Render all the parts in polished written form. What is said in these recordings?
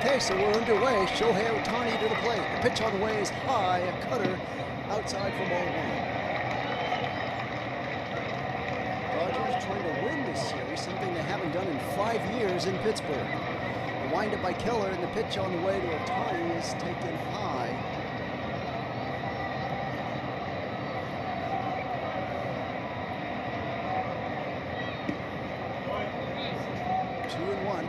Okay, so we're underway. Shohei Ohtani to the plate. The pitch on the way is high, a cutter outside for ball one. Dodgers trying to win this series, something they haven't done in 5 years in Pittsburgh. The windup by Keller and the pitch on the way to Ohtani is taken high. Two and one.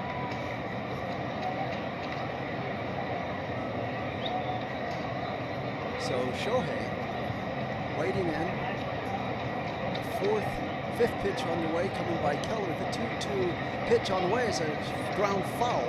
So Shohei waiting in. The fifth pitch on the way coming by Keller. The 2-2 pitch on the way is a ground foul.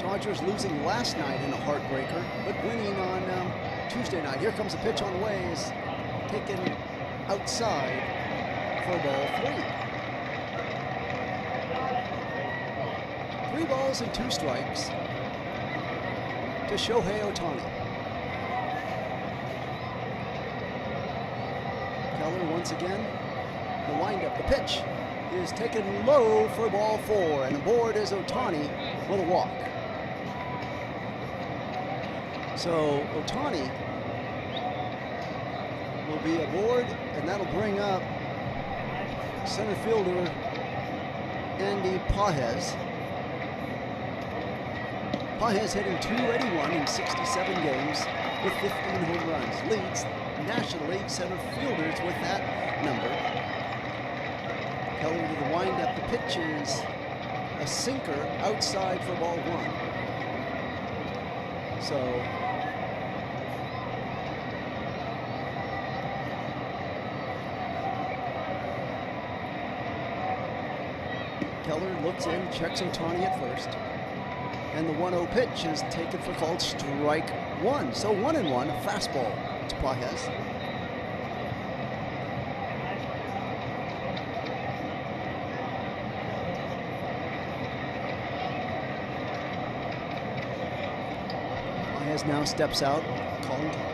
Dodgers losing last night in a heartbreaker, but winning on Tuesday night. Here comes a pitch on the way, is taken outside for ball three. 3 balls and 2 strikes to Shohei Ohtani. Keller once again, the windup, the pitch is taken low for ball 4, and aboard is Ohtani with a walk. So Ohtani will be aboard, and that'll bring up center fielder Andy Pages. Pages hitting .281 in 67 games with 15 home runs. Leads National League center fielders with that number. Keller to the windup. The pitch is a sinker outside for ball 1. So Keller looks in, checks Ohtani at first, and the 1-0 pitch is taken for called strike 1. So 1-1, a fastball to Pages. Pages now steps out, calling time.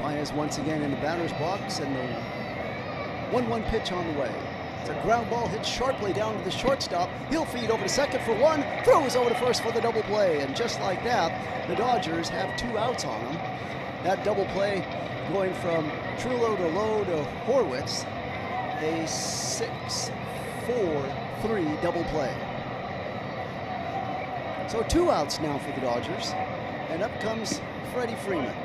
Pages once again in the batter's box, and the 1-1 pitch on the way. It's a ground ball hit sharply down to the shortstop. He'll feed over to second for 1, throws over to first for the double play, and just like that, the Dodgers have 2 outs on them. That double play going from Trullo to Lowe to Horwitz, a 6-4-3 double play. So 2 outs now for the Dodgers, and up comes Freddie Freeman.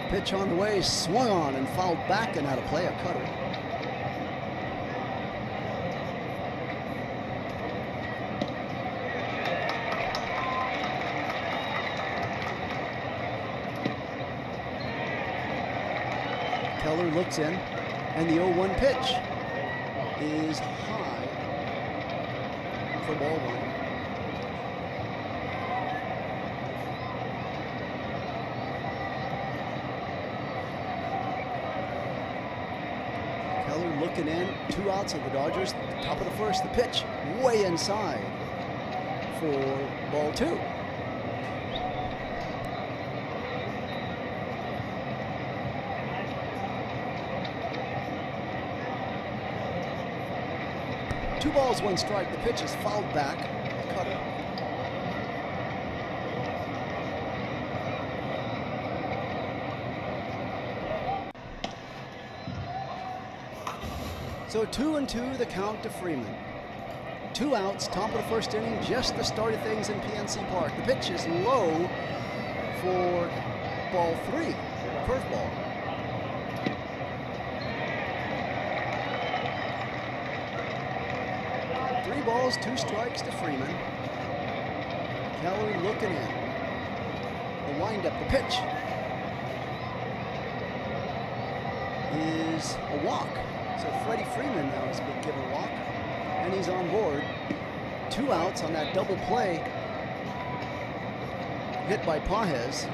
Pitch on the way, swung on and fouled back and out of play, a cutter. Keller looks in, and the 0-1 pitch is high for ball 1. Looking in, 2 outs of the Dodgers. Top of the first, the pitch way inside for ball 2. Two balls, 1 strike. The pitch is fouled back. A cutter. So 2-2 the count to Freeman. 2 outs, top of the first inning, just the start of things in PNC Park. The pitch is low for ball 3, curveball. Three balls, 2 strikes to Freeman. Keller looking in. The windup, the pitch is a walk. So Freddie Freeman now has been given a walk. and he's on board. 2 outs on that double play hit by Pages.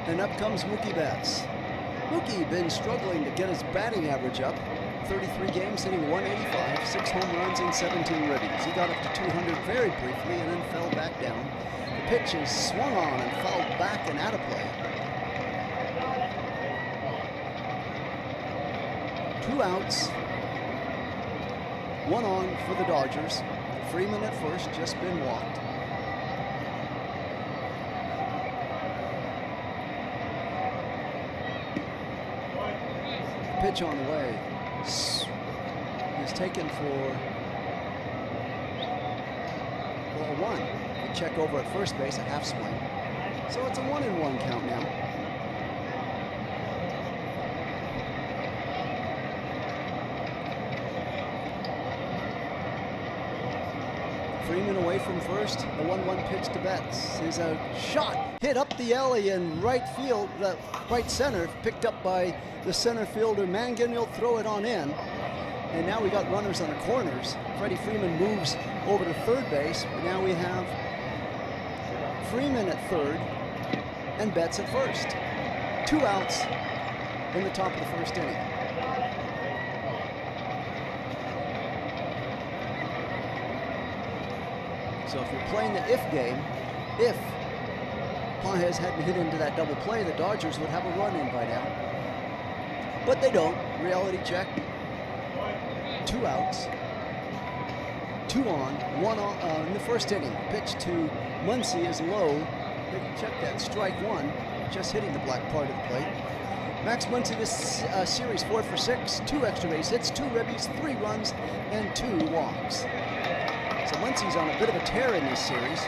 And up comes Mookie Betts. Mookie been struggling to get his batting average up. 33 games, hitting 185, 6 home runs and 17 ribbies. He got up to 200 very briefly and then fell back down. The pitch is swung on and fouled back and out of play. 2 outs, 1 on for the Dodgers. Freeman at first, just been walked. Pitch on the way is taken for ball 1. We check over at first base, a half swing. So it's a 1-1 count now. Freeman away from first. The 1-1 pitch to Betts is a shot hit up the alley in right field, right center, picked up by the center fielder Mangan. He'll throw it on in. And now we got runners on the corners. Freddie Freeman moves over to third base. Now we have Freeman at third and Betts at first. 2 outs in the top of the first inning. So if you're playing the if game, if Pages hadn't hit into that double play, the Dodgers would have a run in by now. But they don't. Reality check. 2 outs. 2 on, 1 on in the first inning. Pitch to Muncy is low. Check that, strike 1. Just hitting the black part of the plate. Max Muncy this series 4 for 6, 2 extra base hits, 2 ribbies, 3 runs, and 2 walks. So Muncy's on a bit of a tear in this series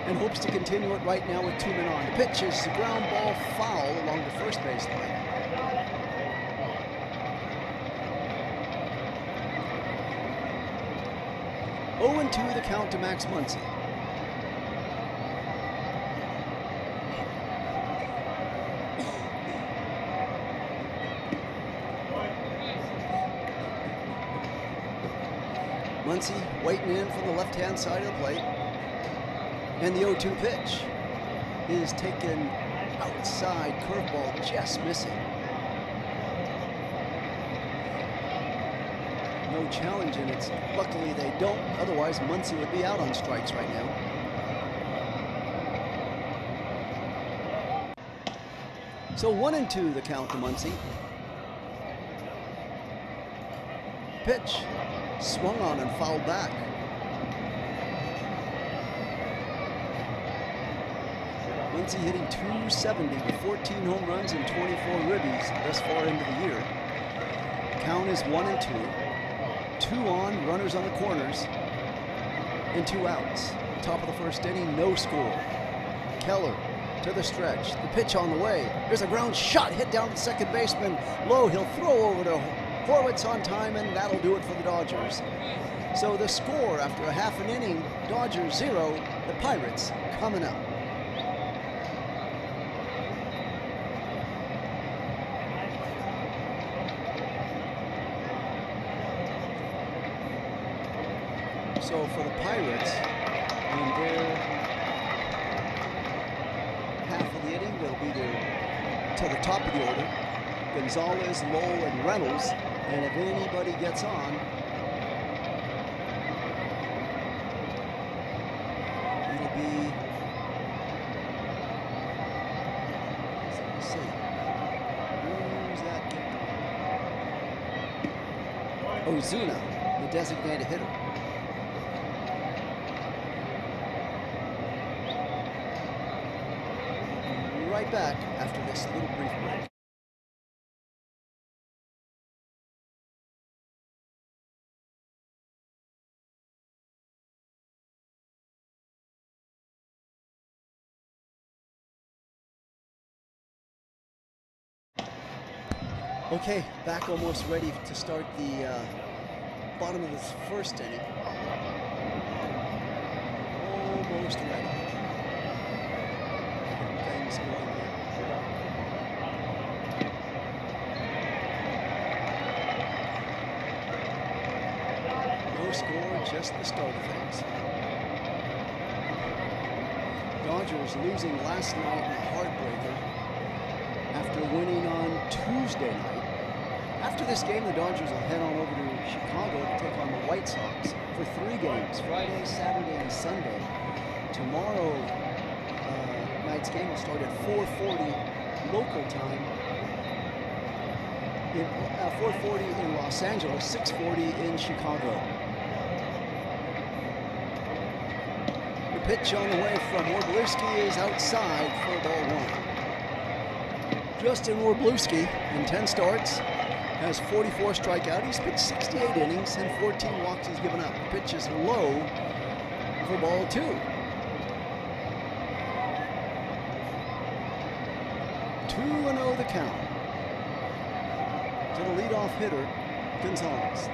and hopes to continue it right now with 2 men on. The pitch is a ground ball foul along the first base line. Oh, 0-2 the count to Max Muncy. Muncy waiting in from the left-hand side of the plate. And the 0-2 pitch is taken outside, curveball just missing. No challenge in it. Luckily they don't, otherwise Muncy would be out on strikes right now. So 1-2 the count to Muncy. Pitch swung on and fouled back. Muncy hitting .270 with 14 home runs and 24 ribbies thus far into the year. The count is 1-2. 2 on, runners on the corners, and 2 outs. Top of the first inning, no score. Keller to the stretch. The pitch on the way. There's a ground shot hit down to second baseman. Low, he'll throw over to Horwitz on time, and that'll do it for the Dodgers. So the score after a half an inning, Dodgers 0, the Pirates coming up. So for the Pirates, in their half of the inning, they'll be there to the top of the order. Gonzalez, Lowell, and Reynolds. And if anybody gets on, it'll be, let's see, who's that guy? Ozuna, the designated hitter. Right back after this little brief break. Okay, back almost ready to start the bottom of this first inning. Almost ready. Things going here. just the start of things. Dodgers losing last night in a heartbreaker after winning on Tuesday night. After this game, the Dodgers will head on over to Chicago to take on the White Sox for 3 games, Friday, Saturday, and Sunday. Tomorrow night's game will start at 4:40 local time. 4:40 in Los Angeles, 6:40 in Chicago. The pitch on the way from Wroblewski is outside for ball 1. Justin Wroblewski, in 10 starts, has 44 strikeouts. He's pitched 68 innings and 14 walks he's given up. The pitch is low for ball 2. 2-0 the count to the leadoff hitter, Gonzalez.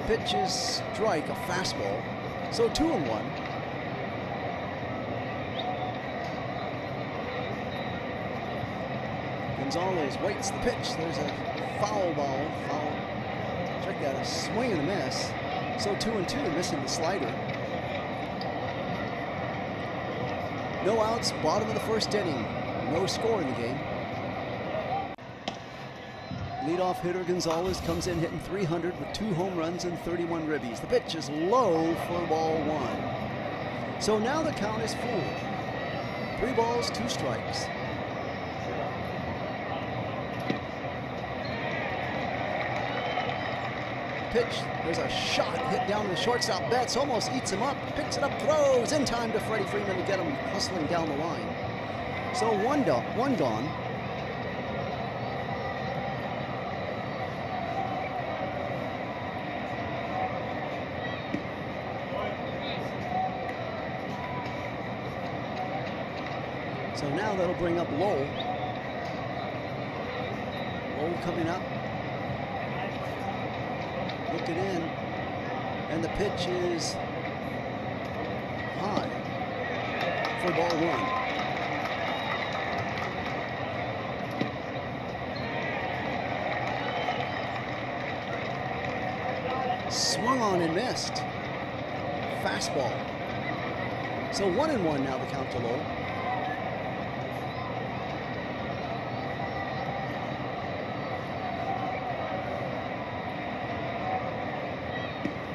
Pitch is strike, a fastball, so 2-1. Gonzalez waits the pitch. There's a foul ball. Foul. Check that, a swing and a miss. So 2-2, missing the slider. No outs, bottom of the first inning. No score in the game. Leadoff hitter Gonzalez comes in hitting .300 with 2 home runs and 31 ribbies. The pitch is low for ball 1. So now the count is full. 3 balls, 2 strikes. Pitch, there's a shot hit down to the shortstop. Betts almost eats him up, picks it up, throws in time to Freddie Freeman to get him hustling down the line. So one gone. So now that'll bring up Lowell. Lowell coming up. Looking in, and the pitch is high for ball 1. Swung on and missed. Fastball. So 1-1 now the count to Lowell.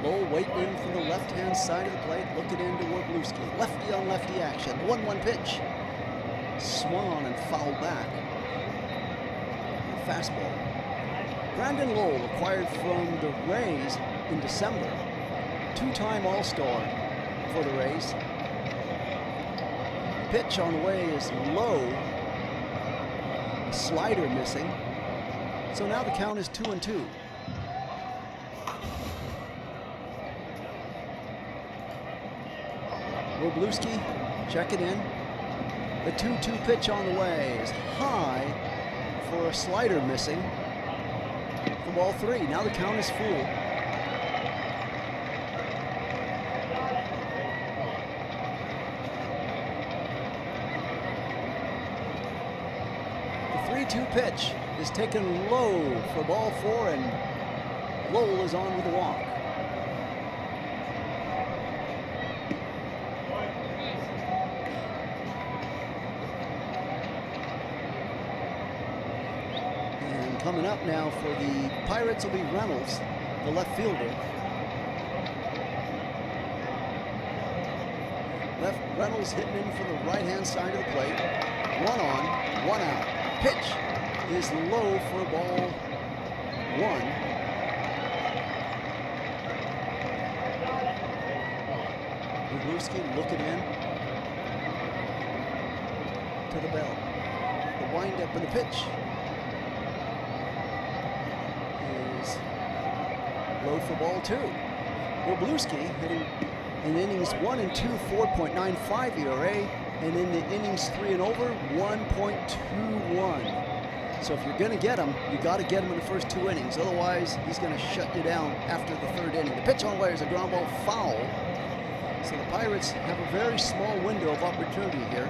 Lowell waiting from the left-hand side of the plate, looking into Wroblewski. Lefty on lefty action. 1-1 pitch. Swung on and fouled back. A fastball. Brandon Lowell, acquired from the Rays in December. 2-time All-Star for the Rays. Pitch on the way is low. A slider missing. So now the count is 2-2. Wroblewski checking in. The 2-2 pitch on the way is high for a slider missing for ball 3. Now the count is full. The 3-2 pitch is taken low for ball 4, and Lowell is on with a walk. Coming up now for the Pirates will be Reynolds, the left fielder. Reynolds hitting in from the right-hand side of the plate. 1 on, 1 out. Pitch is low for ball 1. Wroblewski looking in to the belt. The windup and the pitch. Low for ball 2. Wroblewski hitting in innings 1 and 2, 4.95 ERA, and in the innings 3 and over, 1.21. So if you're going to get him, you got to get him in the first 2 innings. Otherwise, he's going to shut you down after the 3rd inning. The pitch on the way is a ground ball foul. So the Pirates have a very small window of opportunity here,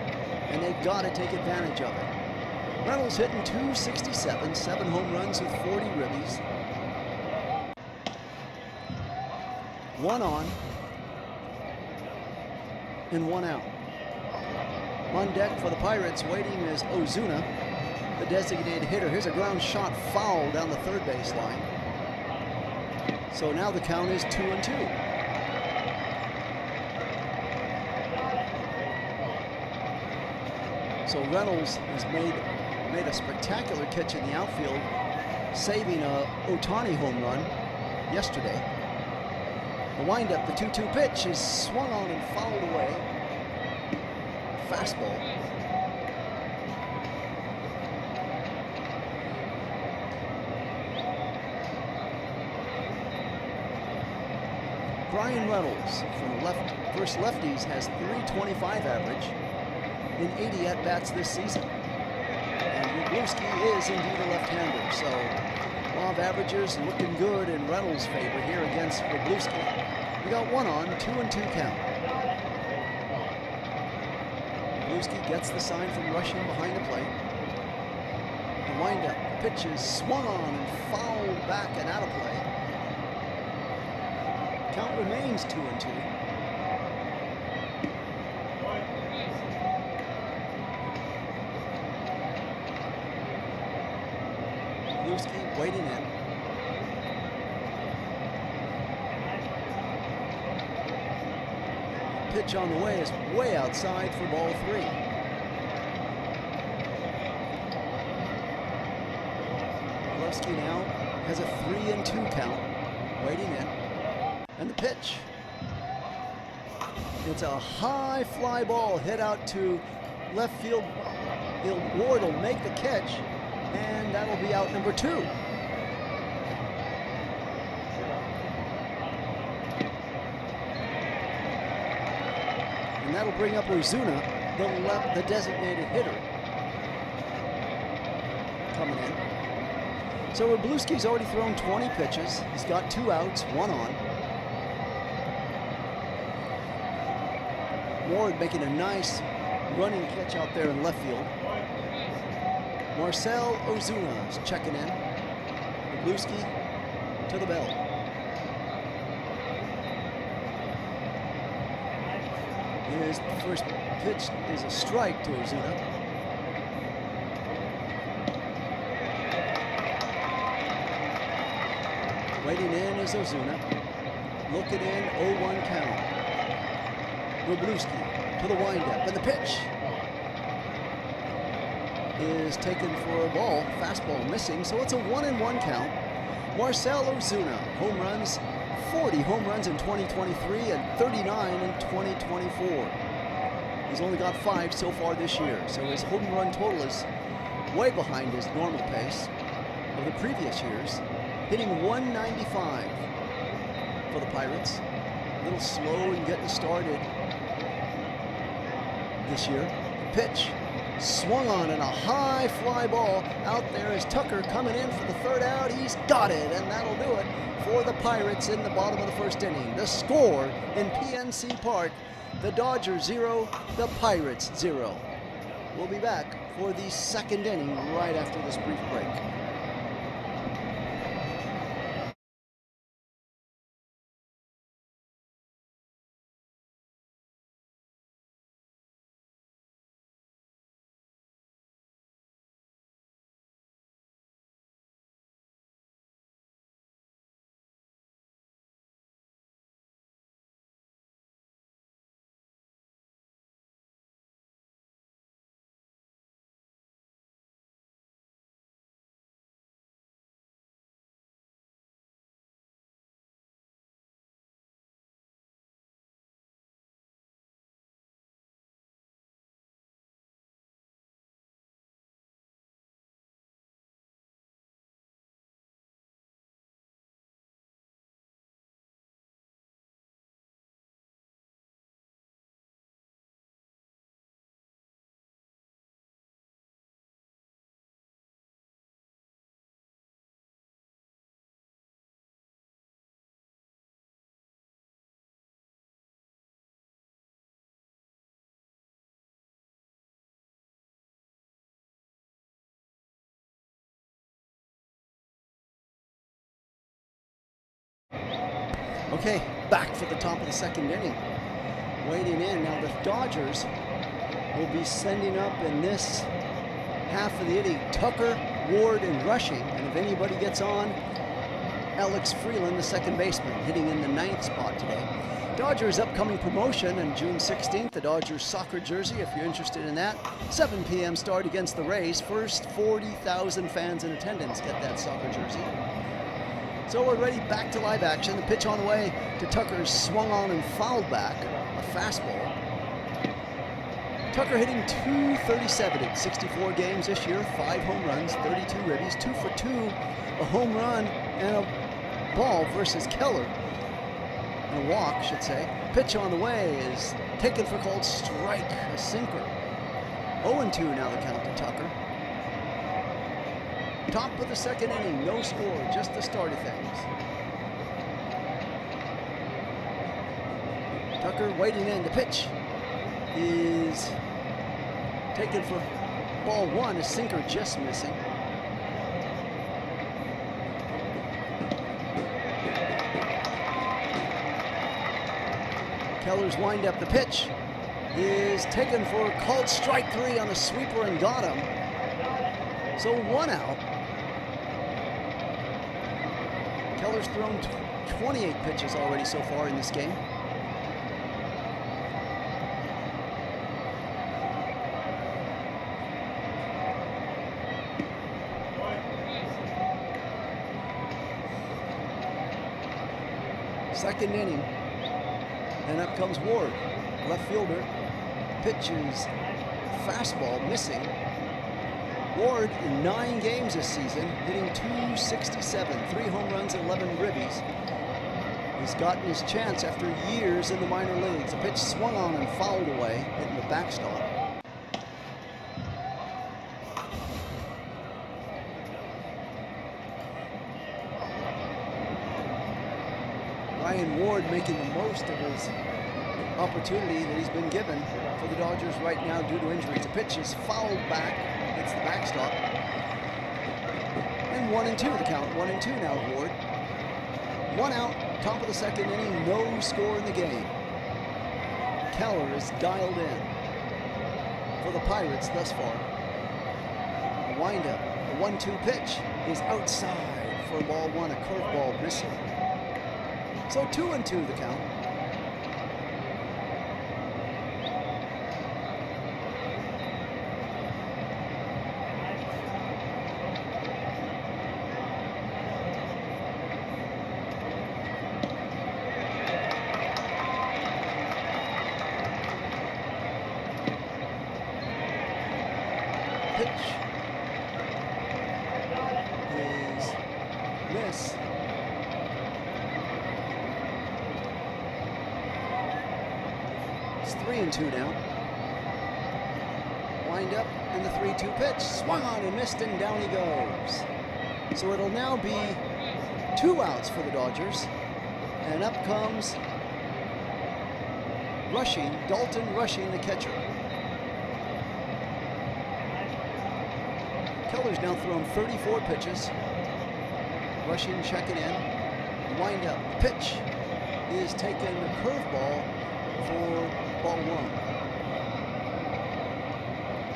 and they've got to take advantage of it. Reynolds hitting .267, 7 home runs with 40 ribbies. One on and one out. On deck for the Pirates waiting is Ozuna, the designated hitter. Here's a ground shot foul down the third base line. So now the count is 2-2. So Reynolds has made a spectacular catch in the outfield, saving a Ohtani home run yesterday. The windup, the 2-2 pitch is swung on and fouled away. Fastball. Bryan Reynolds from the first lefties has .325 average in 80 at-bats this season. And Wroblewski is indeed a left-hander, so law of averages looking good in Reynolds' favor here against Wroblewski. We got one on, 2-2 count. Wroblewski gets the sign from Russian behind the plate. The windup, the pitch is swung on and fouled back and out of play. Count remains 2-2. Wroblewski waiting in. Pitch on the way is way outside for ball 3. Wroblewski now has a 3-2 count, waiting in. And the pitch. It's a high fly ball hit out to left field. Ward will make the catch, and that'll be out number 2. And that'll bring up Ozuna, the designated hitter, coming in. So Wroblewski's already thrown 20 pitches. He's got 2 outs, 1 on. Ward making a nice running catch out there in left field. Marcell Ozuna is checking in. Wroblewski to the belt. His first pitch is a strike to Ozuna. Waiting in is Ozuna. Looking in, 0-1 count. Wroblewski to the windup, and the pitch is taken for a ball. Fastball missing, so it's a 1-1 count. Marcell Ozuna, home runs, 40 home runs in 2023 and 39 in 2024. He's only got 5 so far this year, so his home run total is way behind his normal pace of the previous years, hitting 195 for the Pirates. A little slow in getting started this year. The pitch swung on and a high fly ball out there is Tucker coming in for the 3rd out. He's got it, and that'll do it for the Pirates in the bottom of the 1st inning. The score in PNC Park, the Dodgers 0, the Pirates 0. We'll be back for the 2nd inning right after this brief break. Okay, back for the top of the second inning. Waiting in. Now the Dodgers will be sending up in this half of the inning Tucker, Ward, and Rushing. And if anybody gets on, Alex Freeland, the second baseman, hitting in the 9th spot today. Dodgers upcoming promotion on June 16th, the Dodgers soccer jersey, if you're interested in that. 7 p.m. start against the Rays. First 40,000 fans in attendance get that soccer jersey. So we're ready, back to live action. The pitch on the way to Tucker's swung on and fouled back, a fastball. Tucker hitting .237 in 64 games this year, 5 home runs, 32 ribbies, 2 for 2, a home run and a ball versus Keller. A walk, should say. Pitch on the way is taken for called strike, a sinker. 0-2 now the count to Tucker. Top of the second inning, no score, just the start of things. Tucker waiting in. The pitch is taken for ball 1, a sinker just missing. Keller's wind up. The pitch is taken for called strike 3 on a sweeper and got him. So 1 out. Keller's thrown 28 pitches already so far in this game. Second inning. And up comes Ward, left fielder. Pitches fastball missing. Ward in 9 games this season, hitting .267, 3 home runs and 11 ribbies. He's gotten his chance after years in the minor leagues. A pitch swung on and fouled away, hitting the backstop. Ryan Ward making the most of his opportunity that he's been given for the Dodgers right now due to injuries. The pitch is fouled back, hits the backstop. And 1-2 the count. 1-2 now, Ward. 1 out, top of the second inning, no score in the game. Keller is dialed in for the Pirates thus far. The windup, the 1-2 pitch is outside for ball 1, a curveball missing. So 2-2 the count. Pitch is miss. It's 3-2 now. Wind up in the 3-2 pitch. Swung on and missed, and down he goes. So it'll now be 2 outs for the Dodgers. And up comes Rushing, Dalton Rushing, the catcher. Keller's now thrown 34 pitches. Rushing checking in. Wind up. Pitch is taken a curveball for ball 1.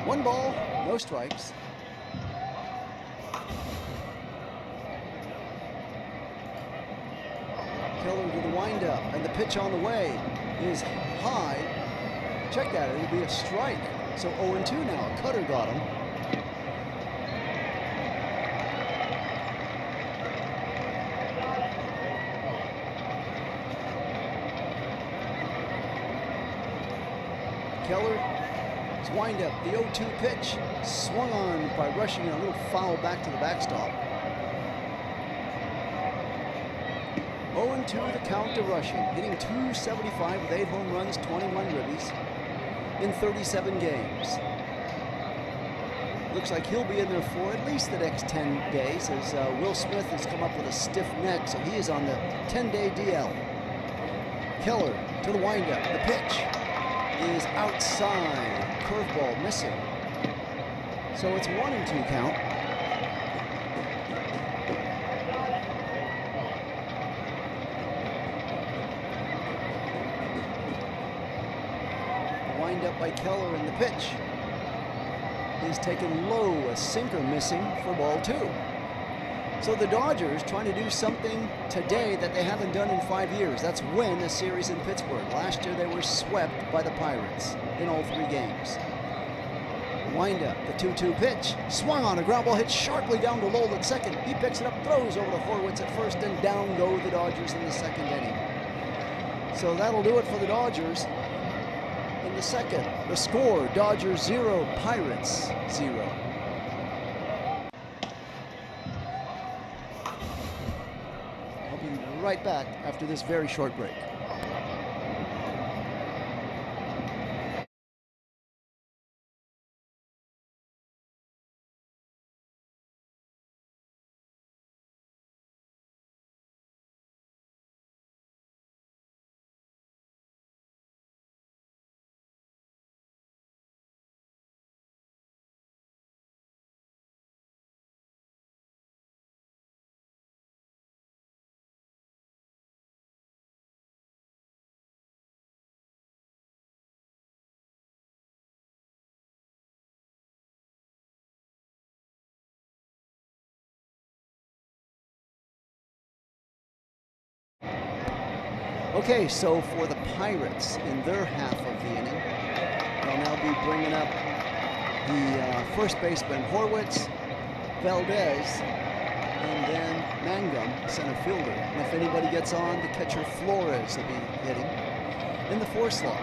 1 ball, no strikes. Keller to the wind up, and the pitch on the way is high. Check that, it'll be a strike. So 0-2 now. A cutter got him. Keller's wind up, the 0-2 pitch, swung on by Rushing, a little foul back to the backstop. 0-2 the count to Rushing, hitting .275 with 8 home runs, 21 ribbies in 37 games. Looks like he'll be in there for at least the next 10 days as Will Smith has come up with a stiff neck, so he is on the 10-day DL. Keller to the windup, the pitch is outside, curveball missing. So it's 1-2 count. wind up by Keller in the pitch. He's taken low, a sinker missing for ball 2. So the Dodgers trying to do something today that they haven't done in 5 years. That's win a series in Pittsburgh. Last year they were swept by the Pirates in all 3 games. Wind up, the 2-2 pitch. Swung on, a ground ball hit sharply down to Lowell at second. He picks it up, throws over to Horwitz at first, and down go the Dodgers in the 2nd inning. So that'll do it for the Dodgers. In the 2nd, the score, Dodgers 0, Pirates 0. I'll be right back after this very short break. Okay, so for the Pirates in their half of the inning, they'll now be bringing up the first baseman Horwitz, Valdez, and then Mangum, center fielder. And if anybody gets on, the catcher Flores will be hitting in the 4 slot.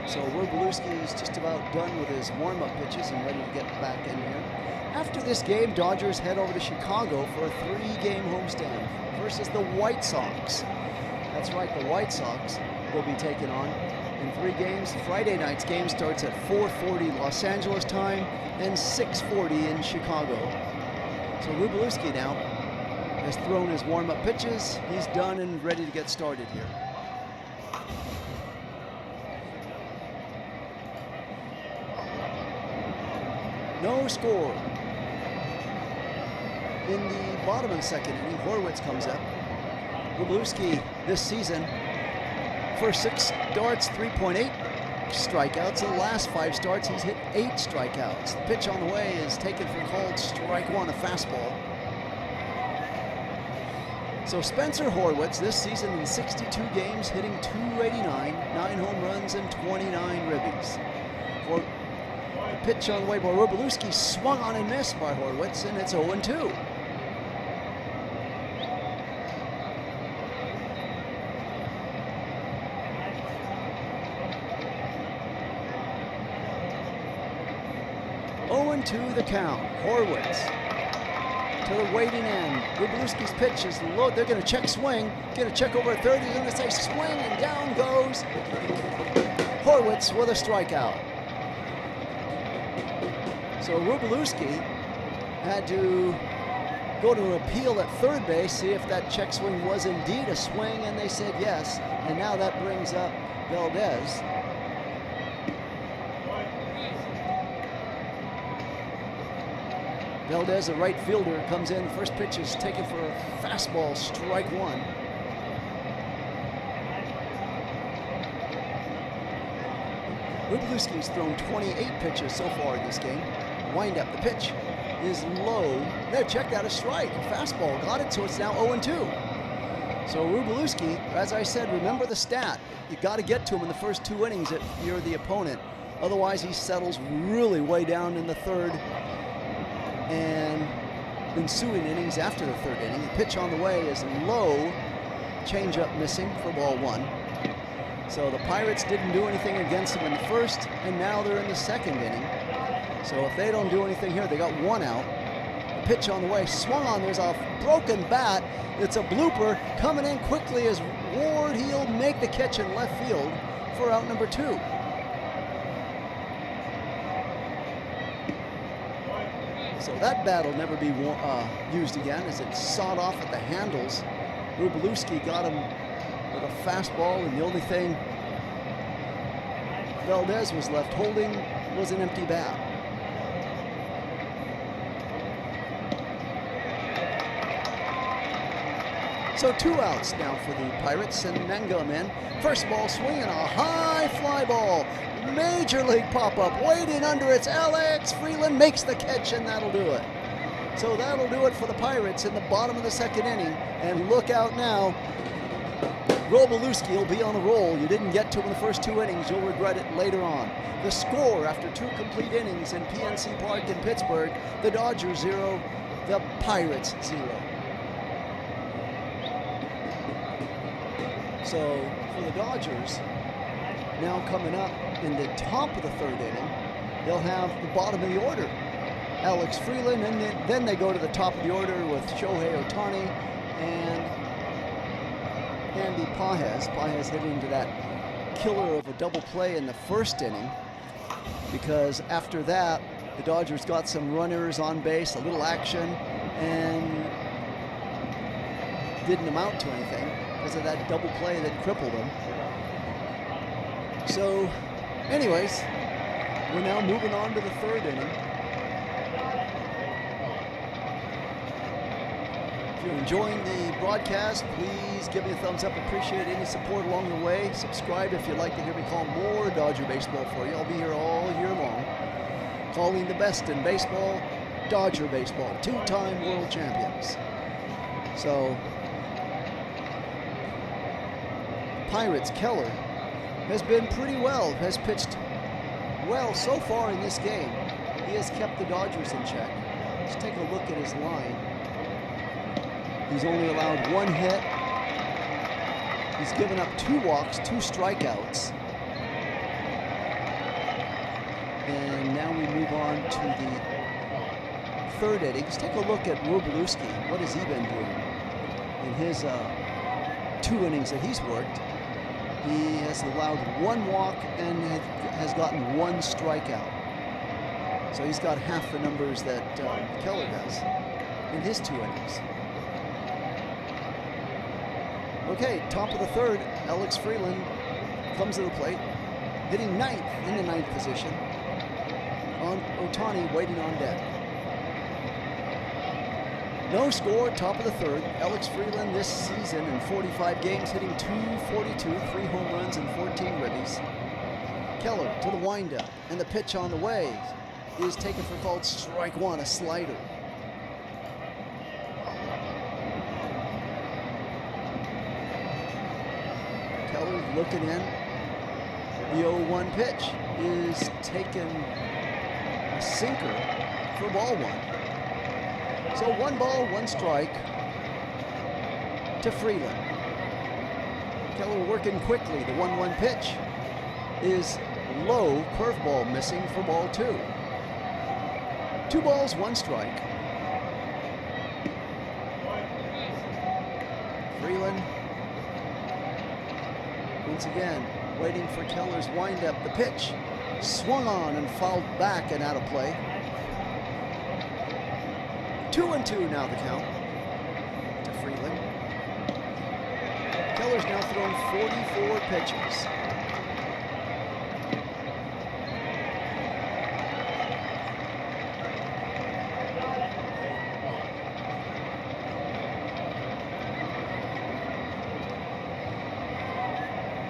So Wroblewski is just about done with his warm-up pitches and ready to get back in here. After this game, Dodgers head over to Chicago for a 3-game homestand versus the White Sox. That's right, the White Sox will be taken on in 3 games. Friday night's game starts at 4:40 Los Angeles time and 6:40 in Chicago. So Wroblewski now has thrown his warm-up pitches. He's done and ready to get started here. No score. In the bottom of the 2nd inning, Horwitz comes up. Wroblewski this season, first 6 starts, 3.8 strikeouts. In the last 5 starts, he's hit 8 strikeouts. The pitch on the way is taken for called strike 1, a fastball. So Spencer Horwitz this season in 62 games, hitting .289, 9 home runs and 29 ribbies. For the pitch on the way by Wroblewski, swung on and missed by Horwitz, and it's 0-2. To the count. Horwitz to the waiting end. Wroblewski's pitch is low. They're going to check swing. Get a check over at third. He's going to say swing, and down goes Horwitz with a strikeout. So Wroblewski had to go to an appeal at third base, see if that check swing was indeed a swing, and they said yes. And now that brings up Valdez. Valdez, a right fielder, comes in. First pitch is taken for a fastball, strike 1. Wroblewski's thrown 28 pitches so far in this game. Wind up, the pitch is low. There, check that, a strike. Fastball, got it, so it's now 0-2. So Wroblewski, as I said, remember the stat. You got to get to him in the first 2 innings if you're the opponent. Otherwise, he settles really way down in the 3rd. And ensuing innings after the 3rd inning. The pitch on the way is low, changeup missing for ball 1. So the Pirates didn't do anything against them in the 1st, and now they're in the 2nd inning. So if they don't do anything here, they got 1 out. The pitch on the way, swung on, there's a broken bat. It's a blooper coming in quickly as Ward, he'll make the catch in left field for out number 2. So that bat will never be used again as it's sawed off at the handles. Wroblewski got him with a fastball, and the only thing Valdez was left holding was an empty bat. So 2 outs now for the Pirates, and Mangum in. First ball swinging, a high fly ball. Major league pop-up, waiting under its Alex Freeland makes the catch, and that'll do it. So that'll do it for the Pirates in the bottom of the 2nd inning. And look out now, Wroblewski will be on a roll. You didn't get to him in the first 2 innings. You'll regret it later on. The score after 2 complete innings in PNC Park in Pittsburgh, the Dodgers 0, the Pirates 0. So for the Dodgers, now coming up in the top of the 3rd inning, they'll have the bottom of the order, Alex Freeland, and then they go to the top of the order with Shohei Ohtani and Andy Pages. Pages hit into that killer of a double play in the 1st inning, because after that, the Dodgers got some runners on base, a little action, and didn't amount to anything because of that double play that crippled them. So, anyways, we're now moving on to the 3rd inning. If you're enjoying the broadcast, please give me a thumbs up. Appreciate any support along the way. Subscribe if you'd like to hear me call more Dodger baseball for you. I'll be here all year long, calling the best in baseball, Dodger baseball, 2-time world champions. So, Pirates, Keller has been pretty well, has pitched well so far in this game. He has kept the Dodgers in check. Let's take a look at his line. He's only allowed 1 hit. He's given up 2 walks, 2 strikeouts. And now we move on to the 3rd inning. Let's take a look at Wroblewski. What has he been doing in his 2 innings that he's worked? He has allowed 1 walk and has gotten 1 strikeout. So he's got half the numbers that Keller has in his 2 innings. Okay, top of the 3rd, Alex Freeland comes to the plate, hitting 9th in the 9th position. On Ohtani waiting on deck. No score, top of the 3rd. Alex Freeland this season in 45 games, hitting .242, 3 home runs and 14 ribbies. Keller to the windup, and the pitch on the way is taken for called strike 1, a slider. Keller looking in. The 0-1 pitch is taken a sinker for ball 1. So 1 ball, 1 strike to Freeland. Keller working quickly. The 1-1 pitch is low, curveball missing for ball 2. 2 balls, 1 strike. Freeland, once again, waiting for Keller's windup. The pitch swung on and fouled back and out of play. 2-2 now the count to Freeland. Keller's now thrown 44 pitches.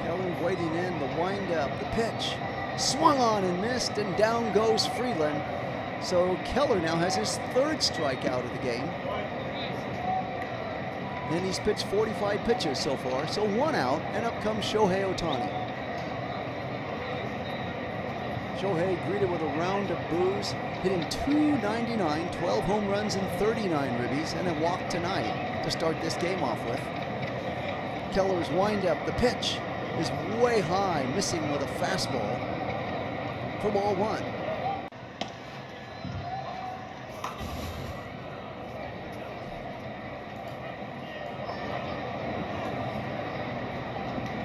Keller waiting in, the windup, the pitch swung on and missed, and down goes Freeland. So Keller now has his 3rd strikeout of the game. And he's pitched 45 pitches so far. So 1 out, and up comes Shohei Ohtani. Shohei greeted with a round of boos, hitting .299, 12 home runs and 39 ribbies, and a walk tonight to start this game off with. Keller's windup, the pitch is way high, missing with a fastball for ball 1.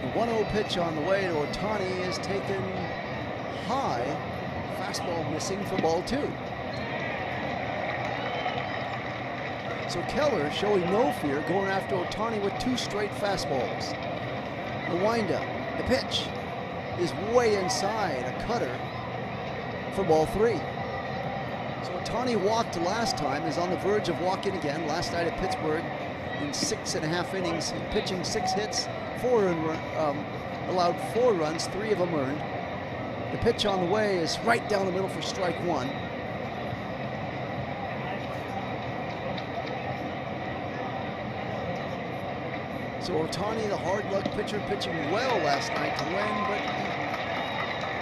The 1-0 pitch on the way to Ohtani is taken high. Fastball missing for ball 2. So Keller showing no fear, going after Ohtani with 2 straight fastballs. The windup, the pitch is way inside, a cutter for ball 3. So Ohtani walked last time, is on the verge of walking again. Last night at Pittsburgh, in 6.5 innings, pitching 6 hits, allowed 4 runs, 3 of them earned. The pitch on the way is right down the middle for strike 1. So Ohtani, the hard luck pitcher, pitching well last night to win, but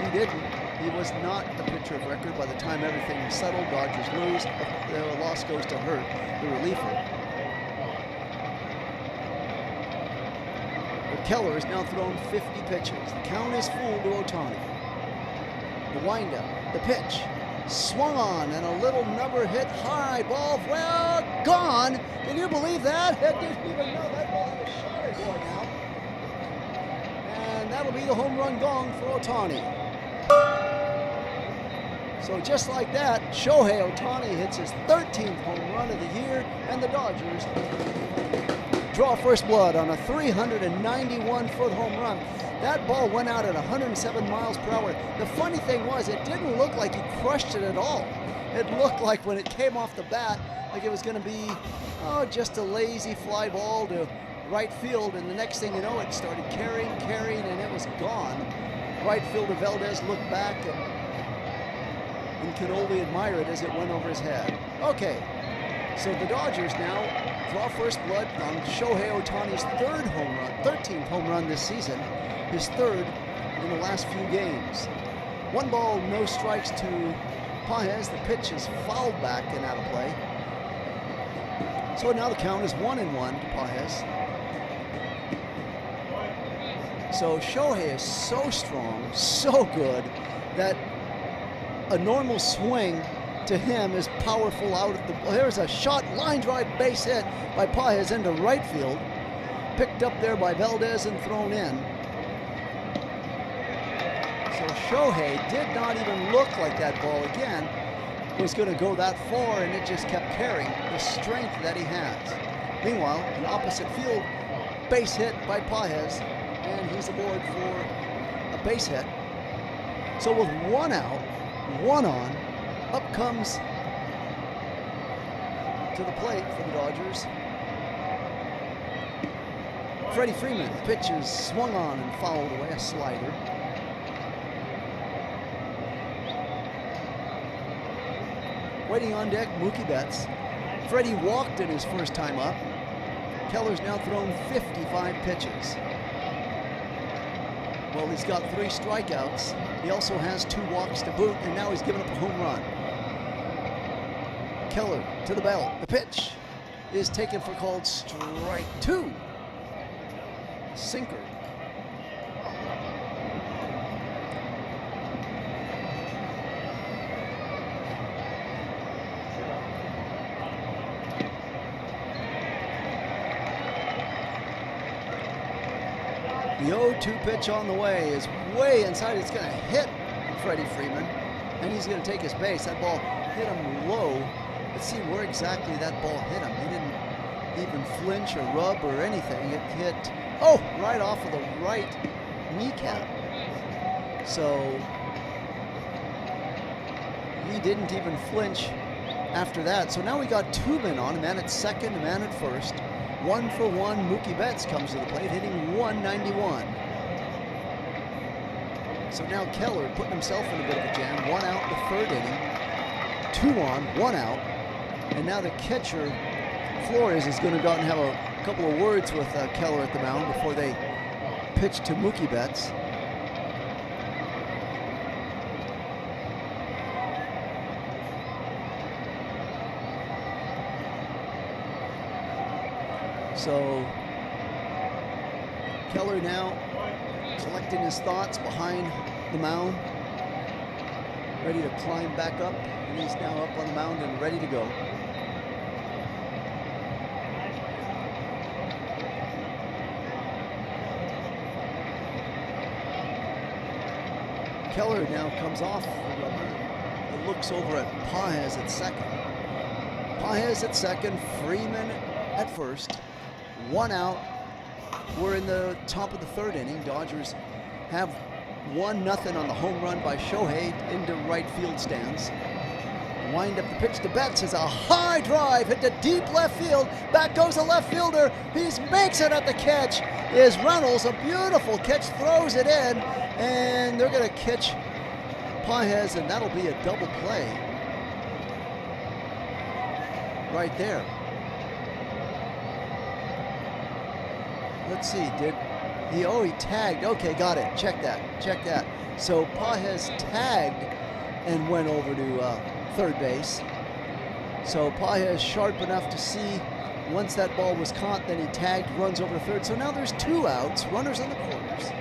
he didn't. He was not the pitcher of record by the time everything was settled. Dodgers lose. The loss goes to Hurt, the reliever. But Keller has now thrown 50 pitches. The count is full to Ohtani. The windup, the pitch, swung on, and a little number hit high ball, well, gone. Can you believe that? I didn't even know that ball had a shot going out. And that'll be the home run gong for Ohtani. So just like that, Shohei Ohtani hits his 13th home run of the year, and the Dodgers draw first blood on a 391-foot home run. That ball went out at 107 miles per hour. The funny thing was, it didn't look like he crushed it at all. It looked like when it came off the bat, like it was going to be just a lazy fly ball to right field, and the next thing you know, it started carrying, and it was gone. Right fielder Valdez looked back and could only admire it as it went over his head. Okay, so the Dodgers now draw first blood on Shohei Ohtani's 13th home run this season, his 3rd in the last few games. 1 ball, no strikes to Pages. The pitch is fouled back and out of play. So now the count is 1-1 to Pages. So Shohei is so strong, so good, that a normal swing to him is powerful out at the... There's a shot, line drive, base hit by Pages into right field. Picked up there by Valdez and thrown in. So Shohei did not even look like that ball again was going to go that far, and it just kept carrying the strength that he has. Meanwhile, in opposite field, base hit by Pages, and he's aboard for a base hit. So with 1 out, 1 on, up comes to the plate for the Dodgers Freddie Freeman. The pitch is swung on and fouled away, a slider. Waiting on deck, Mookie Betts. Freddie walked in his first time up. Keller's now thrown 55 pitches. Well, he's got 3 strikeouts. He also has 2 walks to boot, and now he's given up a home run. Keller to the belt. The pitch is taken for called strike 2. Sinker. The 0-2 pitch on the way is way inside. It's going to hit Freddie Freeman, and he's going to take his base. That ball hit him low. Let's see where exactly that ball hit him. He didn't even flinch or rub or anything. It hit, right off of the right kneecap. So he didn't even flinch after that. So now we got 2 men on, a man at second, a man at first. 1 for 1, Mookie Betts comes to the plate, hitting 191. So now Keller putting himself in a bit of a jam. 1 out in the 3rd inning, 2 on, 1 out. And now the catcher, Flores, is going to go out and have a couple of words with Keller at the mound before they pitch to Mookie Betts. So Keller now collecting his thoughts behind the mound, ready to climb back up, and he's now up on the mound and ready to go. Keller now comes off the rubber and looks over at Pages at second. Pages at second, Freeman at first. 1 out. We're in the top of the 3rd inning. Dodgers have 1-0 on the home run by Shohei into right field stands. wind up the pitch to Betts as a high drive hit to deep left field. Back goes the left fielder. He makes it at the catch. Is Reynolds. A beautiful catch, throws it in, and they're going to catch Pages, and that'll be a double play right there. Let's see, did he, he tagged. Okay, got it. Check that. So Pages tagged and went over to third base. So Pages sharp enough to see once that ball was caught, then he tagged, runs over to third. So now there's 2 outs, runners in the corners,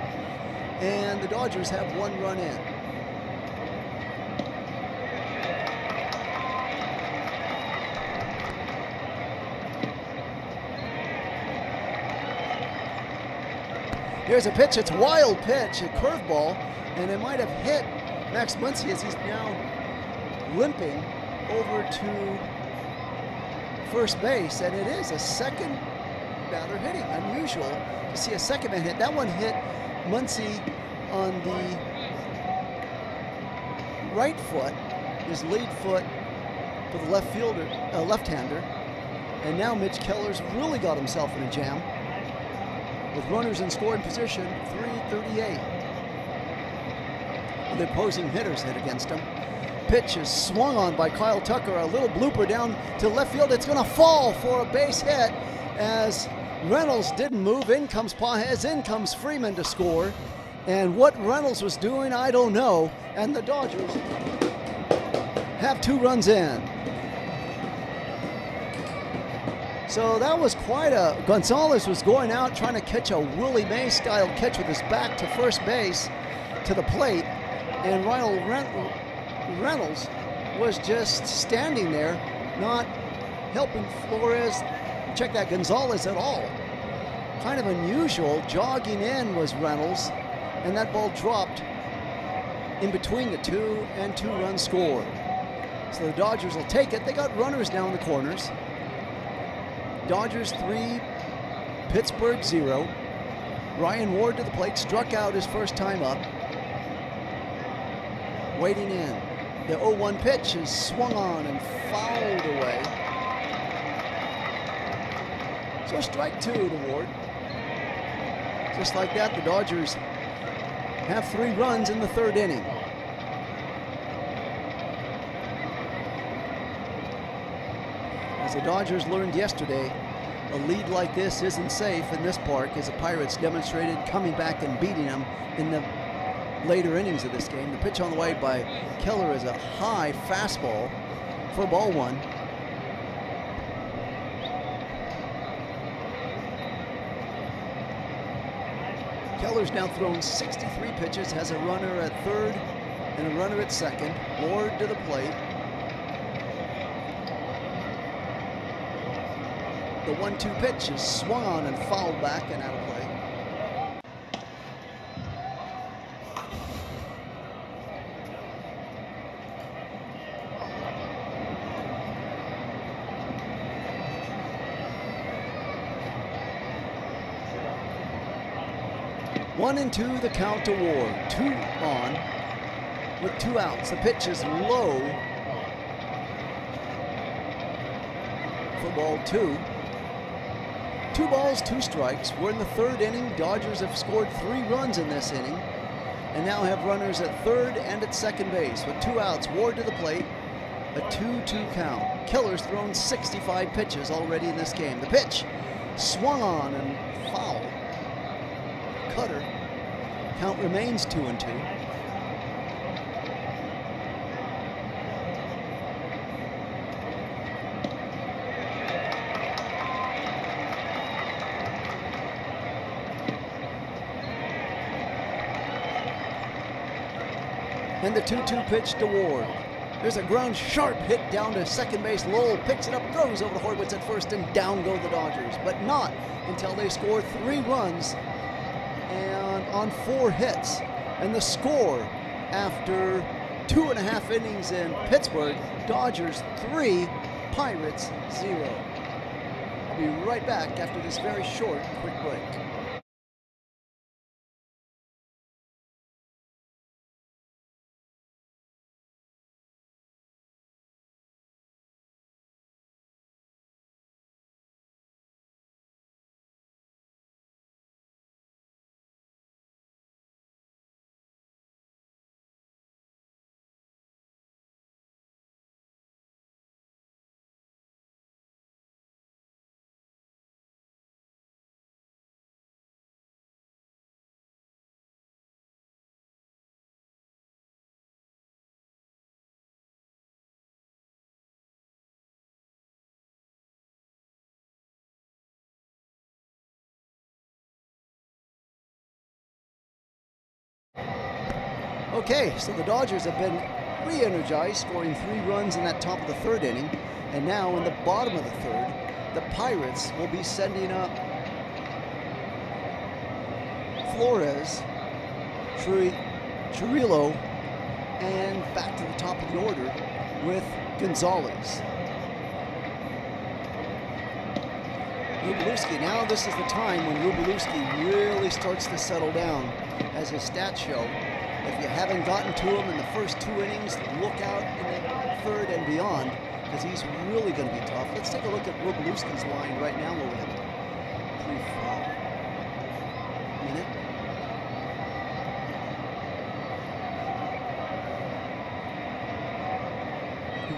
and the Dodgers have 1 run in. Here's a pitch, it's a wild pitch, a curveball, and it might have hit Max Muncy as he's now limping over to first base, and it is a second batter hitting. Unusual to see a second man hit. That one hit Muncy on the right foot, his lead foot for the left fielder, left-hander, and now Mitch Keller's really got himself in a jam. With runners in scoring position, 338. The opposing hitters hit against him. Pitch is swung on by Kyle Tucker. A little blooper down to left field. It's going to fall for a base hit as Reynolds didn't move. In comes Pages, in comes Freeman to score. And what Reynolds was doing, I don't know. And the Dodgers have 2 runs in. So that was quite a, Gonzalez was going out trying to catch a Willie Mays style catch with his back to first base to the plate, and Reynolds was just standing there, not helping Flores check that Gonzalez at all. Kind of unusual. Jogging in was Reynolds, and that ball dropped in between the 2 and 2 runs scored. So the Dodgers will take it. They got runners down the corners. Dodgers 3, Pittsburgh 0. Ryan Ward to the plate, struck out his first time up. Waiting in. The 0-1 pitch is swung on and fouled away. So strike 2 to Ward. Just like that, the Dodgers have 3 runs in the 3rd inning. As the Dodgers learned yesterday, a lead like this isn't safe in this park, as the Pirates demonstrated coming back and beating them in the later innings of this game. The pitch on the way by Keller is a high fastball for ball 1. Keller's now thrown 63 pitches, has a runner at third and a runner at second. Ward to the plate. The 1-2 pitch is swung on and fouled back and out of play. One and 2, the count to Ward. 2 on with 2 outs. The pitch is low for ball 2. 2 balls, 2 strikes. We're in the 3rd inning. Dodgers have scored 3 runs in this inning and now have runners at third and at second base. With 2 outs, Ward to the plate, a 2-2 count. Keller's thrown 65 pitches already in this game. The pitch swung on and foul. Cutter. Count remains 2-2. And the 2-2 pitch to Ward. There's a ground sharp hit down to second base. Lowell picks it up, throws over to Horwitz at first, and down go the Dodgers. But not until they score 3 runs and on 4 hits. And the score after 2.5 innings in Pittsburgh, Dodgers 3, Pirates 0. I'll be right back after this very short, quick break. Okay, so the Dodgers have been re-energized, scoring 3 runs in that top of the 3rd inning. And now in the bottom of the 3rd, the Pirates will be sending up Flores, Cirillo, and back to the top of the order with Gonzalez. Wróblewski, now this is the time when Wróblewski really starts to settle down, as his stats show. If you haven't gotten to him in the first 2 innings, look out in the 3rd and beyond, because he's really going to be tough. Let's take a look at Wróblewski's line right now where we have a brief minute.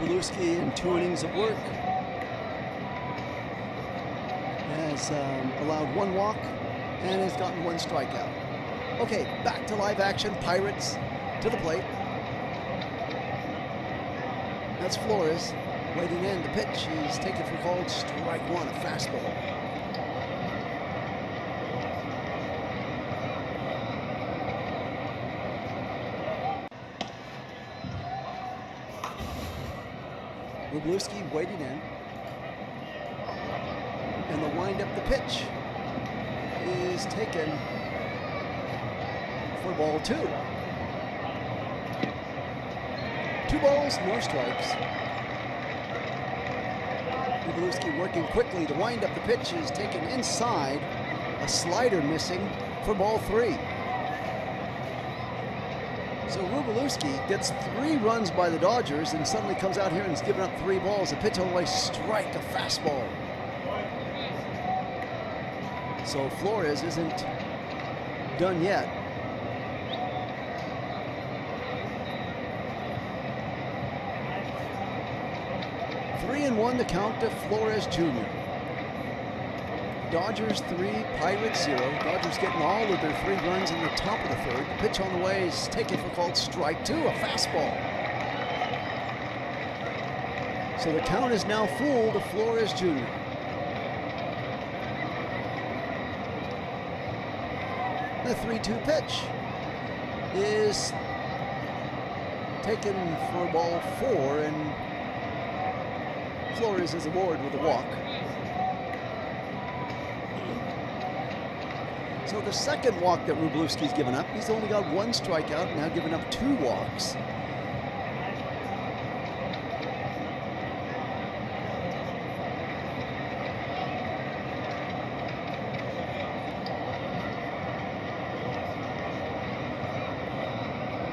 Wróblewski in 2 innings of work has allowed 1 walk and has gotten 1 strikeout. Okay, back to live action. Pirates to the plate. That's Flores waiting in. The pitch is taken for called strike 1, a fastball. Wróblewski waiting in. And the wind-up, the pitch is taken for ball 2. 2 balls, no strikes. Wróblewski working quickly to wind up. The pitch is taken inside. A slider missing for ball 3. So Wróblewski gets 3 runs by the Dodgers and suddenly comes out here and is giving up 3 balls. A pitch on the way, strike, a fastball. So Flores isn't done yet. Three and 1 to count to Flores Jr. Dodgers 3, Pirates 0. Dodgers getting all of their 3 runs in the top of the 3rd. The pitch on the way is taken for called strike 2, a fastball. So the count is now full to Flores Jr. The 3-2 pitch is taken for ball 4, and Flores is aboard with a walk. So the second walk that Wróblewski's given up, he's only got 1 strikeout, now given up 2 walks.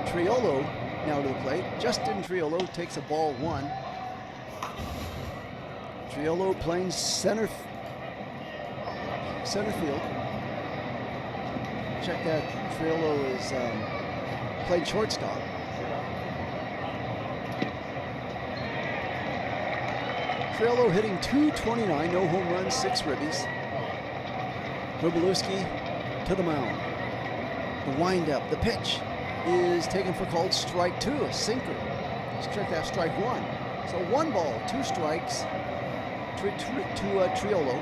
Triolo now to the plate. Justin Triolo takes a ball 1. Triolo playing center field. Check that. Triolo is playing shortstop. Triolo hitting .229, no home runs, 6 ribbies. Wróblewski to the mound. The windup, the pitch is taken for called strike 2, a sinker. Let's check that, strike 1. So 1 ball, 2 strikes to Triolo.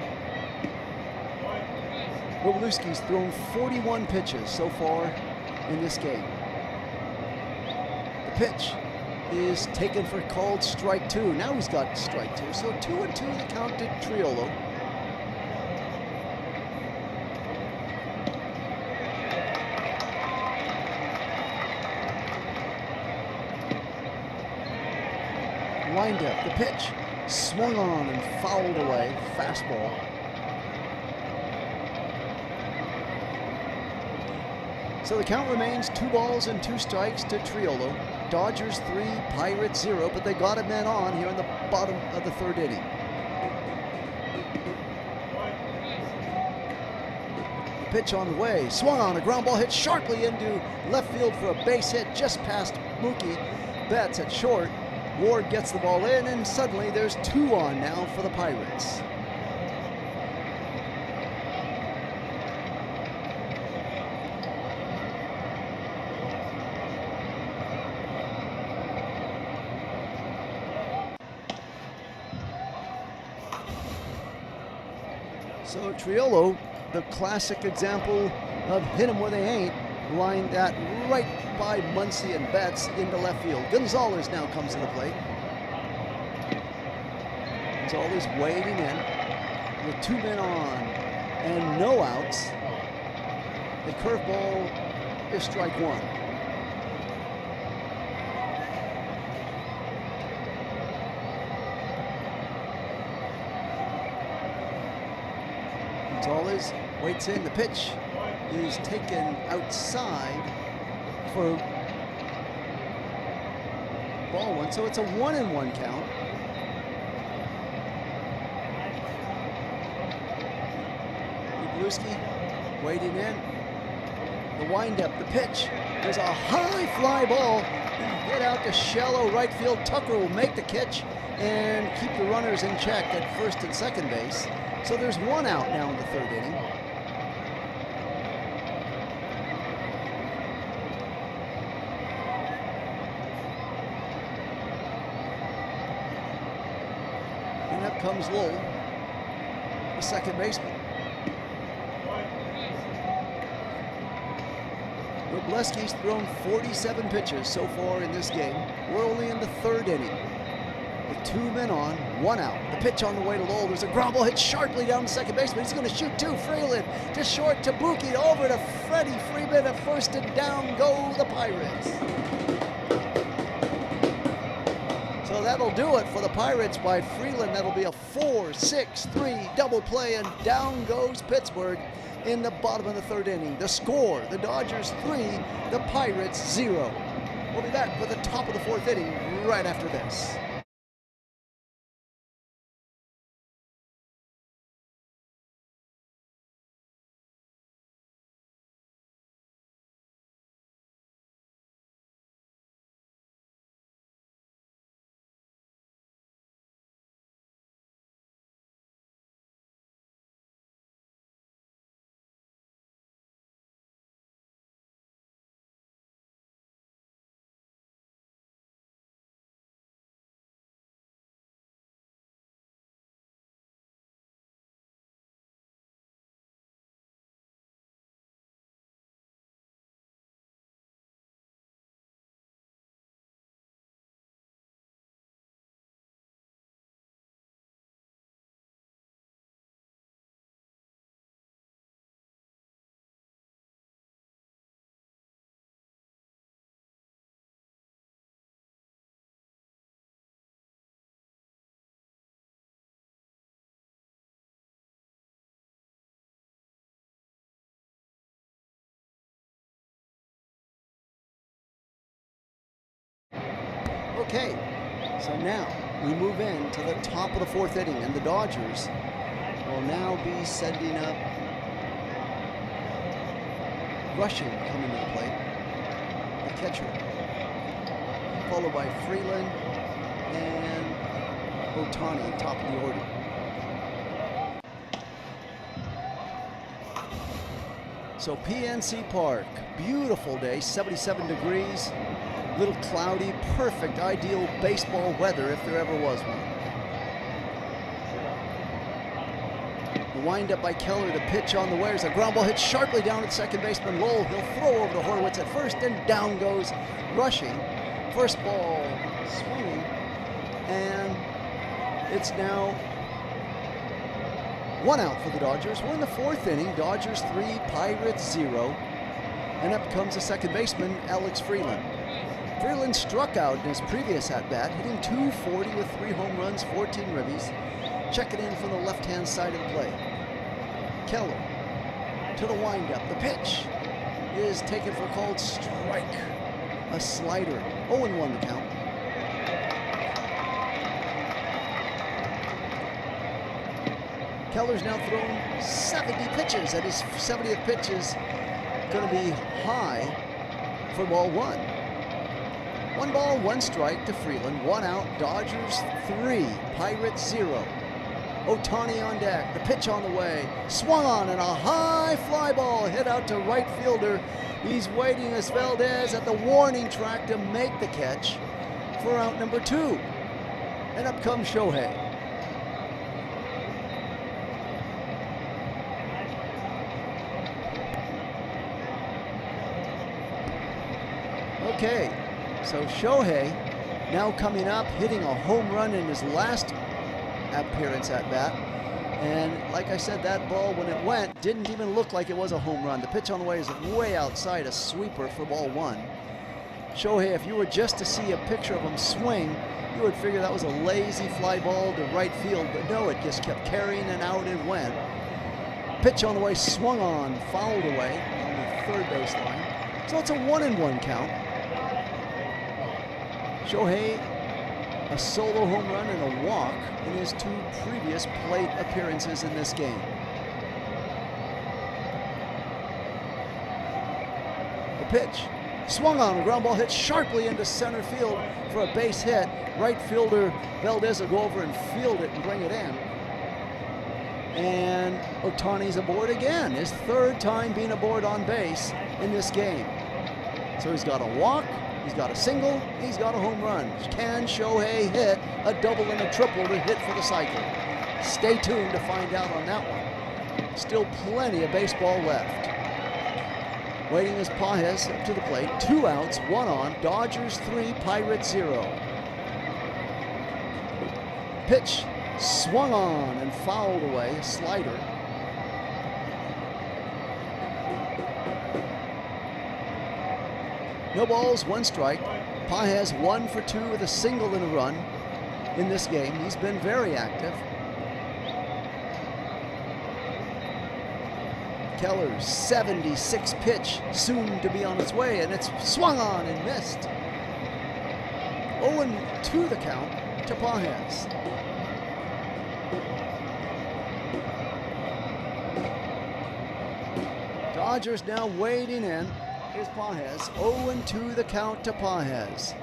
Wróblewski's thrown 41 pitches so far in this game. The pitch is taken for called strike 2. Now he's got strike 2, so 2-2 the count to Triolo. Wind up, the pitch swung on and fouled away, fastball. So the count remains 2 balls and 2 strikes to Triolo. Dodgers 3, Pirates 0, but they got a man on here in the bottom of the 3rd inning. The pitch on the way, swung on, a ground ball hit sharply into left field for a base hit just past Mookie Betts at short. Ward gets the ball in, and suddenly there's 2 on now for the Pirates. So Triolo, the classic example of hit 'em where they ain't. Line that right by Muncy and Betts into left field. Gonzalez now comes to the plate. Gonzalez wading in with 2 men on and no outs. The curveball is strike 1. Gonzalez waits in. The pitch is taken outside for ball 1, so it's a 1-1 count. Bluski waiting in. The windup, the pitch. There's a high fly ball. Hit out to shallow right field. Tucker will make the catch and keep the runners in check at first and second base. So there's 1 out now in the 3rd inning. And up comes Lowell, the second baseman. Wroblewski's thrown 47 pitches so far in this game. We're only in the 3rd inning. With 2 men on, 1 out. The pitch on the way to Lowell. There's a ground ball hit sharply down the second baseman. He's going to shoot 2. Freeland to short to Buki, over to Freddie Freeman at first, and down go the Pirates. So that'll do it for the Pirates by Freeland. That'll be a 4-6-3 double play, and down goes Pittsburgh in the bottom of the 3rd inning. The score, the Dodgers 3, the Pirates 0. We'll be back with the top of the 4th inning right after this. Okay, so now we move into the top of the 4th inning, and the Dodgers will now be sending up Rushing coming to the plate, the catcher, followed by Freeland and Ohtani, top of the order. So PNC Park, beautiful day, 77 degrees. Little cloudy, perfect, ideal baseball weather if there ever was one. The windup by Keller, the pitch on the way. There's a ground ball hit sharply down at second baseman Lowell. He'll throw over to Horwitz at first, and down goes Rushing. First ball swinging, and it's now 1 out for the Dodgers. We're in the 4th inning. Dodgers 3, Pirates 0. And up comes the second baseman, Alex Freeland. Freeland struck out in his previous at-bat, hitting .240 with 3 home runs, 14 ribbies. Checking in from the left-hand side of the plate. Keller to the windup. The pitch is taken for a called strike. A slider. 0-1 the count. Keller's now thrown 70 pitches, and his 70th pitch is going to be high for ball 1. 1 ball, 1 strike to Freeland. 1 out. Dodgers 3, Pirates 0. Ohtani on deck. The pitch on the way. Swung on, and a high fly ball hit out to right fielder. He's waiting as Valdez at the warning track to make the catch for out number 2. And up comes Shohei. Okay, so Shohei now coming up, hitting a home run in his last appearance at bat. And like I said, that ball, when it went, didn't even look like it was a home run. The pitch on the way is way outside, a sweeper for ball one. Shohei, if you were just to see a picture of him swing, you would figure that was a lazy fly ball to right field, but no, it just kept carrying and out and went. Pitch on the way, swung on, fouled away on the third baseline. So it's a 1-1 count. Shohei, a solo home run and a walk in his 2 previous plate appearances in this game. The pitch, swung on, a ground ball hit sharply into center field for a base hit. Right fielder Valdez will go over and field it and bring it in. And Ohtani's aboard again, his 3rd time being aboard on base in this game. So he's got a walk, he's got a single, he's got a home run. Can Shohei hit a double and a triple to hit for the cycle? Stay tuned to find out on that one. Still plenty of baseball left. Waiting is Pages up to the plate. 2 outs, 1 on. Dodgers 3, Pirates 0. Pitch swung on and fouled away, a slider. No balls, 1 strike. Pages 1 for 2 with a single and a run in this game. He's been very active. Keller's 76th pitch, soon to be on its way, and it's swung on and missed. 0-2 the count to Pages. Dodgers now wading in. Here's Pages. 0-2 the count to Pages.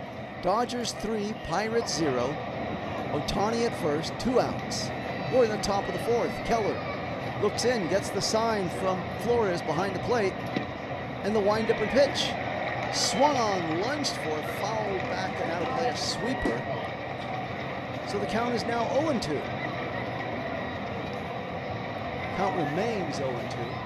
Dodgers 3, Pirates 0. Ohtani at first, 2 outs. We're in the top of the 4th. Keller looks in, gets the sign from Flores behind the plate, and the wind-up and pitch. Swung on, lunged for, fouled back and out of play, a sweeper. So the count is now 0-2. Count remains 0-2.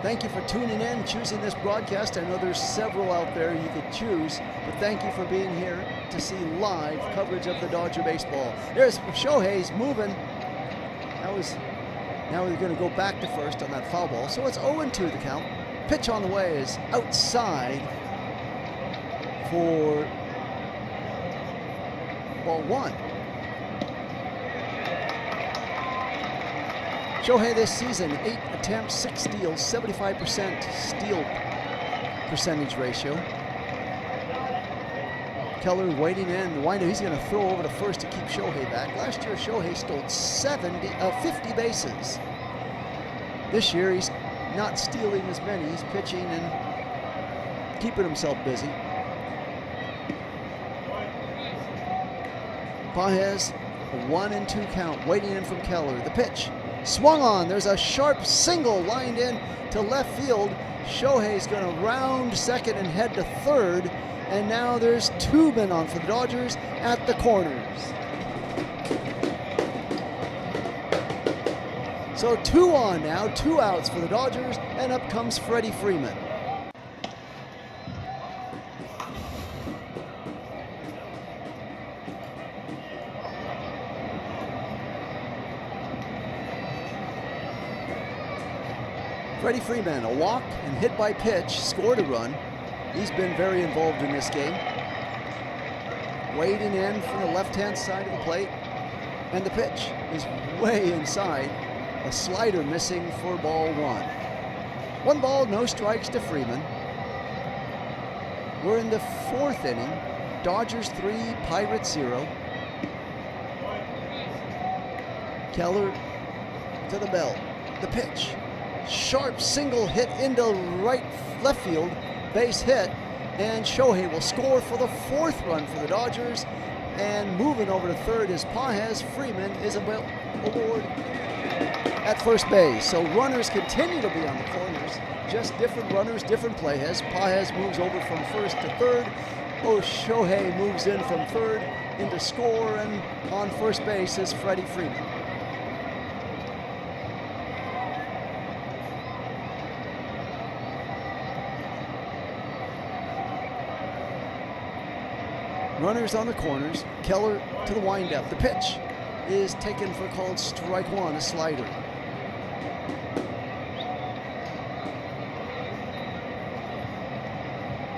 Thank you for tuning in, choosing this broadcast. I know there's several out there you could choose, but thank you for being here to see live coverage of the Dodger baseball. There's Shohei's moving. Now we're going to go back to first on that foul ball. So it's 0-2 the count. Pitch on the way is outside for ball 1. Shohei this season, 8 attempts, 6 steals, 75% steal percentage ratio. Keller waiting in. The windup, he's going to throw over to first to keep Shohei back. Last year, Shohei stole 50 bases. This year, he's not stealing as many. He's pitching and keeping himself busy. Pages, a 1-2 count, waiting in from Keller. The pitch, swung on. There's a sharp single lined in to left field. Shohei's going to round second and head to third. And now there's 2 men on for the Dodgers at the corners. So 2 on now, 2 outs for the Dodgers, and up comes Freddie Freeman. Freddie Freeman, a walk and hit by pitch, scored a run. He's been very involved in this game. Wading in from the left-hand side of the plate. And the pitch is way inside. A slider missing for ball 1. 1 ball, no strikes to Freeman. We're in the 4th inning. Dodgers 3, Pirates 0. Keller to the belt. The pitch. Sharp single hit into left field. Base hit, and Shohei will score for the 4th run for the Dodgers. And moving over to third is Pages. Freeman is aboard at first base. So runners continue to be on the corners, just different runners, different playheads. Pages moves over from first to third. Shohei moves in from third into score, and on first base is Freddie Freeman. Runners on the corners. Keller to the windup. The pitch is taken for called strike one, a slider.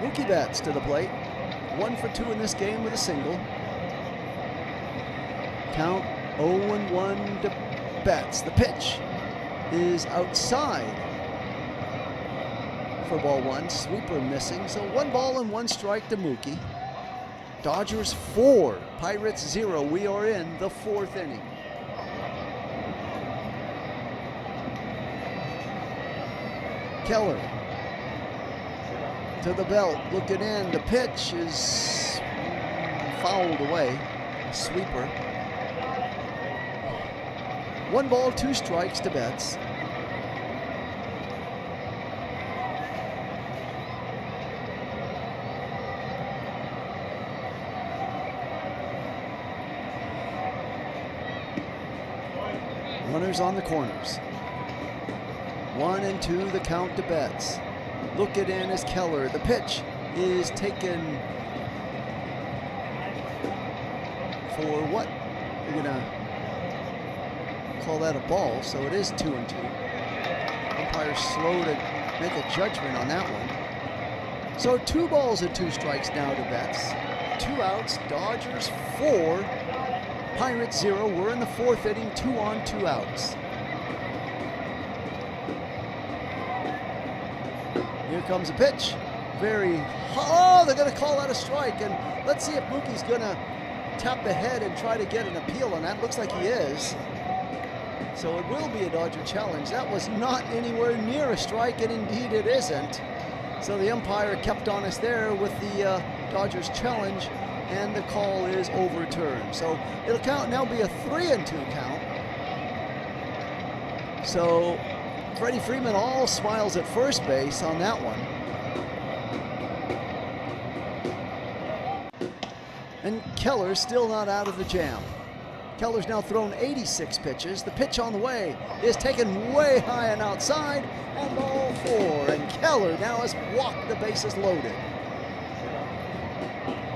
Mookie Betts to the plate. 1 for 2 in this game with a single. Count 0-1 to Betts. The pitch is outside for ball one. Sweeper missing. So 1 ball and 1 strike to Mookie. Dodgers 4, Pirates 0. We are in the 4th inning. Keller to the belt, looking in. The pitch is fouled away. Sweeper. 1 ball, 2 strikes to Betts. Runners on the corners. 1 and 2, the count to Betts. Look it in as Keller. The pitch is taken for what? We're going to call that a ball, so it is 2 and 2. Umpire's slow to make a judgment on that one. So 2 balls and 2 strikes now to Betts. 2 outs, Dodgers 4, Pirates 0. We're in the 4th inning, 2 on, 2 outs. Here comes a pitch. Oh, they're going to call that a strike. And let's see if Mookie's going to tap the head and try to get an appeal on that. Looks like he is. So it will be a Dodger challenge. That was not anywhere near a strike, and indeed it isn't. So the umpire kept on us there with the Dodgers challenge, and the call is overturned. So it'll count now be a 3-2 count. So Freddie Freeman all smiles at first base on that one. And Keller's still not out of the jam. Keller's now thrown 86 pitches. The pitch on the way is taken way high and outside, and ball 4. And Keller now has walked the bases loaded.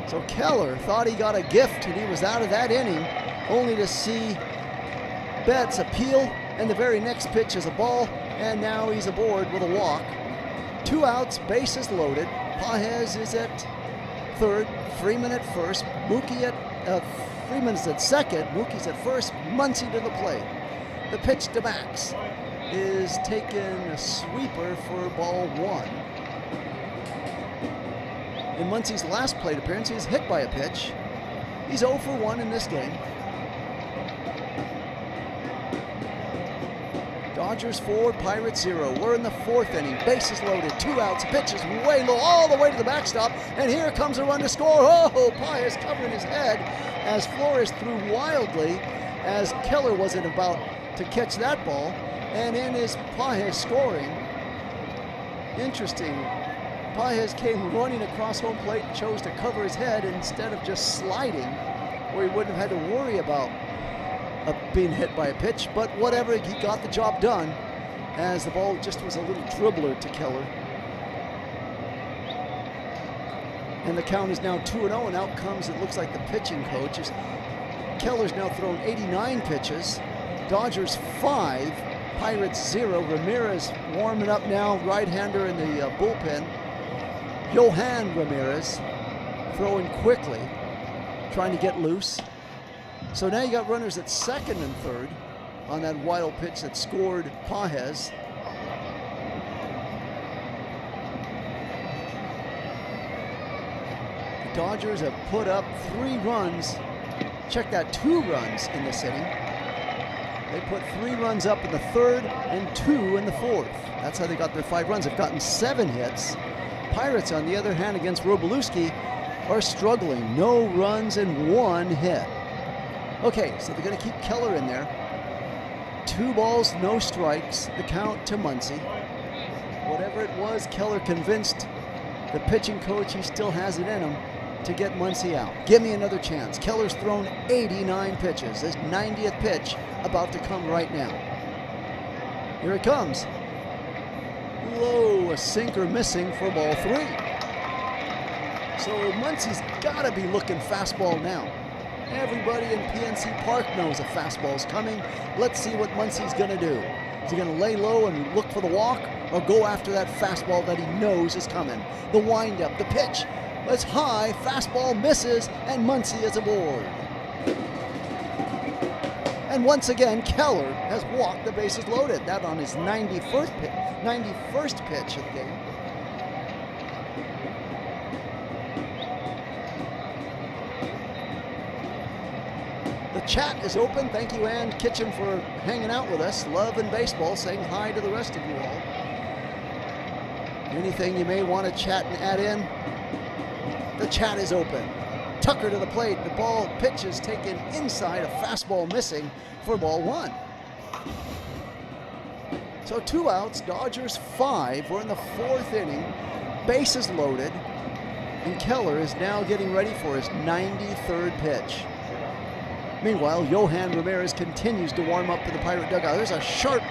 So Keller thought he got a gift and he was out of that inning, only to see Betts appeal, and the very next pitch is a ball, and now he's aboard with a walk. 2 outs, bases loaded. Pages is at third, Freeman at first, Freeman's at second, Mookie's at first, Muncy to the plate. The pitch to Max is taken a sweeper for ball 1. In Muncy's last plate appearance, he was hit by a pitch. He's 0 for 1 in this game. Dodgers 4, Pirates 0. We're in the 4th inning. Bases loaded, 2 outs. Pitch is way low, all the way to the backstop. And here comes a run to score. Oh, Pages covering his head as Flores threw wildly as Keller wasn't about to catch that ball. And in is Pages scoring. Interesting. Pages came running across home plate and chose to cover his head instead of just sliding, where he wouldn't have had to worry about being hit by a pitch, but whatever, he got the job done as the ball just was a little dribbler to Keller. And the count is now 2-0, and out comes, it looks like the pitching coach. Keller's now thrown 89 pitches. Dodgers 5, Pirates 0. Ramirez warming up now, right-hander in the bullpen. Yohan Ramirez throwing quickly, trying to get loose. So now you got runners at second and third on that wild pitch that scored Pages. The Dodgers have put up 3 runs. Check that, 2 runs in this inning. They put 3 runs up in the 3rd and 2 in the 4th. That's how they got their 5 runs. They've gotten 7 hits. Pirates, on the other hand, against Wroblewski, are struggling. No runs and 1 hit. Okay, so they're going to keep Keller in there. 2 balls, no strikes. The count to Muncy. Whatever it was, Keller convinced the pitching coach he still has it in him to get Muncy out. Give me another chance. Keller's thrown 89 pitches. His 90th pitch about to come right now. Here it comes. Low, a sinker missing for ball 3. So Muncie's got to be looking fastball now. Everybody in PNC Park knows a fastball's coming. Let's see what Muncie's going to do. Is he going to lay low and look for the walk, or go after that fastball that he knows is coming? The windup, the pitch. It's high, fastball misses, and Muncie is aboard. And once again, Keller has walked the bases loaded. That on his 91st pitch of the game. The chat is open. Thank you, Ann Kitchen, for hanging out with us. Love and baseball, saying hi to the rest of you all. Anything you may want to chat and add in, the chat is open. Tucker to the plate. The ball pitch is taken inside, a fastball missing for ball one. So 2 outs, Dodgers 5. We're in the 4th inning. Bases loaded. And Keller is now getting ready for his 93rd pitch. Meanwhile, Johan Ramirez continues to warm up to the Pirate dugout. There's a sharp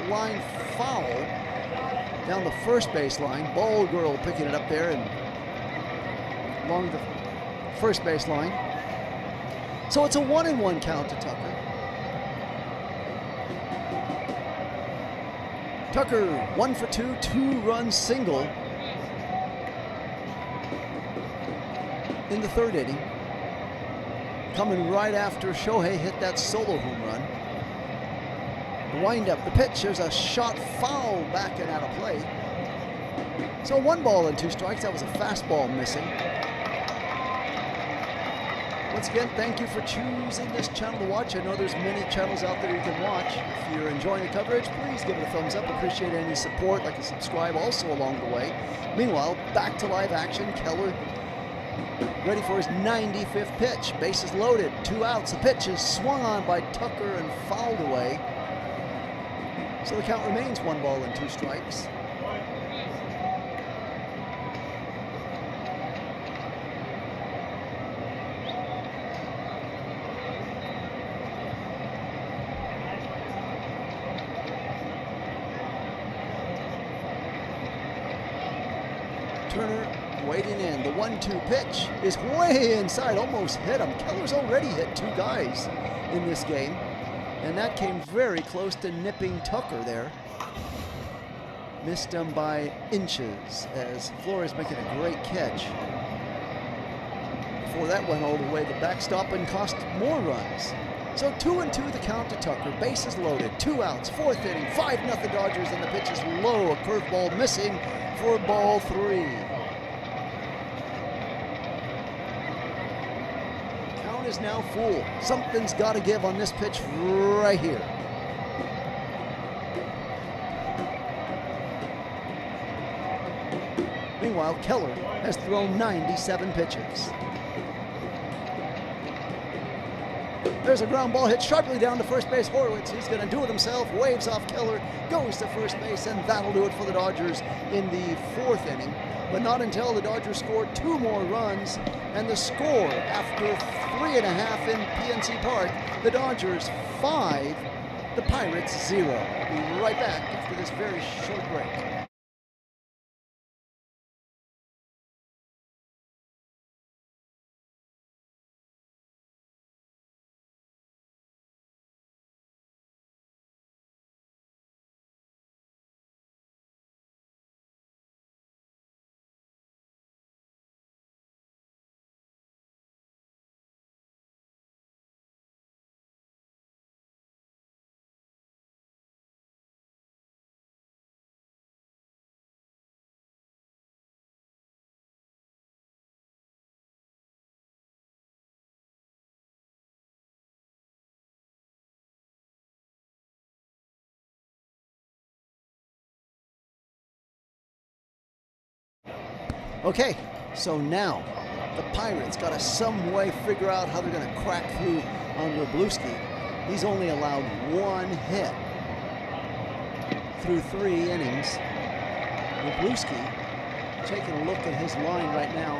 line foul down the first base line. Ball Girl picking it up there and along the first base line. So it's a 1-1 count to Tucker. Tucker 1 for 2, 2-run single in the 3rd inning. Coming right after Shohei hit that solo home run. The windup, the pitch, there's a shot foul back and out of play. So 1 ball and 2 strikes. That was a fastball missing. Once again, thank you for choosing this channel to watch. I know there's many channels out there you can watch. If you're enjoying the coverage, please give it a thumbs up. Appreciate any support, like a subscribe also along the way. Meanwhile, back to live action. Keller ready for his 95th pitch. Bases loaded, 2 outs. The pitch is swung on by Tucker and fouled away. So the count remains 1 ball and 2 strikes. Turner waiting in. The 1-2 pitch is way inside, almost hit him. Keller's already hit 2 guys in this game, and that came very close to nipping Tucker there. Missed him by inches as Flores making a great catch. Before that went all the way to the backstop and cost more runs. So 2-2 the count to Tucker. Bases loaded, 2 outs, 4th inning, 5-0 Dodgers, and the pitch is low. A curveball missing for ball 3. Count is now full. Something's got to give on this pitch right here. Meanwhile, Keller has thrown 97 pitches. There's a ground ball hit sharply down to first base. Horwitz, he's going to do it himself, waves off Keller, goes to first base, and that'll do it for the Dodgers in the 4th inning. But not until the Dodgers score 2 more runs, and the score after 3.5 in PNC Park, the Dodgers 5, the Pirates 0. We'll be right back after this very short break. Okay, so now the Pirates got to some way figure out how they're going to crack through on Wroblewski. He's only allowed 1 hit through 3 innings. Wroblewski taking a look at his line right now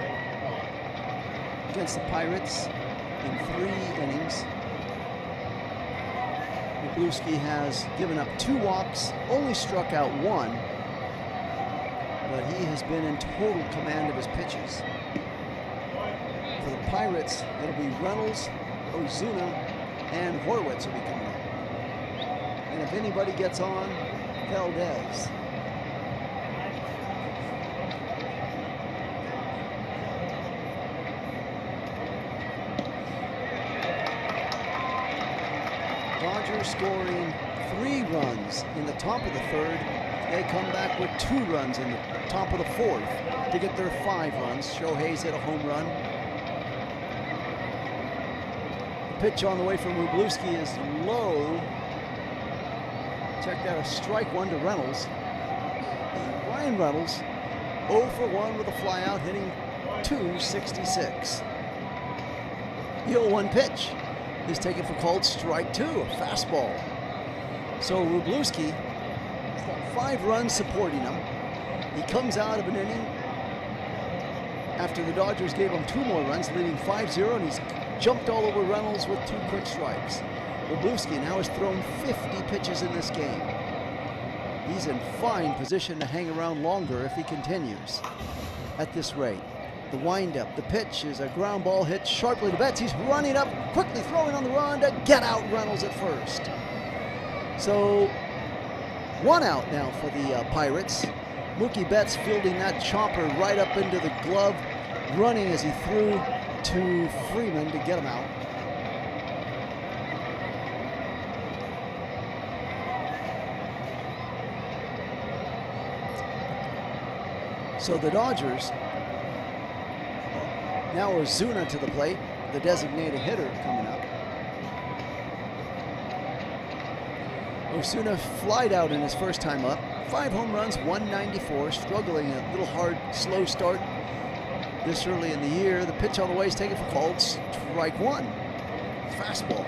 against the Pirates in 3 innings. Wroblewski has given up 2 walks, only struck out 1. But he has been in total command of his pitches. Pirates, it'll be Reynolds, Ozuna, and Horwitz will be coming up. And if anybody gets on, Valdez. Dodgers scoring 3 runs in the top of the 3rd. They come back with 2 runs in the top of the 4th to get their 5 runs. Shohei's hit a home run. The pitch on the way from Wroblewski is low. Check that, a strike 1 to Reynolds. Ryan Reynolds, 0 for 1 with a flyout, hitting .266. The 0-1 pitch is taken for called strike 2, a fastball. So Wroblewski has got 5 runs supporting him. He comes out of an inning after the Dodgers gave him 2 more runs, leading 5-0, and he's jumped all over Reynolds with 2 quick strikes. Wroblewski now has thrown 50 pitches in this game. He's in fine position to hang around longer if he continues at this rate. The windup, the pitch is a ground ball hit sharply to Betts. He's running up, quickly throwing on the run to get out Reynolds at first. So 1 out now for the Pirates. Mookie Betts fielding that chopper right up into the glove, running as he threw to Freeman to get him out. So the Dodgers, now Ozuna to the plate, the designated hitter coming up. Ozuna flied out in his first time up. 5 home runs, 194, struggling a little hard, slow start this early in the year. The pitch on the way is taken for called strike 1, fastball.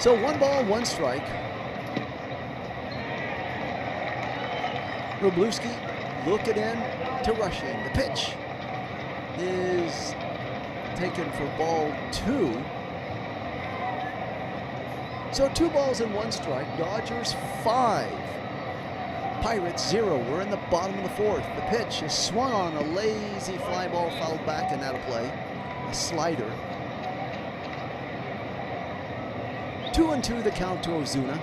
So 1 ball, 1 strike. Wroblewski looking in to Rushing. The pitch is taken for ball 2. So 2 balls and 1 strike. Dodgers 5. Pirates 0. We're in the bottom of the 4th. The pitch is swung on, a lazy fly ball fouled back and out of play. A slider. 2-2 the count to Ozuna.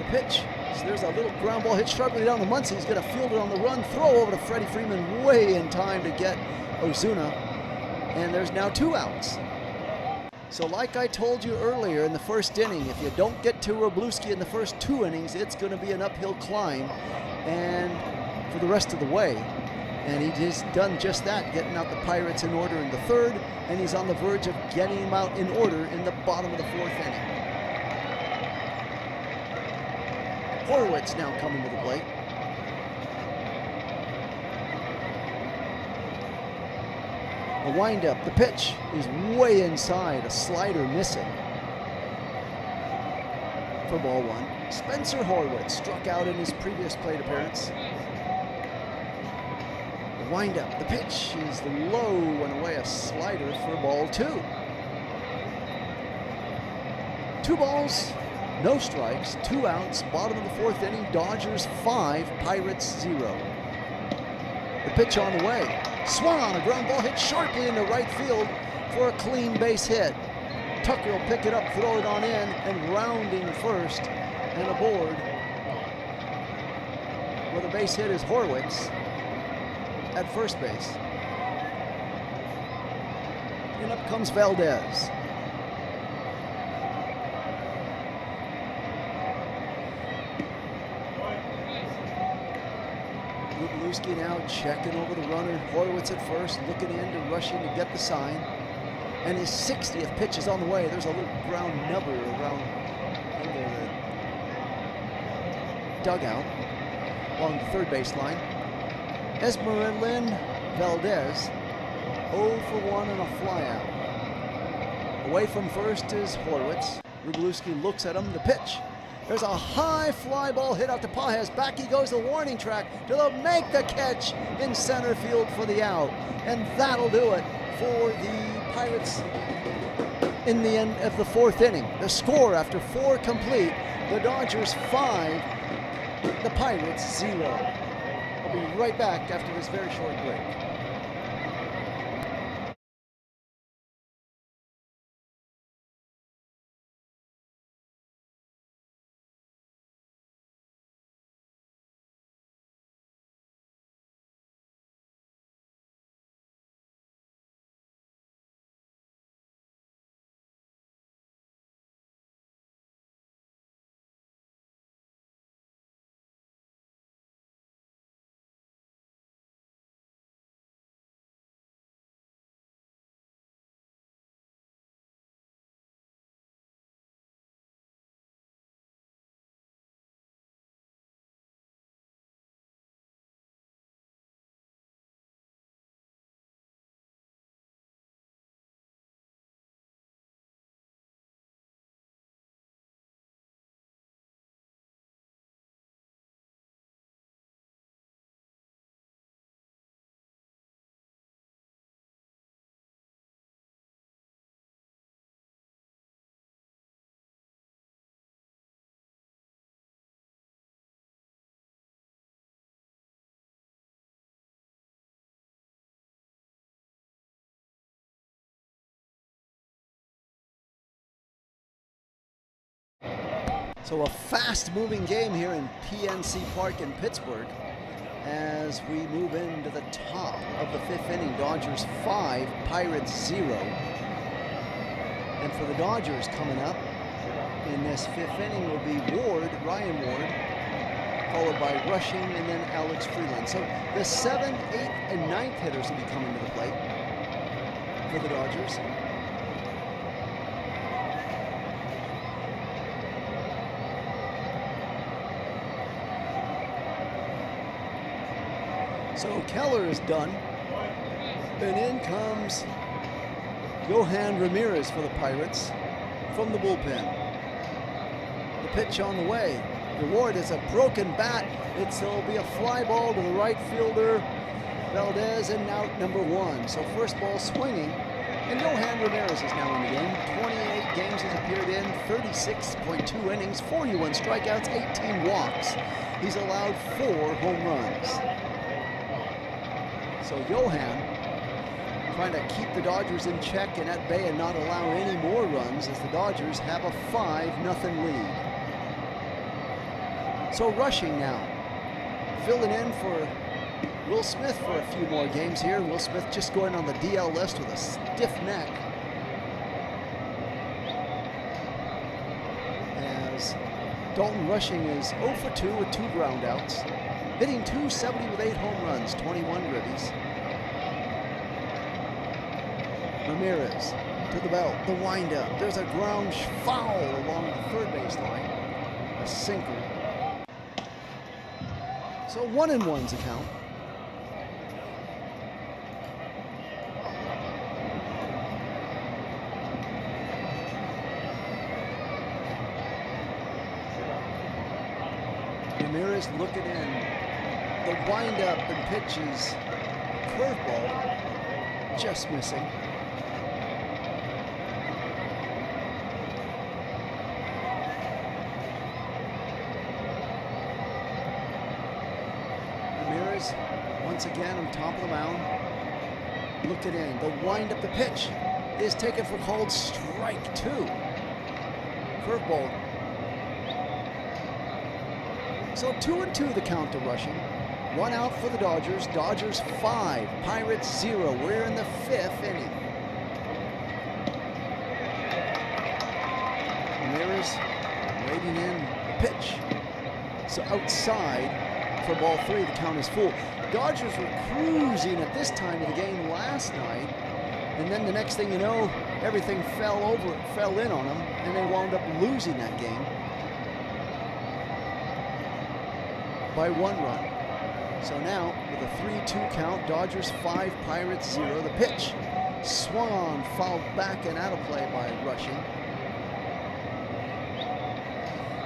Pitch. So there's a little ground ball hit sharply down to Muncy. He's going to field it on the run, throw over to Freddie Freeman way in time to get Ozuna. And there's now 2 outs. So like I told you earlier in the first inning, if you don't get to Wroblewski in the first 2 innings, it's going to be an uphill climb and for the rest of the way. And he's done just that, getting out the Pirates in order in the 3rd, and he's on the verge of getting him out in order in the bottom of the 4th inning. Horwitz now coming to the plate. The windup, the pitch is way inside, a slider missing for ball 1. Spencer Horwitz struck out in his previous plate appearance. The windup, the pitch is low and away, a slider for ball 2. 2 balls, no strikes, 2 outs, bottom of the 4th inning. Dodgers 5, Pirates 0. The pitch on the way. Swung on, a ground ball hit sharply into right field for a clean base hit. Tucker will pick it up, throw it on in, and rounding first and aboard. Well, the base hit is Horwitz at first base. And up comes Valdez. Wroblewski now checking over the runner. Horwitz at first, looking in to Rushing to get the sign. And his 60th pitch is on the way. There's a little ground nubber around under the dugout along the 3rd baseline. Esmeralin Valdez, 0 for 1 and a flyout. Away from first is Horwitz. Wroblewski looks at him. The pitch. There's a high fly ball hit out to Pages. Back he goes to the warning track to make the catch in center field for the out. And that'll do it for the Pirates in the end of the fourth inning. The score after 4 complete, the Dodgers 5, the Pirates 0. I'll be right back after this very short break. So a fast-moving game here in PNC Park in Pittsburgh as we move into the top of the 5th inning. Dodgers 5, Pirates 0. And for the Dodgers coming up in this 5th inning will be Ryan Ward, followed by Rushing and then Alex Freeland. So the 7th, 8th, and 9th hitters will be coming to the plate for the Dodgers. So Keller is done, and in comes Yohan Ramirez for the Pirates from the bullpen. The pitch on the way. The Ward is a broken bat. It'll be a fly ball to the right fielder, Valdez, and out number 1. So first ball swinging, and Yohan Ramirez is now in the game. 28 games has appeared in, 36.2 innings, 41 strikeouts, 18 walks. He's allowed 4 home runs. So Yohan trying to keep the Dodgers in check and at bay and not allow any more runs as the Dodgers have a 5-0 lead. So Rushing now, filling in for Will Smith for a few more games here. Will Smith just going on the DL list with a stiff neck. As Dalton Rushing is 0 for 2 with 2 groundouts. Hitting .270 with 8 home runs, 21 ribbies. Ramirez to the belt, the windup. There's a ground foul along the third base line. A sinker. So 1-1's a count. Ramirez looking in. The windup and pitches, curveball, just missing. Ramirez, once again on top of the mound, looking in. The windup, the pitch is taken for called strike 2. Curveball. So 2-2 the count to Rushing. 1 out for the Dodgers. Dodgers 5, Pirates 0. We're in the 5th inning. Ramirez waiting in the pitch. So outside for ball 3, the count is full. Dodgers were cruising at this time of the game last night, and then the next thing you know, everything fell in on them, and they wound up losing that game by 1 run. So now, with a 3-2 count, Dodgers 5, Pirates 0. The pitch swung on, fouled back and out of play by Rushing.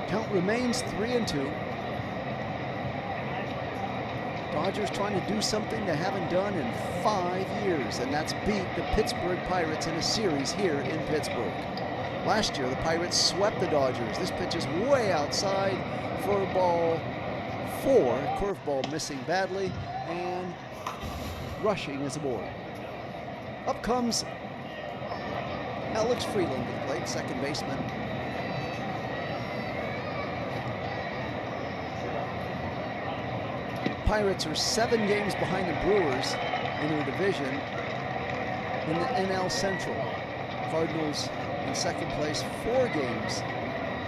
Count remains 3-2. Dodgers trying to do something they haven't done in 5 years, and that's beat the Pittsburgh Pirates in a series here in Pittsburgh. Last year, the Pirates swept the Dodgers. This pitch is way outside for ball 4. Curveball missing badly, and rushing is aboard. Up comes Alex Freeland to the plate, second baseman. Pirates are 7 games behind the Brewers in their division in the NL Central. Cardinals in second place, 4 games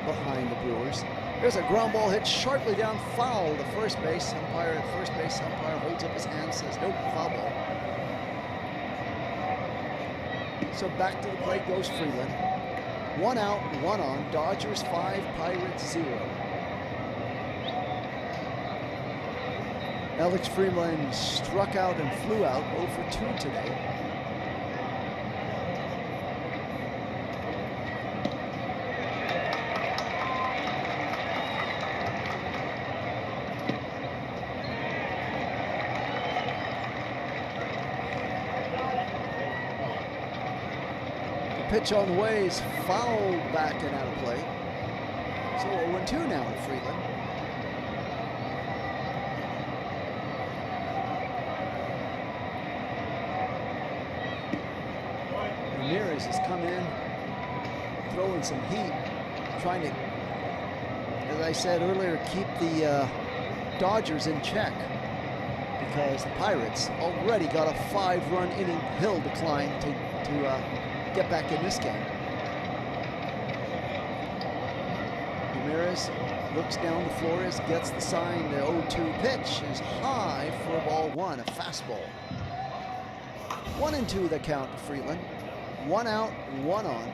behind the Brewers. There's a ground ball hit sharply down foul to first base. Umpire at first base, umpire holds up his hand, says nope, foul ball. So back to the plate goes Freeland. 1 out, 1 on. Dodgers 5, Pirates 0. Alex Freeland struck out and flew out 0 for 2 today. Pitch on the way is fouled back and out of play. So 0-2 now to Freeland. Ramirez has come in, throwing some heat, trying to, as I said earlier, keep the Dodgers in check, because the Pirates already got a 5-run inning hill to climb to get back in this game. Ramirez looks down to Flores, gets the sign. The 0-2 pitch is high for ball 1, a fastball. 1-2 the count to Freeland. 1 out, 1 on.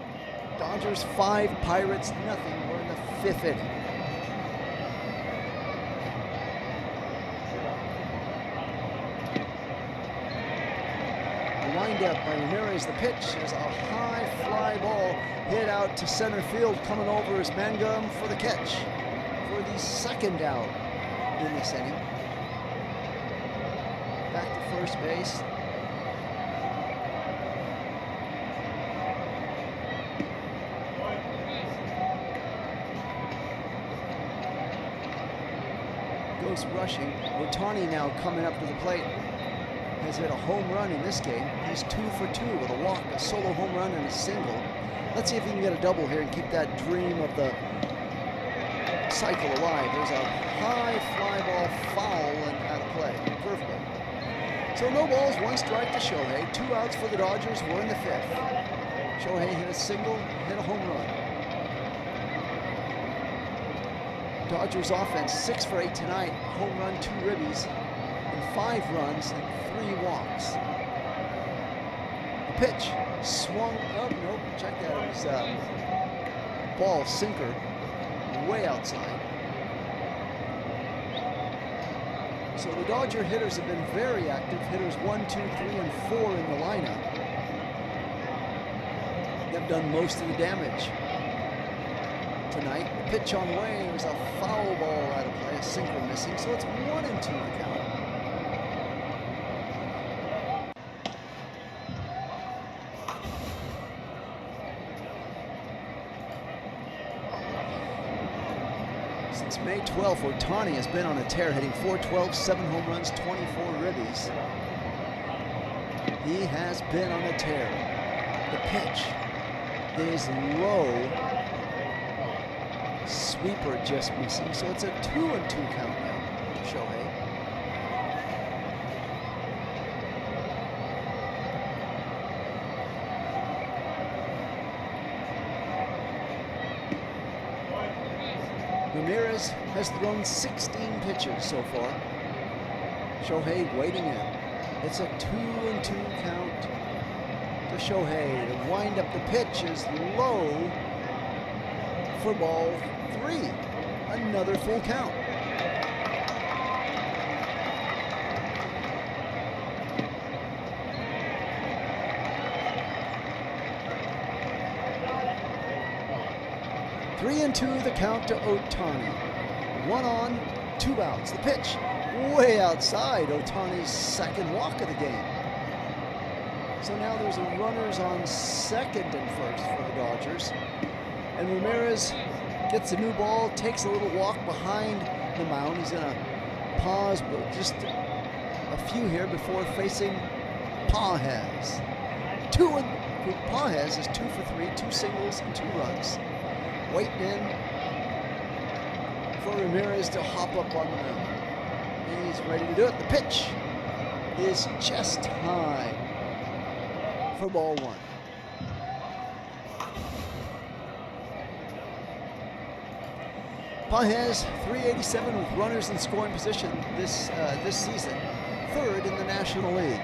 Dodgers 5, Pirates nothing. We're in the 5th inning. Windup by Ramirez. The pitch is a high fly ball hit out to center field. Coming over is Mangum for the catch for the 2nd out in this inning. Back to first base. Goes rushing. Ohtani now coming up to the plate. Has hit a home run in this game. He's 2 for 2 with a walk, a solo home run, and a single. Let's see if he can get a double here and keep that dream of the cycle alive. There's a high fly ball foul and out of play. Curveball. So no balls, 1 strike to Shohei. 2 outs for the Dodgers. We're in the 5th. Shohei hit a single, hit a home run. Dodgers offense 6 for 8 tonight. Home run, 2 ribbies, and 5 runs and 3 walks. The pitch swung up. Nope, check that. It was ball sinker way outside. So the Dodger hitters have been very active. Hitters 1, 2, 3, and 4 in the lineup. They've done most of the damage tonight. The pitch on the way was a foul ball out of play, a sinker missing. So it's 1-2 to count. Since May 12th, Ohtani has been on a tear, hitting .412, 7 home runs, 24 ribbies. He has been on a tear. The pitch is low. Sweeper just missing, so it's a 2-2 count now to Shohei. Ramirez has thrown 16 pitches so far. Shohei waiting in. It's a 2-2 count to Shohei. To wind up the pitch is low for ball 3. Another full count. Three and 2 the count to Ohtani. 1 on, 2 outs. The pitch way outside Ohtani's second walk of the game. So now there's a runners on second and first for the Dodgers. And Ramirez gets a new ball, takes a little walk behind the mound. He's going to pause, but just a few here before facing Pages. Pages is 2 for 3, 2 singles and 2 runs. Waiting in for Ramirez to hop up on the mound. And he's ready to do it. The pitch is just high for ball 1. Pages, 387 with runners in scoring position this season, 3rd in the National League.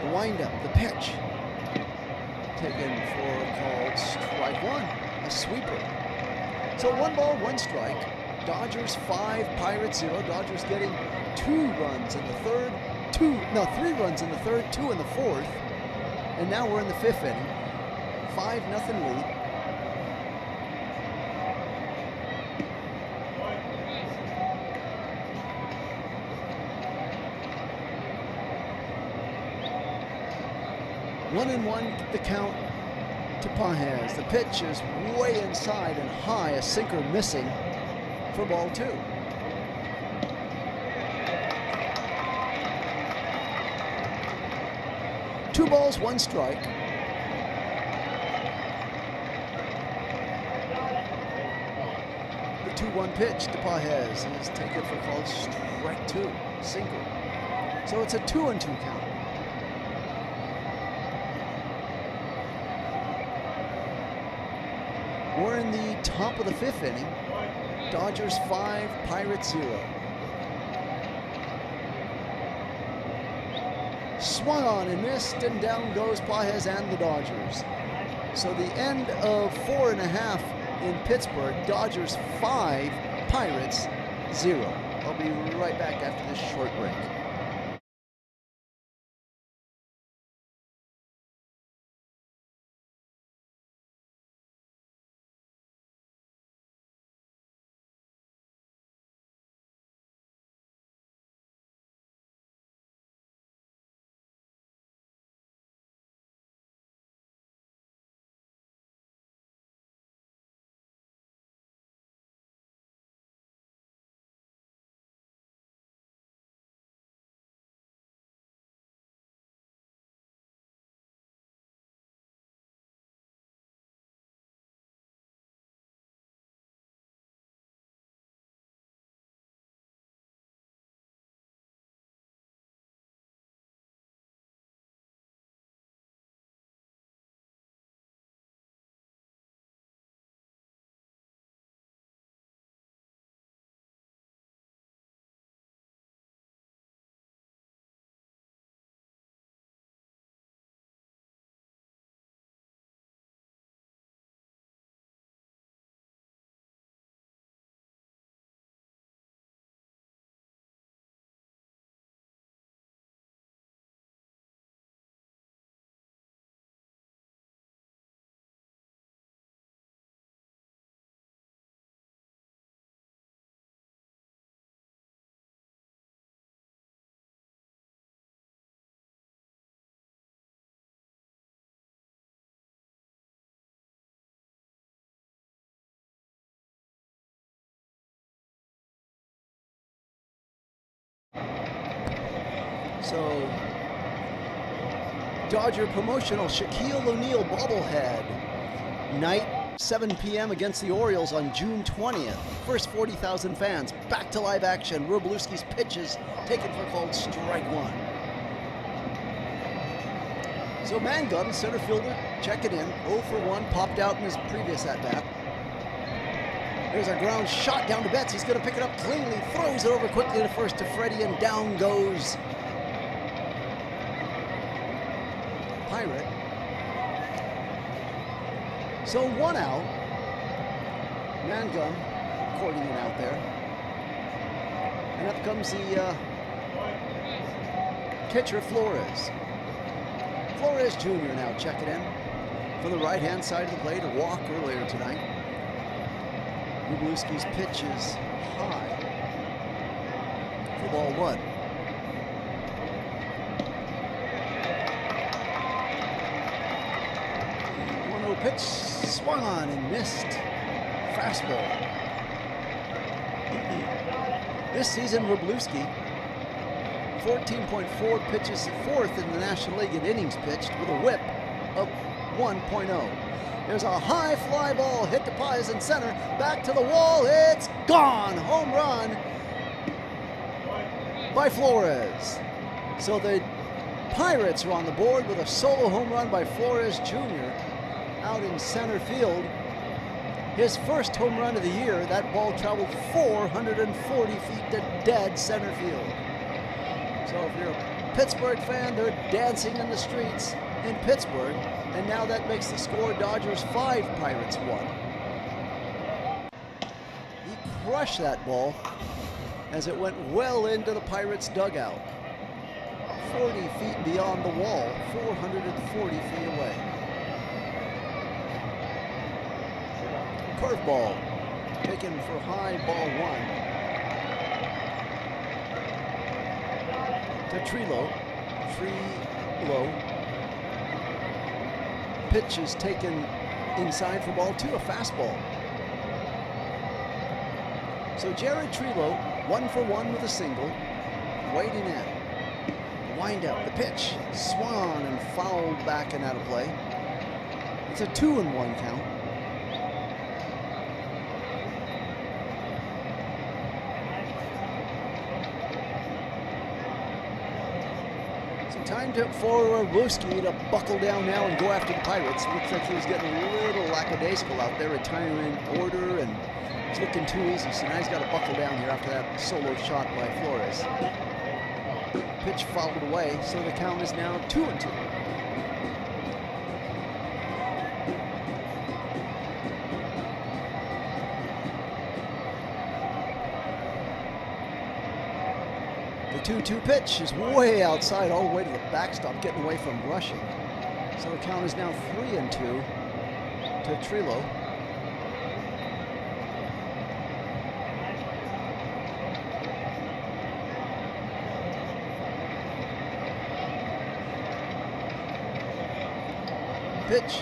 The windup, the pitch, taken for called strike 1, a sweeper. So 1 ball, 1 strike. Dodgers 5, Pirates 0. Dodgers getting 2 runs in the third, 3 runs in the third, 2 in the fourth, and now we're in the 5th inning. 5-0 lead. One and one, the count to Pages. The pitch is way inside and high, a sinker missing for ball 2. Two balls, 1 strike. The 2-1 pitch to Pages is taken for called strike 2, single. So it's a 2-2 count. We're in the top of the 5th inning. Dodgers 5, Pirates 0. Swung on and missed, and down goes Pages and the Dodgers. So the end of 4.5 in Pittsburgh. Dodgers 5, Pirates 0. I'll be right back after this short break. So, Dodger promotional Shaquille O'Neal bobblehead. Night, 7 p.m. against the Orioles on June 20th. First 40,000 fans. Back to live action. Wroblewski's pitches taken for called strike 1. So Mangum, center fielder, checking in. 0 for 1, popped out in his previous at-bat. There's a ground shot down to Betts. He's going to pick it up cleanly. Throws it over quickly to first to Freddie, and down goes Pirate. So 1 out. Mangum courting it out there. And up comes the catcher, Flores. Flores Jr. now checking in from the right-hand side of the plate. A walk earlier tonight. Wroblewski's pitch is high. for ball one. 1-0 pitch, swung on and missed. Fastball. This season, Wroblewski, 14.4 pitches, fourth in the National League in innings pitched with a whip of 1.0. There's a high fly ball hit to Paez in center, back to the wall, it's gone! Home run by Flores. So the Pirates are on the board with a solo home run by Flores Jr. out in center field. His first home run of the year, that ball traveled 440 feet to dead center field. So if you're a Pittsburgh fan, they're dancing in the streets in Pittsburgh, and now that makes the score Dodgers 5, Pirates 1. He crushed that ball as it went well into the Pirates dugout. 40 feet beyond the wall, 440 feet away. Curveball taken for high, ball one. To Trillo. Pitch is taken inside for ball two, a fastball. So Jared Trillo, 1 for 1 with a single, waiting in. Wind up, the pitch swung on and fouled back and out of play. It's a 2-1 count. Time for Wroblewski to buckle down now and go after the Pirates. Looks like he was getting a little lackadaisical out there, retiring order, and it's looking too easy. So now he's got to buckle down here after that solo shot by Flores. Pitch fouled away, so the count is now 2-2. The 2-2 pitch is way outside, all the way to the backstop, getting away from rushing. So the count is now 3-2 to Trillo. Pitch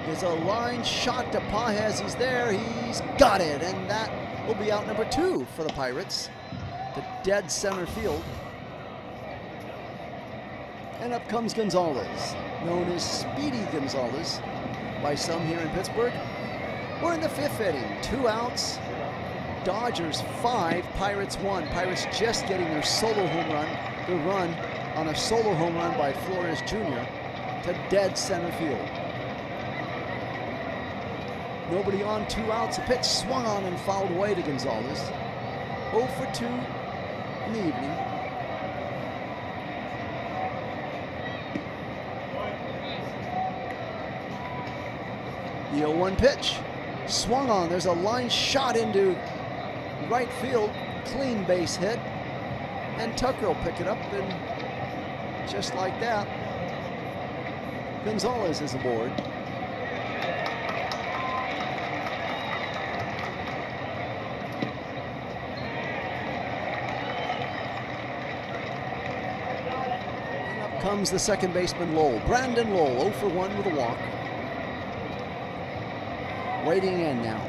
is a line shot to Paez. He's there, he's got it, and that will be out number 2 for the Pirates. The dead center field. And up comes Gonzalez, known as Speedy Gonzalez by some here in Pittsburgh. We're in the 5th inning, 2 outs. Dodgers 5, Pirates 1. Pirates just getting their solo home run, their run on a solo home run by Flores Jr. to dead center field. Nobody on, 2 outs. A pitch swung on and fouled away to Gonzalez. 0 for 2 in the evening. The 0-1 pitch swung on. There's a line shot into right field. Clean base hit. And Tucker will pick it up, and just like that, Gonzalez is aboard. And up comes the second baseman, Lowell. Brandon Lowell, 0 for 1 with a walk. Waiting in now.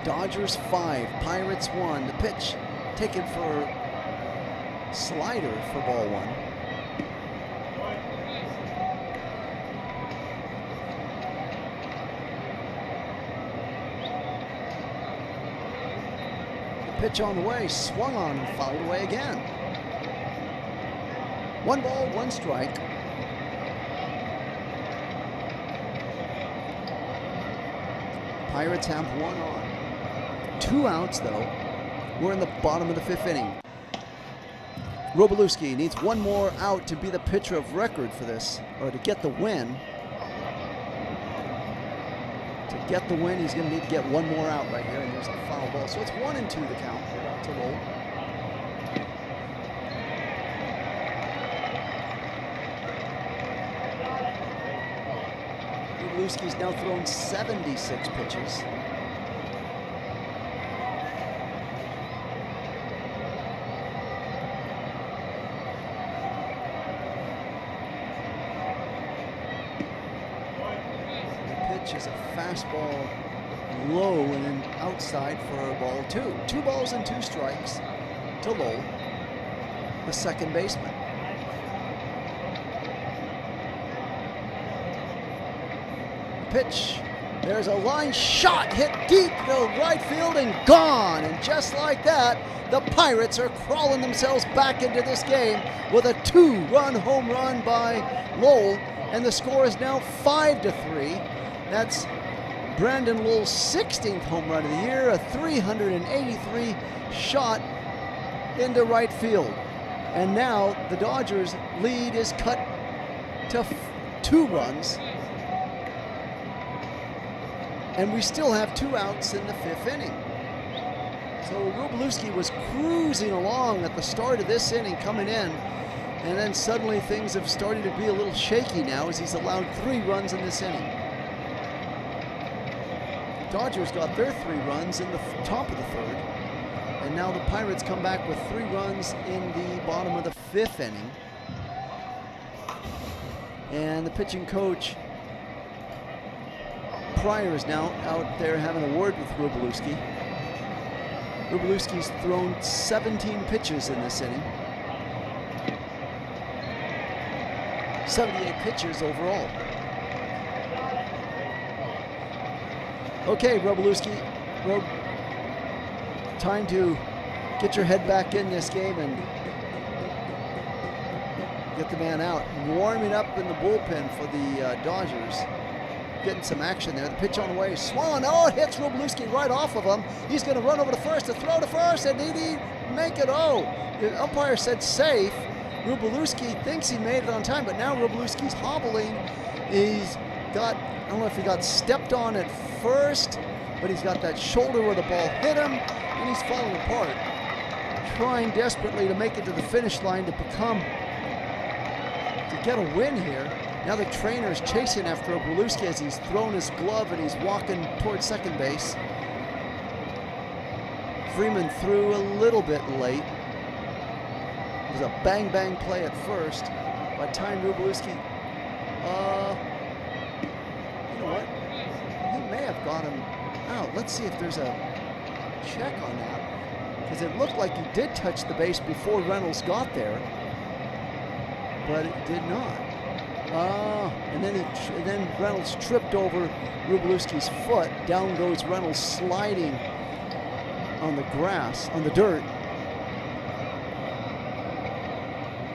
Dodgers 5, Pirates 1. The pitch taken for slider for ball 1. The pitch on the way, swung on and fouled away again. 1 ball, 1 strike. Pirates have 1 on. 2 outs, though. We're in the bottom of the 5th inning. Wroblewski needs 1 more out to be the pitcher of record for this, or to get the win. To get the win, he's going to need to get 1 more out right here, and there's a foul ball. So it's 1-2 the count to Lowell. Wroblewski's now thrown 76 pitches. pitch is a fastball low and then outside for ball two. 2 balls and 2 strikes to Lowell, the second baseman. Pitch. There's a line shot hit deep to right field and gone. And just like that, the Pirates are crawling themselves back into this game with a 2-run home run by Lowell. And the score is now 5-3. That's Brandon Lowell's 16th home run of the year, a 383 shot into right field. And now the Dodgers' lead is cut to 2 runs. And we still have 2 outs in the 5th inning. So Wroblewski was cruising along at the start of this inning, coming in, and then suddenly things have started to be a little shaky now as he's allowed 3 runs in this inning. Dodgers got their 3 runs in the top of the 3rd, and now the Pirates come back with 3 runs in the bottom of the 5th inning. And the pitching coach Pryor is now out there having a word with Wroblewski. Wroblewski's thrown 17 pitches in this inning. 78 pitches overall. Okay, Wroblewski, time to get your head back in this game and get the man out. Warming up in the bullpen for the Dodgers. Getting some action there. The pitch on the way. Swung. Oh, it hits Wroblewski right off of him. He's going to run over to first to throw to first, and did he make it? Oh, the umpire said safe. Wroblewski thinks he made it on time, but now Wroblewski's hobbling. He's got, I don't know if he got stepped on at first, but he's got that shoulder where the ball hit him, and he's falling apart. Trying desperately to make it to the finish line to get a win here. Now the trainer's chasing after Wroblewski as he's thrown his glove and he's walking towards second base. Freeman threw a little bit late. It was a bang-bang play at first. By the time Wroblewski, you know what? He may have got him out. Let's see if there's a check on that. Because it looked like he did touch the base before Reynolds got there. But it did not. And then Reynolds tripped over Wroblewski's foot. Down goes Reynolds sliding on the grass, on the dirt.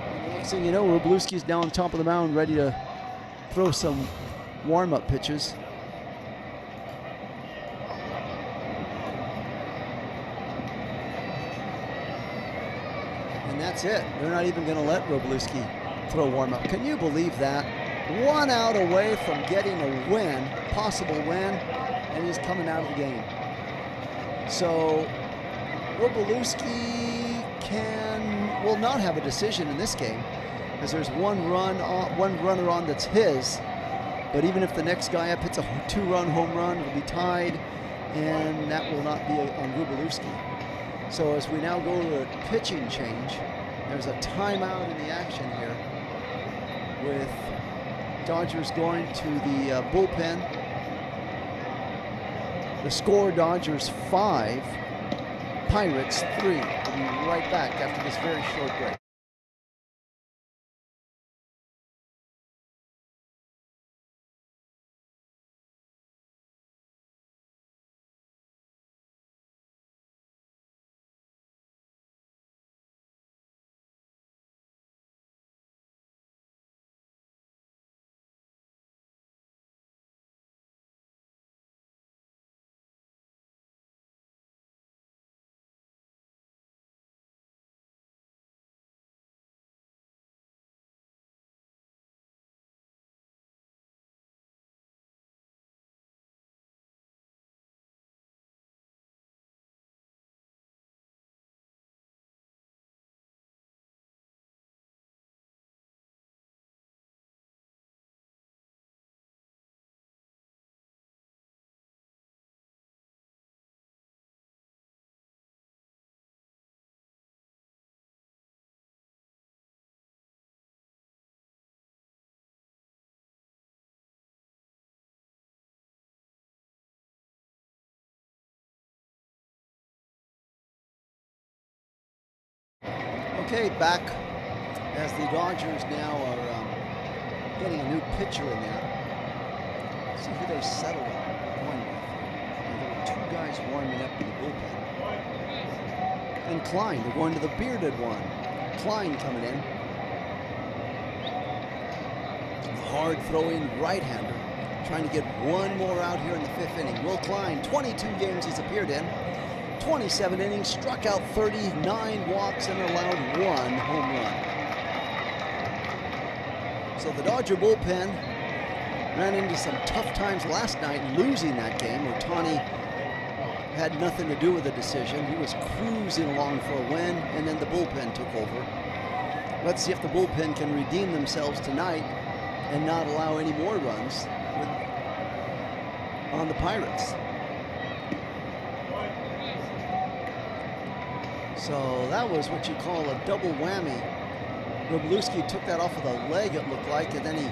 And the next thing you know, Wroblewski's now on top of the mound ready to throw some warm-up pitches. And that's it. They're not even going to let Wroblewski throw warm-up. Can you believe that? 1 out away from getting a win, possible win, and he's coming out of the game. So Wroblewski will not have a decision in this game because there's one runner on that's his. But even if the next guy up hits a 2-run home run, it'll be tied, and that will not be on Wroblewski. So as we now go to a pitching change, there's a timeout in the action here, with Dodgers going to the bullpen. The score, Dodgers 5, Pirates 3. We'll be right back after this very short break. Okay, back as the Dodgers now are getting a new pitcher in there. Let's see who they settled on with. There were two guys warming up in the bullpen. And Klein, they're going to the bearded one. Klein coming in. Hard-throwing right-hander, trying to get one more out here in the fifth inning. Will Klein, 22 games he's appeared in, 27 innings, struck out 39 walks, and allowed 1 home run. So the Dodger bullpen ran into some tough times last night, losing that game. Ohtani had nothing to do with the decision. He was cruising along for a win, and then the bullpen took over. Let's see if the bullpen can redeem themselves tonight and not allow any more runs on the Pirates. So that was what you call a double whammy. Wroblewski took that off of the leg, it looked like, and then he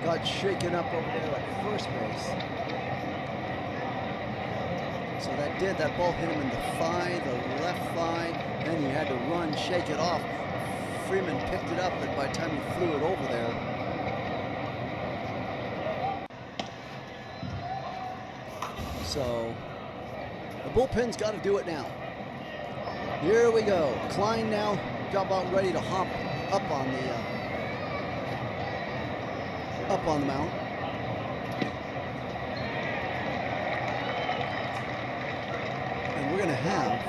got shaken up over there at first base. So that ball hit him in the thigh, the left thigh, then he had to run, shake it off. Freeman picked it up, and by the time he flew it over there, so the bullpen's got to do it now. Here we go. Klein now about ready to hop up on the mound. And we're going to have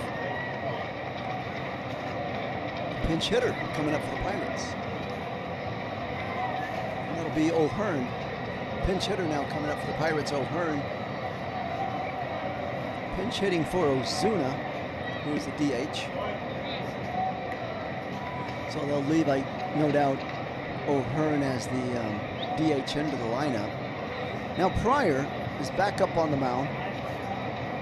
a pinch hitter coming up for the Pirates. And that'll be O'Hearn. Pinch hitter now coming up for the Pirates, O'Hearn. Pinch hitting for Ozuna, who's the DH. So they'll leave, no doubt, O'Hearn as the DH into the lineup. Now Pryor is back up on the mound,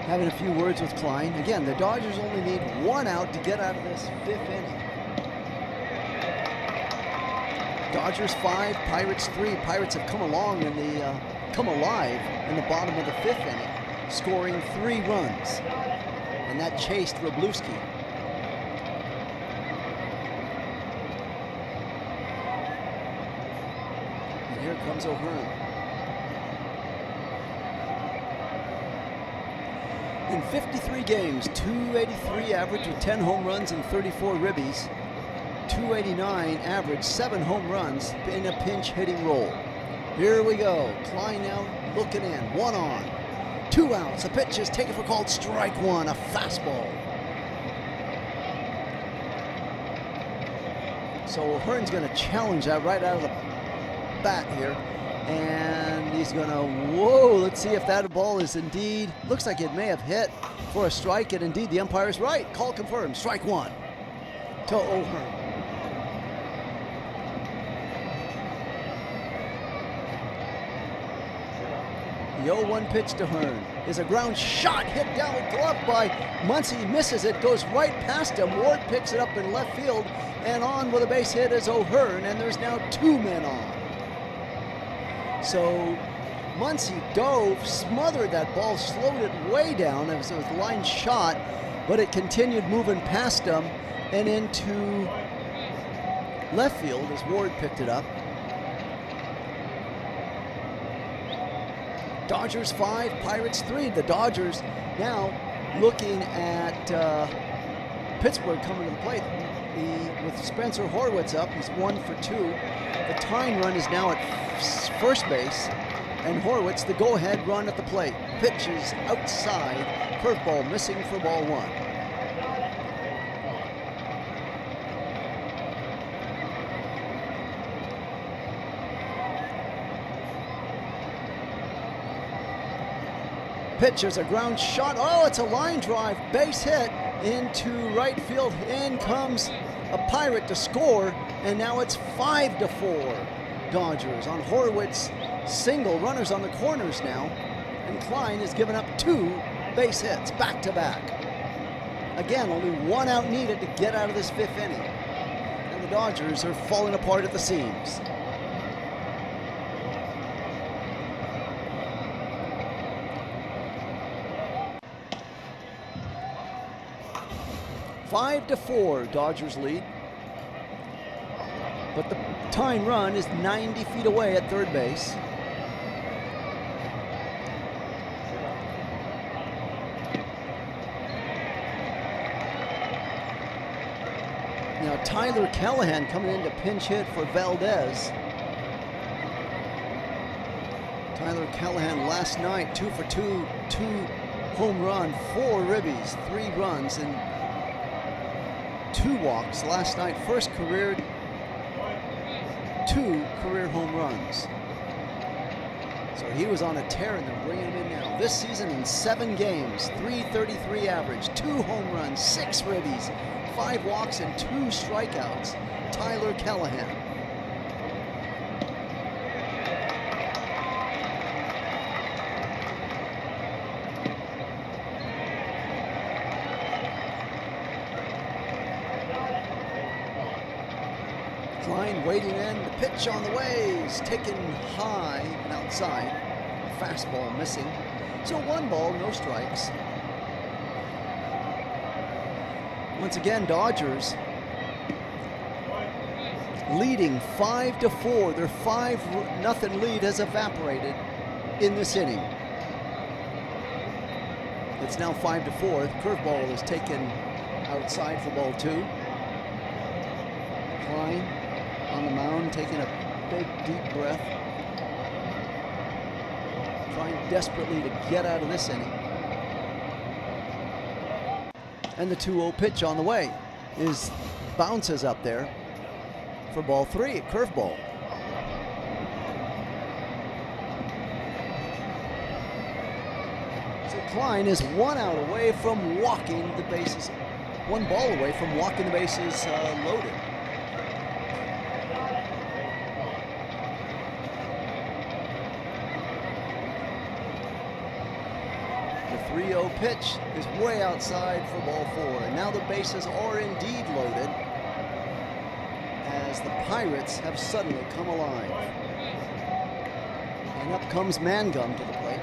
having a few words with Klein. Again, the Dodgers only need 1 out to get out of this 5th inning. Dodgers 5, Pirates 3. Pirates have come alive in the bottom of the 5th inning, scoring 3 runs, and that chased Wroblewski. And here comes O'Hearn. In 53 games, 283 average with 10 home runs and 34 ribbies. 289 average, 7 home runs in a pinch hitting role. Here we go. Klein now looking in, 1 on. 2 outs. A pitch is taken for called strike 1, a fastball. So O'Hearn's going to challenge that right out of the bat here. And he's going to, let's see if that ball is indeed, looks like it may have hit for a strike. And indeed, the umpire is right. Call confirmed. Strike 1 to O'Hearn. The 0-1 pitch to Hearn is a ground shot, hit down with glove by Muncy, misses it, goes right past him. Ward picks it up in left field, and on with a base hit is O'Hearn, and there's now 2 men on. So Muncy dove, smothered that ball, slowed it way down. It was a line shot, but it continued moving past him and into left field as Ward picked it up. Dodgers 5, Pirates 3. The Dodgers now looking at Pittsburgh coming to the plate. With Spencer Horwitz up, he's 1 for 2. The tying run is now at first base, and Horwitz the go-ahead run at the plate. Pitch is outside, curveball missing for ball 1. Pitch is a ground shot. Oh, it's a line drive, base hit into right field. In comes a Pirate to score, and now it's 5-4 Dodgers on Horwitz single. Runners on the corners now, and Klein has given up 2 base hits back to back. Again, only 1 out needed to get out of this 5th inning, and the Dodgers are falling apart at the seams. 5-4, Dodgers lead. But the tying run is 90 feet away at third base. Now Tyler Callahan coming in to pinch hit for Valdez. Tyler Callahan last night, 2 for 2, 2 home run, 4 ribbies, 3 runs, and 2 walks last night. First career, 2 career home runs. So he was on a tear and they're bringing him in now. This season in 7 games, 333 average, 2 home runs, 6 ribbies, 5 walks, and 2 strikeouts. Tyler Callahan. Klein waiting in, the pitch on the way is taken high and outside. Fastball missing. So 1 ball, no strikes. Once again, Dodgers leading 5-4. Their 5-0 lead has evaporated in this inning. It's now 5-4. The curveball is taken outside for ball 2. Klein on the mound, taking a big, deep breath, trying desperately to get out of this inning. And the 2-0 pitch on the way bounces up there for ball 3, a curveball. So Klein is 1 out away from walking the bases, 1 ball away from walking the bases loaded. The 3-0 pitch is way outside for ball 4, and now the bases are indeed loaded as the Pirates have suddenly come alive. And up comes Mangum to the plate.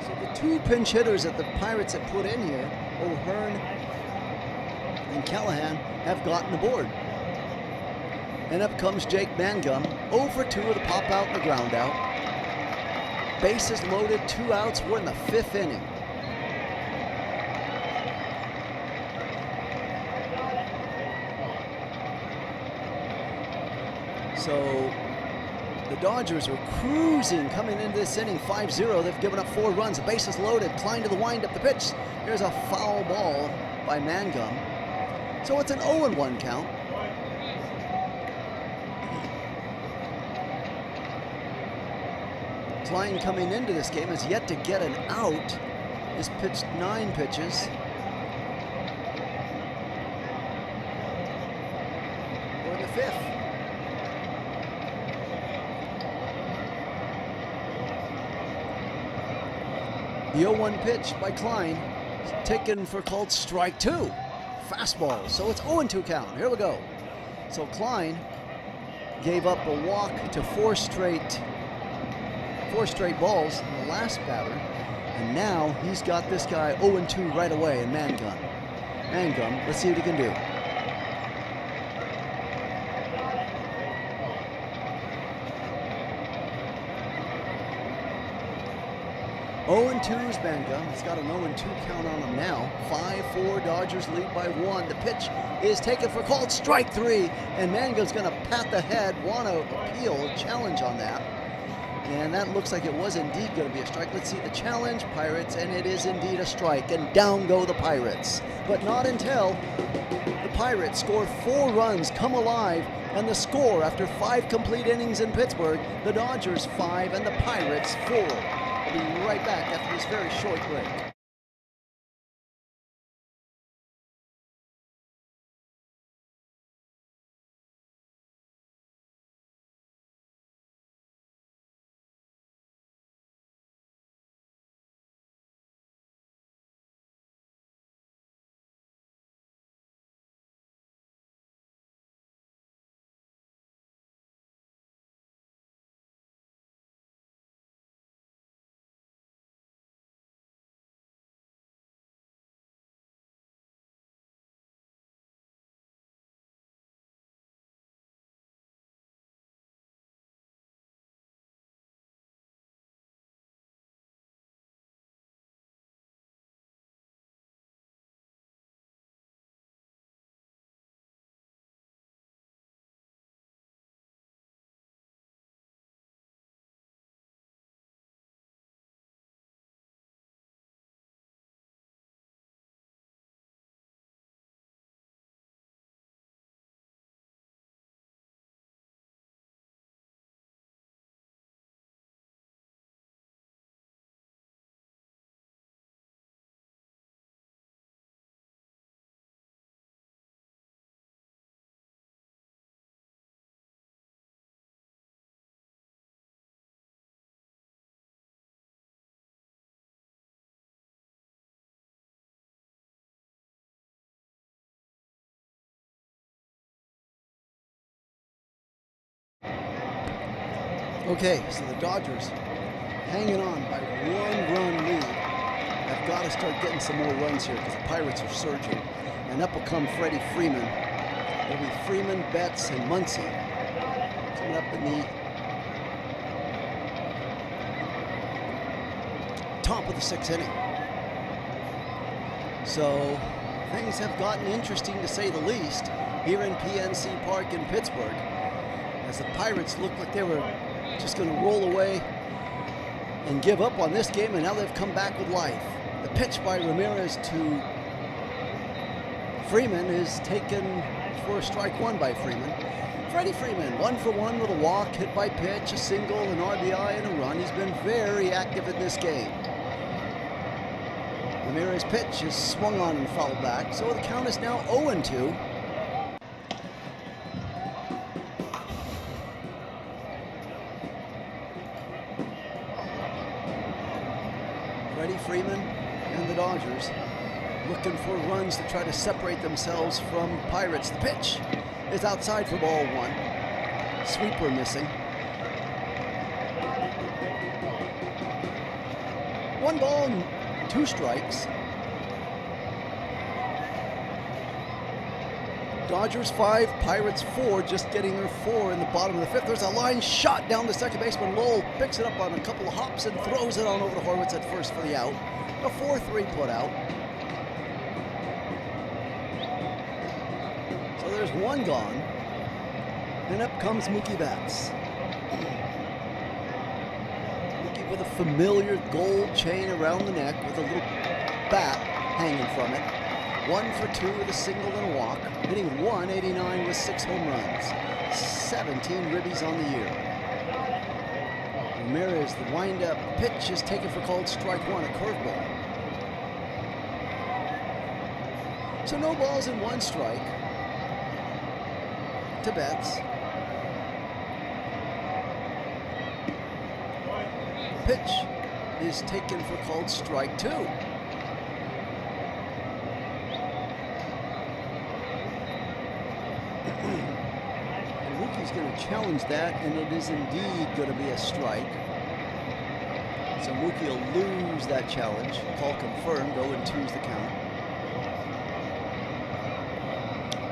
So the 2 pinch hitters that the Pirates have put in here, O'Hearn and Callahan, have gotten the board. And up comes Jake Mangum, 0 for 2 with a pop out and a ground out. Bases loaded, 2 outs. We're in the 5th inning. So the Dodgers are cruising coming into this inning, 5-0. They've given up 4 runs. The bases loaded. Klein to the windup. The pitch. Here's a foul ball by Mangum. So it's an 0-1 count. Klein coming into this game has yet to get an out. He's pitched 9 pitches. We're in the 5th. The 0-1 pitch by Klein is taken for called strike 2. Fastball, so it's 0-2 count. Here we go. So Klein gave up a walk to 4 straight balls in the last batter, and now he's got this guy 0-2 right away in Mangum. Let's see what he can do. 0-2 is Mangum. He's got an 0-2 count on him now. 5-4, Dodgers lead by 1. The pitch is taken for called strike 3, and Mangum's going to pat the head, want to appeal, challenge on that. And that looks like it was indeed going to be a strike. Let's see the challenge, Pirates, and it is indeed a strike, and down go the Pirates. But not until the Pirates score 4 runs, come alive, and the score after 5 complete innings in Pittsburgh, the Dodgers 5 and the Pirates 4. We'll be right back after this very short break. Okay, so the Dodgers hanging on by 1-run lead. I've got to start getting some more runs here because the Pirates are surging. And up will come Freddie Freeman. It'll be Freeman, Betts, and Muncy coming up in the top of the 6th inning. So things have gotten interesting, to say the least, here in PNC Park in Pittsburgh, as the Pirates looked like they were just going to roll away and give up on this game, and now they've come back with life. The pitch by Ramirez to Freeman is taken for strike one by Freeman. Freddie Freeman, 1 for 1 with a walk, hit by pitch, a single, an RBI, and a run. He's been very active in this game. Ramirez's pitch is swung on and fouled back, so the count is now 0-2. Freddie Freeman and the Dodgers looking for runs to try to separate themselves from Pirates. The pitch is outside for ball 1. Sweeper missing. 1 ball, 2 strikes. Dodgers 5, Pirates 4, just getting their 4 in the bottom of the 5th. There's a line shot down the second baseman. Lowell picks it up on a couple of hops and throws it on over to Horwitz at first for the out. A 4-3 put out. So there's 1 gone. And up comes Mookie Betts. Mookie with a familiar gold chain around the neck with a little bat hanging from it. 1 for 2 with a single and a walk, hitting .189 with 6 home runs, 17 ribbies on the year. Ramirez, the windup pitch is taken for called strike 1, a curveball. So no balls and 1 strike to Betts. Pitch is taken for called strike 2. He's going to challenge that, and it is indeed going to be a strike. So Mookie will lose that challenge. Call confirmed, 0-2's the count.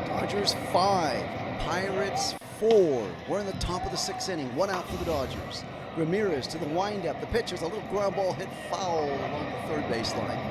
Dodgers 5, Pirates 4. We're in the top of the 6th inning, 1 out for the Dodgers. Ramirez to the windup. The pitch is a little ground ball hit foul along the third baseline.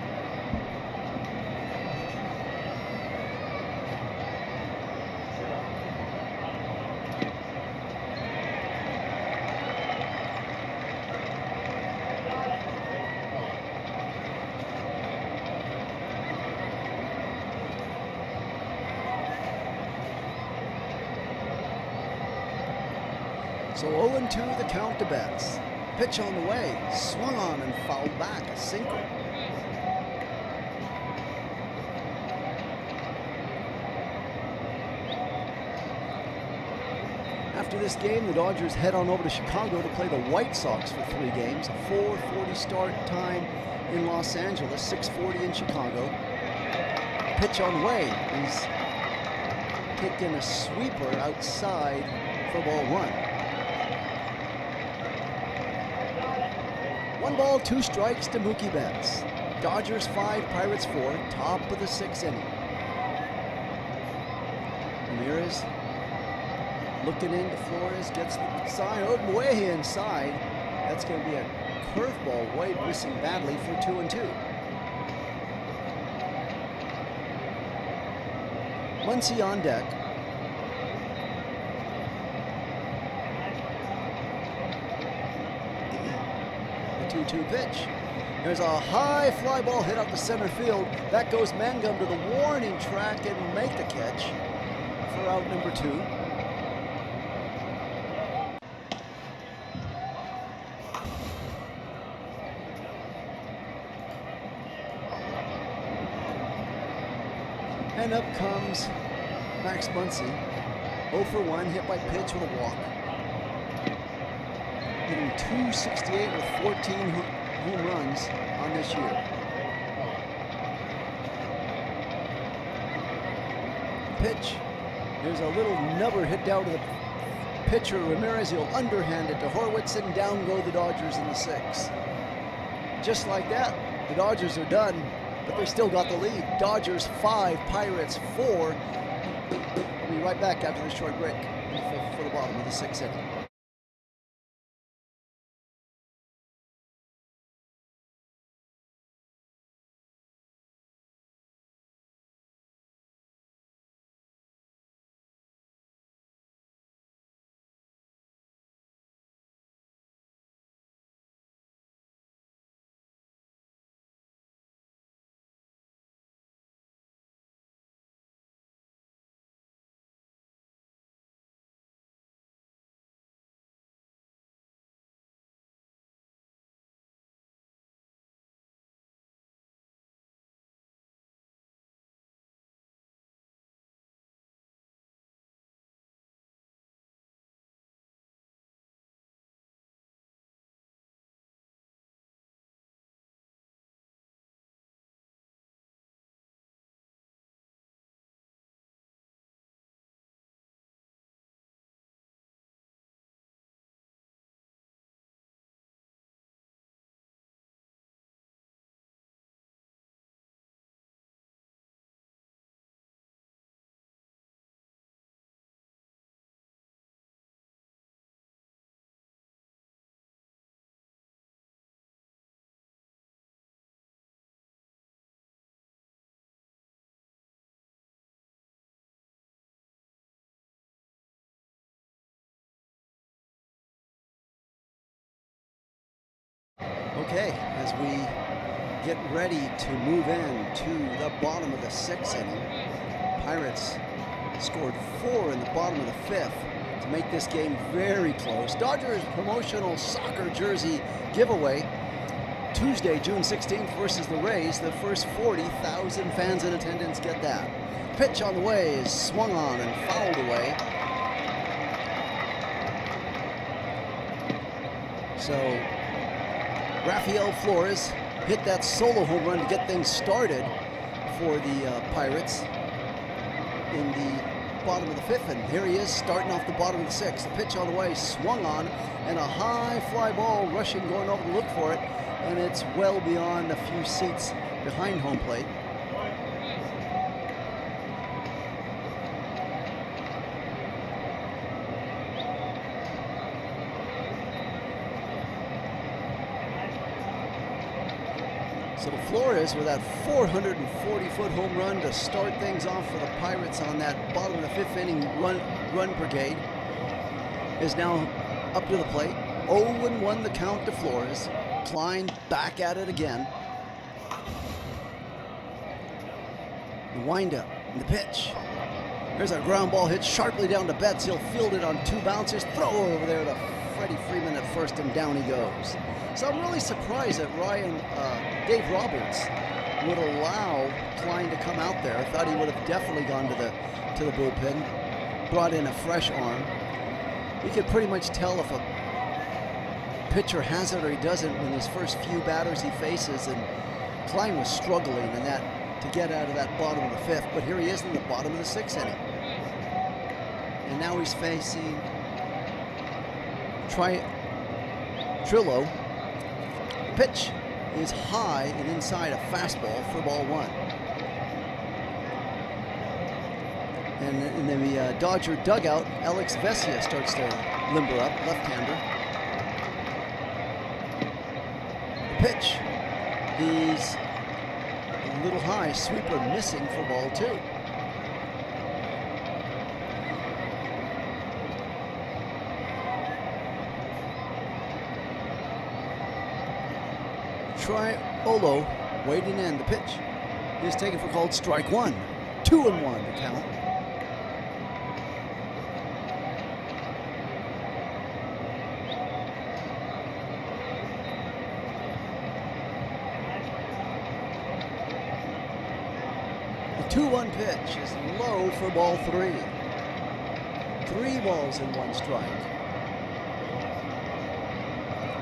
So 0-2 the count to Betts. Pitch on the way, swung on and fouled back, a sinker. After this game, the Dodgers head on over to Chicago to play the White Sox for 3 games. A 4:40 start time in Los Angeles, 6:40 in Chicago. Pitch on the way. He's taking a sweeper outside for ball 1. 1 ball, 2 strikes to Mookie Betts. Dodgers 5, Pirates 4, top of the 6th inning. Ramirez looking into Flores, gets the sign. Oh, way inside. That's going to be a curveball, way missing badly for 2-2. Muncy on deck. The 2-2 pitch. There's a high fly ball hit out the center field. That goes Mangum to the warning track and will make the catch for out number 2. And up comes Max Muncy, 0 for 1, hit by pitch with a walk. Hitting .268 with 14 home runs on this year. Pitch, there's a little nubber hit down to the Pitcher Ramirez, he'll underhand it to Horwitz, and down go the Dodgers in the 6th. Just like that, the Dodgers are done, but they still got the lead. Dodgers 5, Pirates 4. We'll be right back after this short break for the bottom of the 6th inning. Okay, as we get ready to move in to the bottom of the 6th inning, Pirates scored 4 in the bottom of the 5th to make this game very close. Dodgers promotional soccer jersey giveaway Tuesday, June 16th versus the Rays. The first 40,000 fans in attendance get that. Pitch on the way is swung on and fouled away. So Rafael Flores hit that solo home run to get things started for the Pirates in the bottom of the 5th, and here he is starting off the bottom of the 6th. The pitch on the way, swung on, and a high fly ball rushing, going over to look for it, and it's well beyond a few seats behind home plate. So Flores with that 440-foot home run to start things off for the Pirates on that bottom of the 5th inning run brigade is now up to the plate. 0-1 the count to Flores. Klein back at it again. The windup and the pitch. There's a ground ball hit sharply down to Betts. He'll field it on 2 bounces. Throw over there to Freddie Freeman at first, and down he goes. So I'm really surprised that Dave Roberts would allow Klein to come out there. I thought he would have definitely gone to the bullpen, brought in a fresh arm. You could pretty much tell if a pitcher has it or he doesn't when his first few batters he faces, and Klein was struggling in that to get out of that bottom of the 5th, but here he is in the bottom of the 6th inning. And now he's facing Trillo. Pitch is high and inside, a fastball for ball 1. And in the Dodger dugout, Alex Vesia starts to limber up, left-hander. The pitch, he's a little high, sweeper missing for ball 2. Triolo waiting in. The pitch is taken for called strike 1. 2-1 to count. The 2-1 pitch is low for ball 3. 3 balls and 1 strike.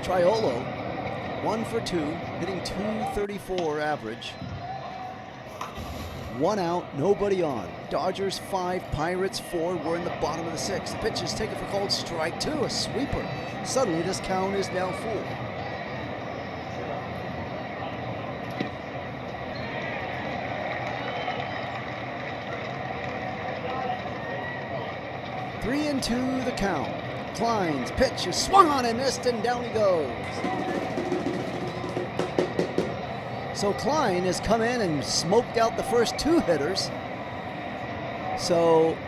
Triolo 1 for 2, hitting .234 average. 1 out, nobody on. Dodgers 5, Pirates 4. We're in the bottom of the 6th. The pitch is taken for called strike 2, a sweeper. Suddenly this count is now full. Three and 2 the count. Klein's pitch is swung on and missed, and down he goes. So Klein has come in and smoked out the first 2 hitters. So,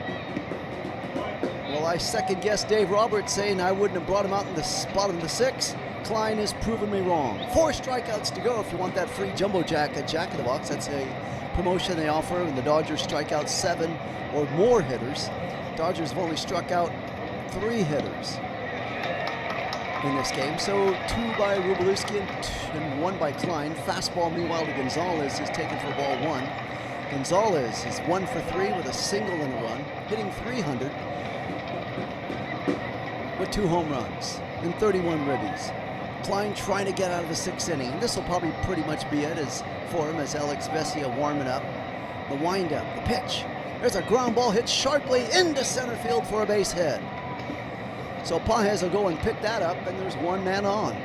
well, I second guess Dave Roberts saying I wouldn't have brought him out in the bottom of the 6th. Klein has proven me wrong. 4 strikeouts to go if you want that free jumbo jack at Jack in the Box. That's a promotion they offer, and the Dodgers strike out 7 or more hitters. Dodgers have only struck out 3 hitters in this game. So 2 by Wroblewski and 1 by Klein. Fastball, meanwhile, to Gonzalez is taken for ball 1. Gonzalez is 1 for 3 with a single and a run, hitting .300 with 2 home runs and 31 ribbies. Klein trying to get out of the 6th inning. This will probably pretty much be it for him as Alex Vesia warming up. The windup, the pitch. There's a ground ball hit sharply into center field for a base hit. So Pages will go and pick that up, and there's 1 man on.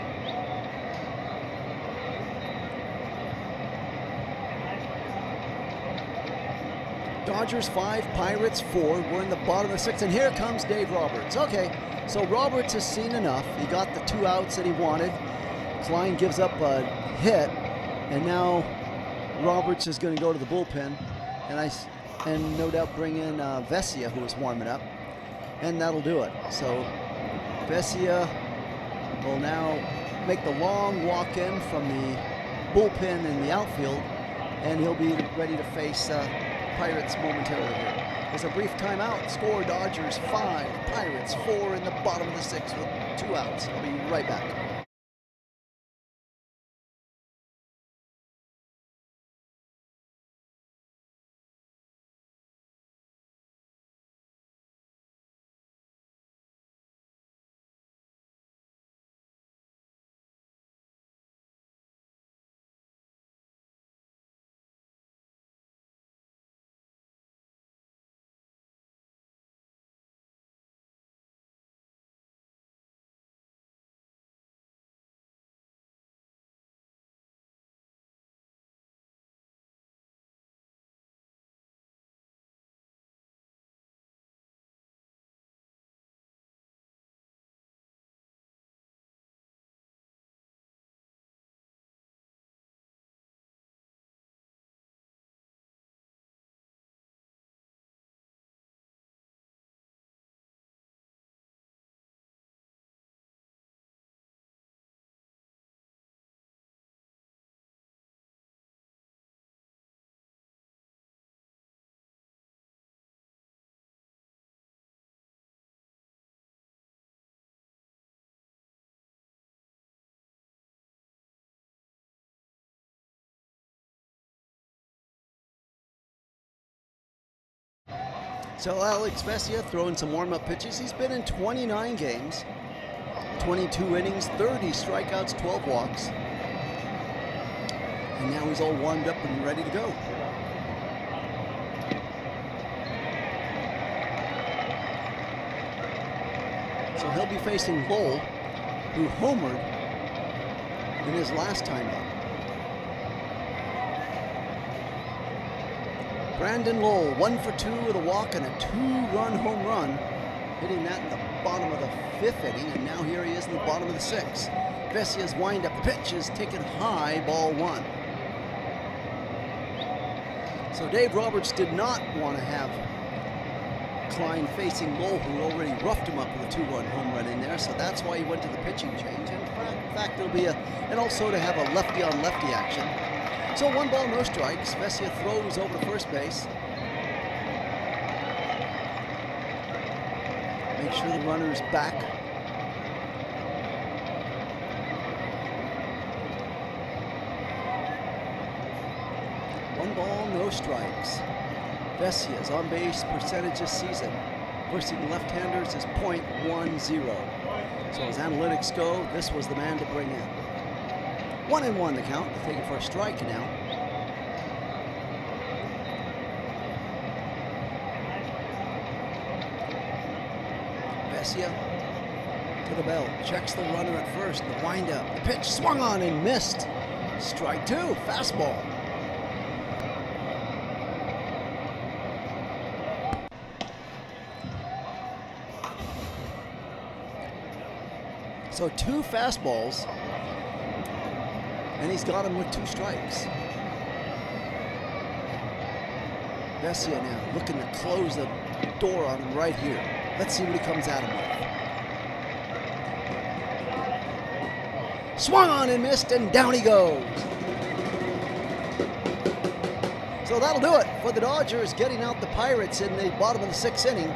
Dodgers 5, Pirates 4. We're in the bottom of the 6th, and here comes Dave Roberts. Okay, so Roberts has seen enough. He got the 2 outs that he wanted. Klein gives up a hit, and now Roberts is going to go to the bullpen, and no doubt bring in Vesia, who is warming up, and that'll do it. So Vesia will now make the long walk in from the bullpen in the outfield, and he'll be ready to face Pirates momentarily here. There's a brief timeout. Score Dodgers 5, Pirates 4 in the bottom of the 6th with 2 outs. I'll be right back. So Alex Vesia throwing some warm-up pitches. He's been in 29 games, 22 innings, 30 strikeouts, 12 walks. And now he's all warmed up and ready to go. So he'll be facing Lowell, who homered in his last time up. Brandon Lowell, 1 for 2 with a walk and a 2-run home run, hitting that in the bottom of the 5th inning, and now here he is in the bottom of the 6th. Vesia's wind-up pitch is taken high, ball 1. So Dave Roberts did not want to have Klein facing Lowell, who already roughed him up with a 2-run home run in there, so that's why he went to the pitching change. And in fact, there'll be and also to have a lefty-on-lefty action. So 1 ball, no strikes. Vesia throws over to first base. Make sure the runner's back. One ball, no strikes. Vesia's on-base percentage this season versus left-handers is .10. So as analytics go, this was the man to bring in. 1-1 the count. Taking for a strike now. Vesia to the belt, checks the runner at first, the windup, the pitch swung on and missed. Strike two, fastball. So two fastballs, and he's got him with two strikes. Vesia now looking to close the door on him right here. Let's see what he comes at him with. Swung on and missed, and down he goes. So that'll do it for the Dodgers, getting out the Pirates in the bottom of the sixth inning.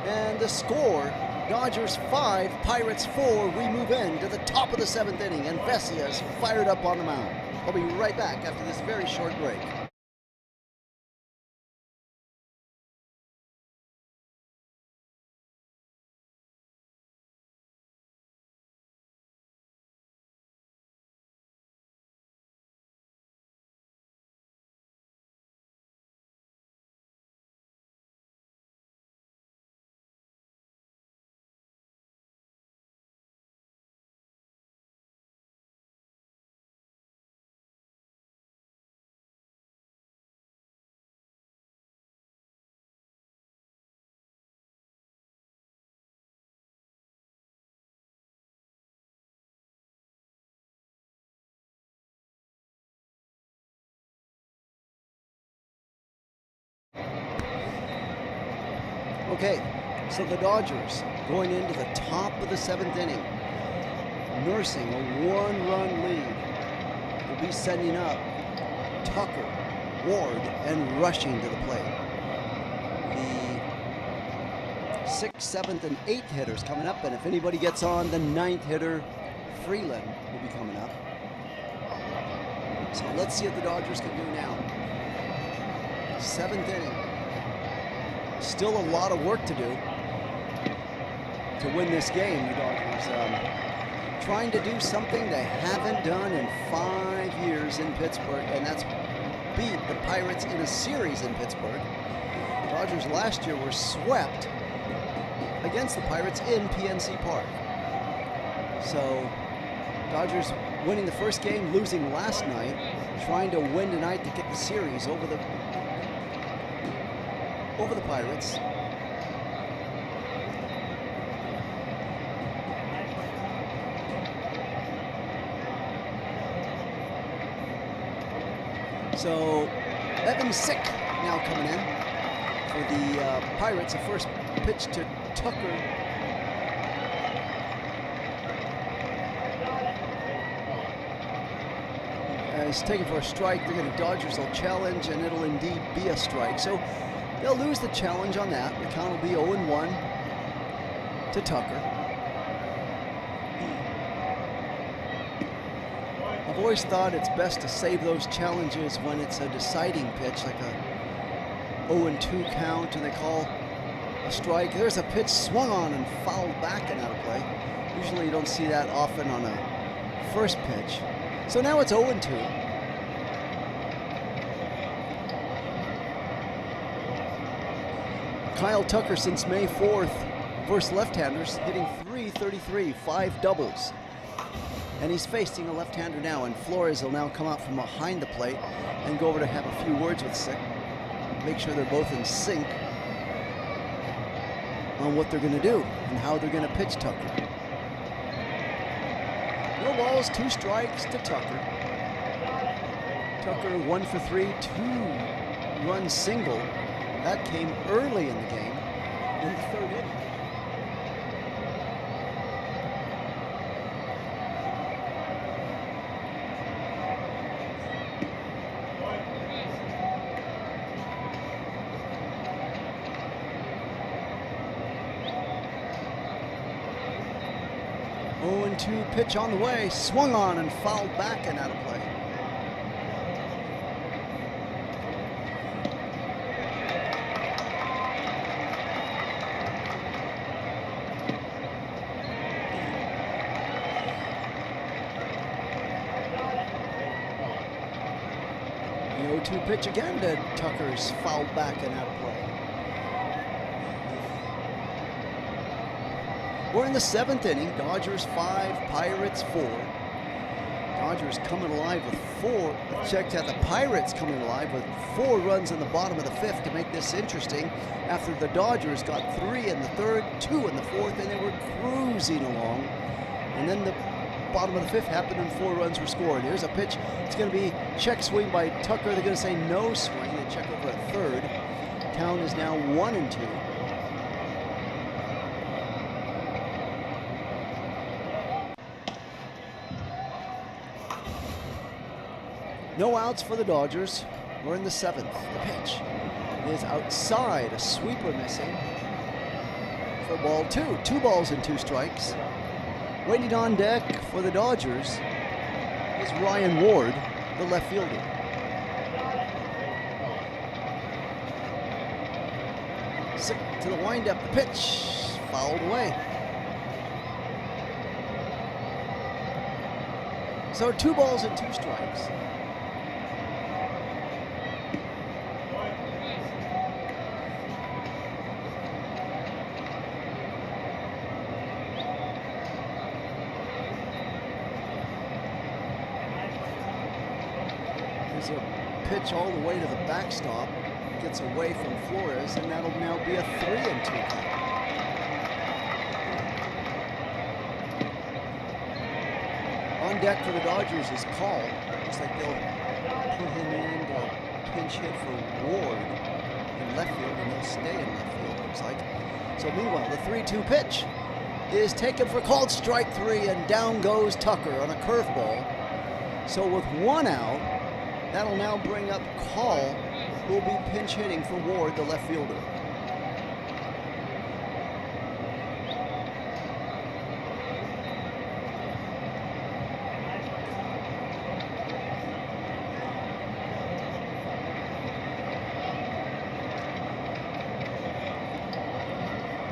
And the score, Dodgers 5, Pirates 4. We move into the top of the seventh inning, and Vesia's fired up on the mound. I'll be right back after this very short break. Okay, so the Dodgers going into the top of the seventh inning, nursing a one-run lead. Will be sending up Tucker, Ward, and rushing to the plate. The 6th, 7th, and 8th hitters coming up, and if anybody gets on, the 9th hitter, Freeland, will be coming up. So let's see what the Dodgers can do now. 7th inning. Still a lot of work to do to win this game. The Dodgers trying to do something they haven't done in 5 years in Pittsburgh, and that's beat the Pirates in a series in Pittsburgh. The Dodgers last year were swept against the Pirates in PNC Park. So Dodgers winning the first game, losing last night, trying to win tonight to get the series over the Pirates. So Evan Sick now coming in for the Pirates. The first pitch to Tucker. He's taken for a strike. They're going to Dodgers will challenge, and it'll indeed be a strike. So they'll lose the challenge on that. The count will be 0-1 to Tucker. I've always thought it's best to save those challenges when it's a deciding pitch, like a 0-2 count, and they call a strike. There's a pitch swung on and fouled back and out of play. Usually you don't see that often on a first pitch. So now it's 0-2. Kyle Tucker since May 4th versus left-handers, hitting .333, 5 doubles. And he's facing a left-hander now, and Flores will now come out from behind the plate and go over to have a few words with Sick. Make sure they're both in sync on what they're going to do and how they're going to pitch Tucker. No balls, 2 strikes to Tucker. Tucker 1 for 3, 2-run single. That came early in the game, in the 3rd inning. Oh, and 2 pitch on the way, swung on and fouled back and out of play. The 0-2 pitch again to Tucker's fouled back and out of play. We're in the 7th inning. Dodgers 5, Pirates 4. Dodgers coming alive with 4. Check that, the Pirates coming alive with 4 runs in the bottom of the 5th to make this interesting. After the Dodgers got 3 in the 3rd, 2 in the 4th, and they were cruising along. And then the bottom of the 5th happened and 4 runs were scored. Here's a pitch. It's going to be check swing by Tucker. They're going to say no swing. They check over at 3rd. Count is now 1-2. No outs for the Dodgers. We're in the 7th. The pitch is outside. A sweeper missing for ball 2. 2 balls and 2 strikes. Waiting on deck for the Dodgers is Ryan Ward, the left fielder. Sick to the windup. The pitch fouled away. So 2 balls and 2 strikes. There's a pitch all the way to the backstop. Gets away from Flores, and that'll now be a 3-2 count. On deck for the Dodgers is Call. Looks like they'll put him in to pinch hit for Ward in left field, and he'll stay in left field, looks like. So meanwhile, the 3-2 pitch is taken for called strike 3, and down goes Tucker on a curveball. So with 1 out, that'll now bring up Call, who will be pinch hitting for Ward, the left fielder.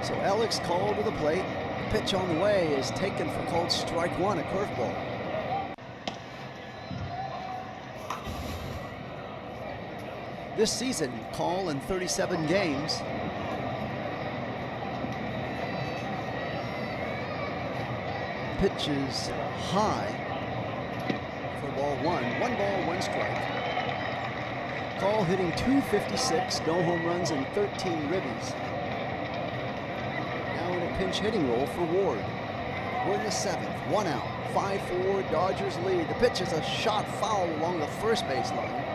So Alex Call to the plate. The pitch on the way is taken for called strike 1, a curveball. This season, Call in 37 games. Pitch is high for ball 1. 1 ball, 1 strike. Call hitting .256, no home runs and 13 ribbies. Now in a pinch hitting role for Ward. We're in the 7th, 1 out, 5-4, Dodgers lead. The pitch is a shot foul along the first base line.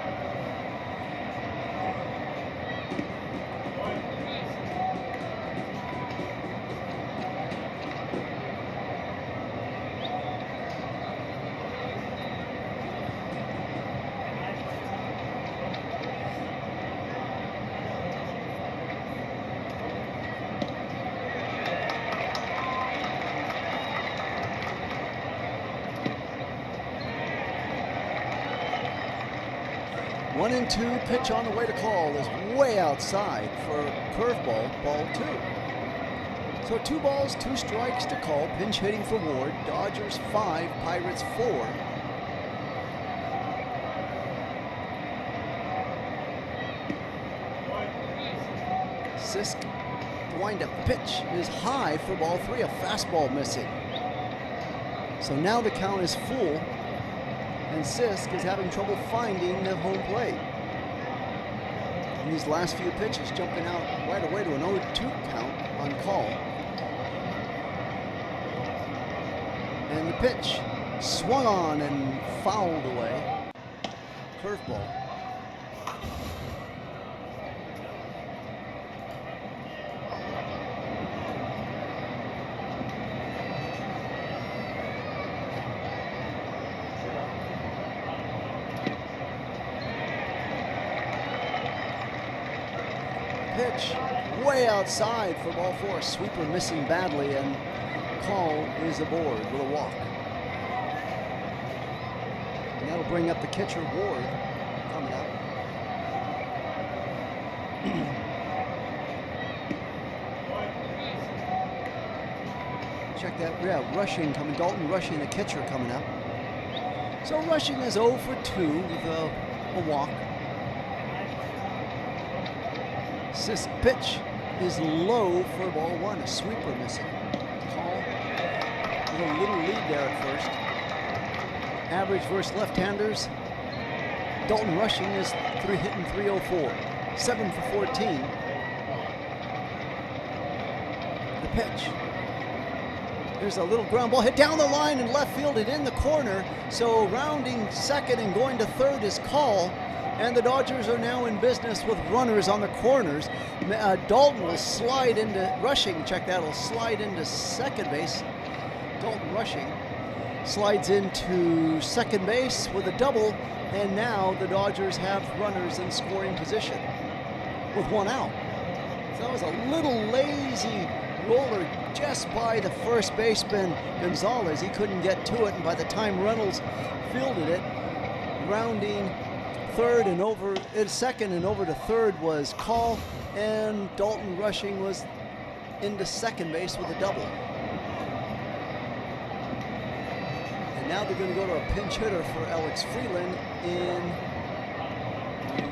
One and 2, pitch on the way to Call is way outside for curveball, ball 2. So 2 balls, 2 strikes to Call, pinch hitting for Ward. Dodgers 5, Pirates 4. Sisk to wind up. The pitch is high for ball 3, a fastball missing. So now the count is full, and Sisk is having trouble finding the home plate. And these last few pitches jumping out right away to an 0-2 count on Call. And the pitch swung on and fouled away. Curveball. Pitch way outside for ball 4. Sweeper missing badly, and Call is aboard with a walk. And that'll bring up the catcher Ward coming up. Check that, yeah, Rushing coming, Dalton Rushing, the catcher coming up. So Rushing is 0 for 2 with a walk. Sisk pitch is low for ball 1, a sweeper missing. Call with a little lead there at first. Average versus left-handers. Dalton Rushing is hitting 304, 7 for 14. The pitch. There's a little ground ball hit down the line and left fielded in the corner. So rounding second and going to third is Call. And the Dodgers are now in business with runners on the corners. Dalton will slide into Rushing. Check that, will slide into second base. Dalton Rushing slides into second base with a double. And now the Dodgers have runners in scoring position with one out. So that was a little lazy roller just by the first baseman Gonzalez. He couldn't get to it, and by the time Reynolds fielded it, rounding third and over, second and over to third was Call, and Dalton Rushing was into second base with a double. And now they're going to go to a pinch hitter for Alex Freeland in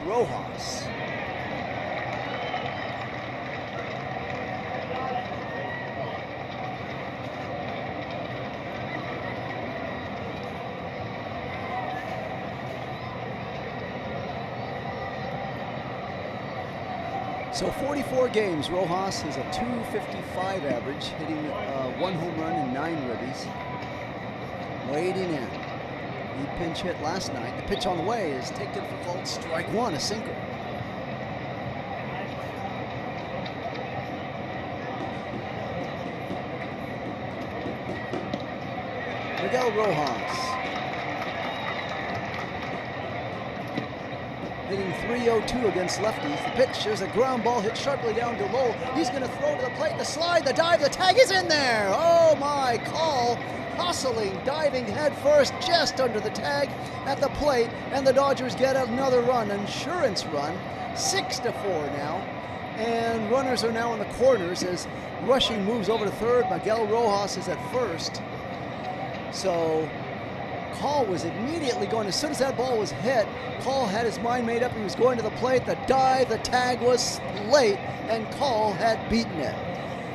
Rojas. So 44 games, Rojas is a .255 average, hitting 1 home run and 9 ribbies. Waiting in. He pinch hit last night. The pitch on the way is taken for called strike one, a sinker. Miguel Rojas. Hitting .302 against lefties. The pitch, there's a ground ball hit sharply down to low. He's going to throw to the plate, the slide, the dive, the tag is in there. Oh my, Call hustling, diving head first just under the tag at the plate, and the Dodgers get another run, insurance run, 6-4 now. And runners are now in the corners as Rushing moves over to third. Miguel Rojas is at first. So Call was immediately going, as soon as that ball was hit, Call had his mind made up. He was going to the plate. The dive, the tag was late, and Call had beaten it.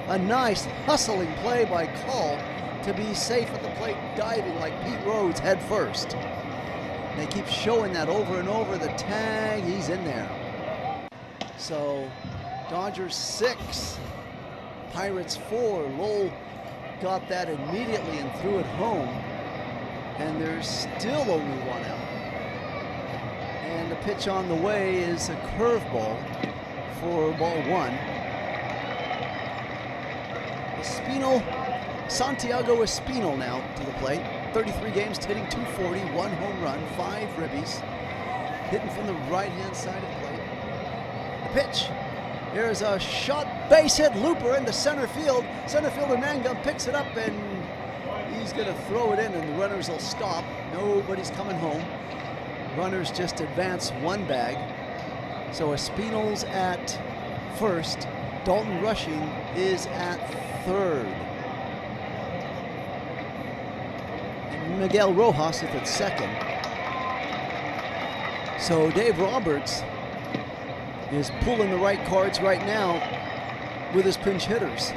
A nice hustling play by Call to be safe at the plate, diving like Pete Rose head first. And they keep showing that over and over. The tag, he's in there. So Dodgers 6, Pirates 4. Lowell got that immediately and threw it home. And there's still only one out. And the pitch on the way is a curveball for ball one. Santiago Espinal now to the plate. 33 games, hitting .240, 1 home run, 5 ribbies. Hitting from the right-hand side of the plate. The pitch. There's a shot, base hit, looper into center field. Center fielder Mangum picks it up, and he's going to throw it in, and the runners will stop. Nobody's coming home. Runners just advance one bag. So Espinal's at first. Dalton Rushing is at third. And Miguel Rojas is at second. So Dave Roberts is pulling the right cards right now with his pinch hitters.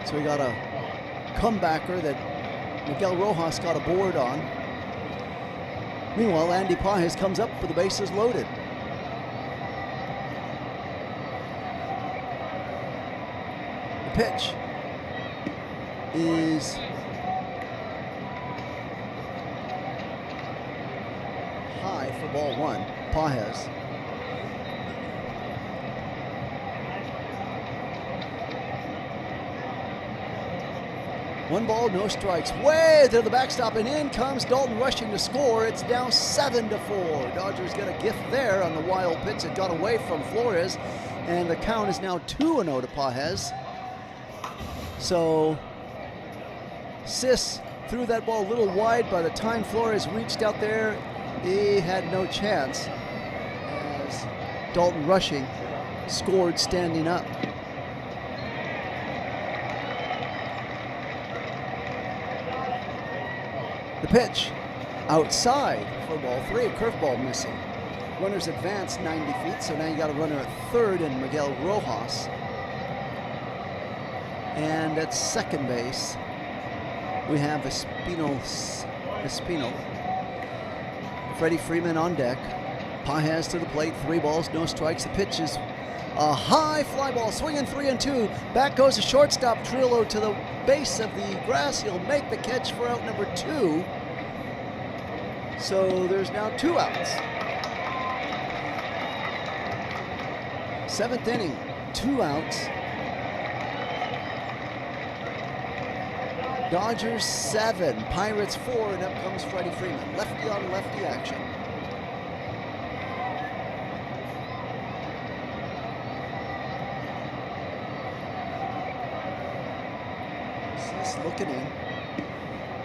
So we got a comebacker that Miguel Rojas got a board on. Meanwhile, Andy Pages comes up with the bases loaded. The pitch is high for ball one. Pages. One ball, no strikes. Way to the backstop, and in comes Dalton Rushing to score. It's now 7-4. Dodgers get a gift there on the wild pitch. It got away from Flores, and the count is now 2-0 to Pages. So Sis threw that ball a little wide. By the time Flores reached out there, he had no chance as Dalton Rushing scored standing up. The pitch outside for ball three, a curveball missing. Runners advance 90 feet, so now you got a runner at third and Miguel Rojas. And at second base we have Espino. Freddie Freeman on deck. Pages to the plate, 3 balls, no strikes. The pitch is a high fly ball, swinging 3-2. Back goes the shortstop. Trillo to the base of the grass. He'll make the catch for out number 2. So there's now 2 outs. 7th inning, 2 outs. Dodgers 7, Pirates 4, and up comes Freddie Freeman. Lefty on lefty action. Sis looking in.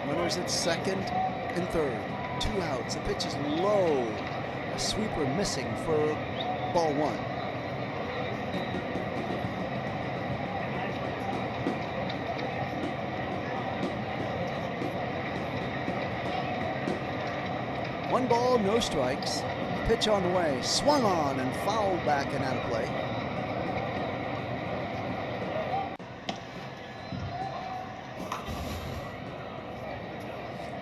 Runners at second and third. 2 outs. The pitch is low. A sweeper missing for ball 1. One ball, no strikes. Pitch on the way, swung on and fouled back and out of play.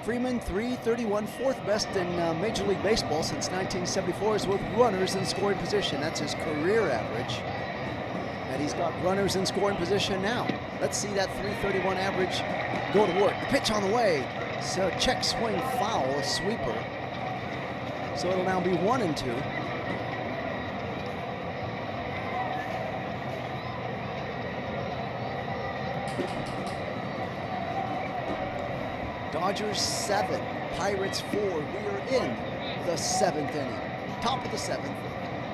Freeman, .331, 4th best in Major League Baseball since 1974, is with runners in scoring position. That's his career average. And he's got runners in scoring position now. Let's see that .331 average go to work. The pitch on the way. So check swing foul, a sweeper. So it'll now be 1-2. Dodgers 7, Pirates 4. We are in the 7th inning. Top of the 7th.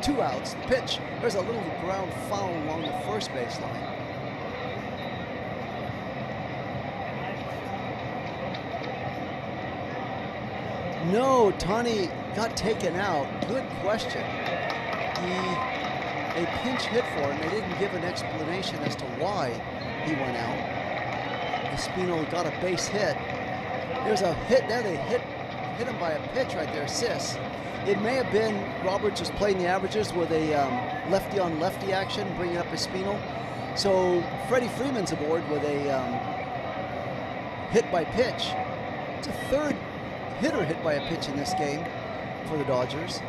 2 outs. The pitch. There's a little ground foul along the first baseline. No, Tani got taken out. Good question. A pinch hit for him. They didn't give an explanation as to why he went out. Espino got a base hit. There's a hit there. They hit him by a pitch right there, Sis. It may have been Roberts just playing the averages with a lefty on lefty action, bringing up Espino. So Freddie Freeman's aboard with a hit by pitch. It's a 3rd hitter hit by a pitch in this game for the Dodgers.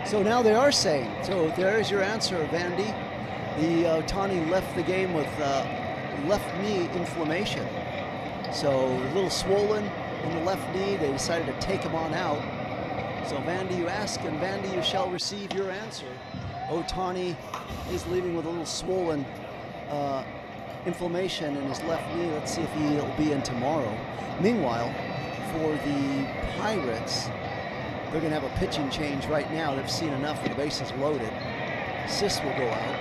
So now they are saying, so there's your answer, Vandy. The Ohtani left the game with left knee inflammation. So a little swollen in the left knee. They decided to take him on out. So Vandy, you ask, and Vandy, you shall receive your answer. Ohtani is leaving with a little swollen inflammation in his left knee. Let's see if he'll be in tomorrow. Meanwhile, for the Pirates, they're going to have a pitching change right now. They've seen enough with the bases loaded. Sis will go out.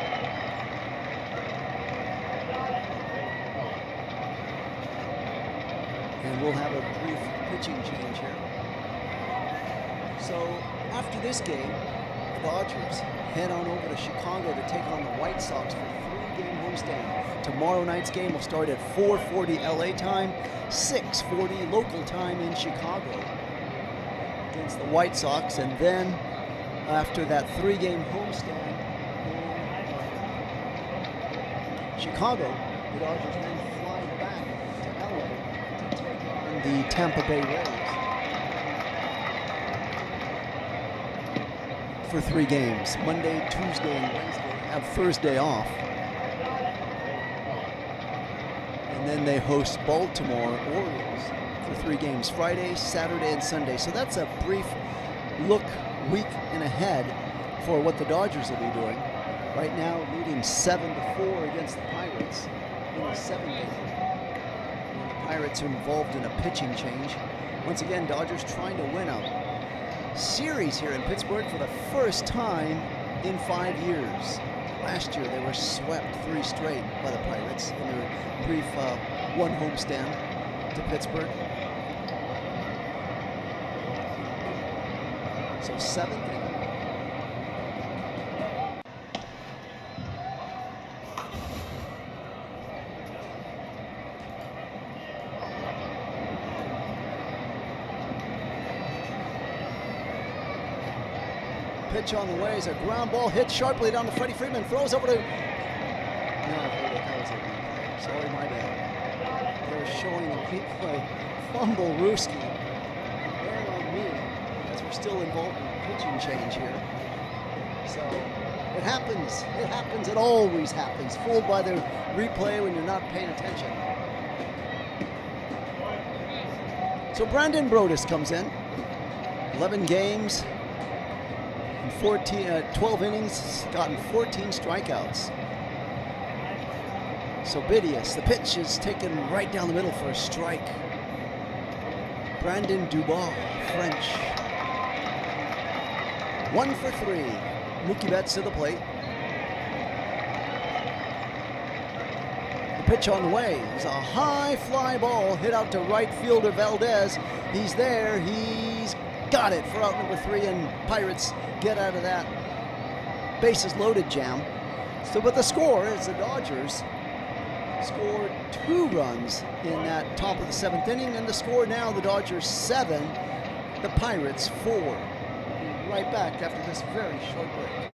And we'll have a brief pitching change here. So after this game, the Dodgers head on over to Chicago to take on the White Sox for a 3-game homestand. Tomorrow night's game will start at 4:40 LA time, 6:40 local time in Chicago against the White Sox. And then after that 3-game homestand in Chicago, the Dodgers then fly back to LA to take on the Tampa Bay Rays for 3 games. Monday, Tuesday, and Wednesday. Have Thursday off. And then they host Baltimore Orioles for 3 games, Friday, Saturday, and Sunday. So that's a brief look, week and ahead for what the Dodgers will be doing. Right now, leading 7-4 against the Pirates in the 7th inning. The Pirates are involved in a pitching change. Once again, Dodgers trying to win a series here in Pittsburgh for the first time in 5 years. Last year, they were swept 3 straight by the Pirates in their brief 1 homestand to Pittsburgh. So 7th inning. pitch on the way is a ground ball hit sharply down to Freddie Freeman. Throws over to... No, that was a replay. Sorry, my bad. They're showing a replay. Fumble Ruski. They're on me because we're still involved in a pitching change here. So it happens. It happens. It always happens. Fooled by the replay when you're not paying attention. So Brandon Brodus comes in. 11 games, 12 innings, gotten 14 strikeouts. So Bidius, the pitch is taken right down the middle for a strike. Brandon Dubois, French. 1 for 3. Mookie Betts to the plate. The pitch on the way is a high fly ball hit out to right fielder Valdez. He's there. He's got it for out number 3, and Pirates get out of that bases loaded jam. So, but the score is the Dodgers scored 2 runs in that top of the 7th inning, and the score now, the Dodgers 7, the Pirates 4. We'll be right back after this very short break.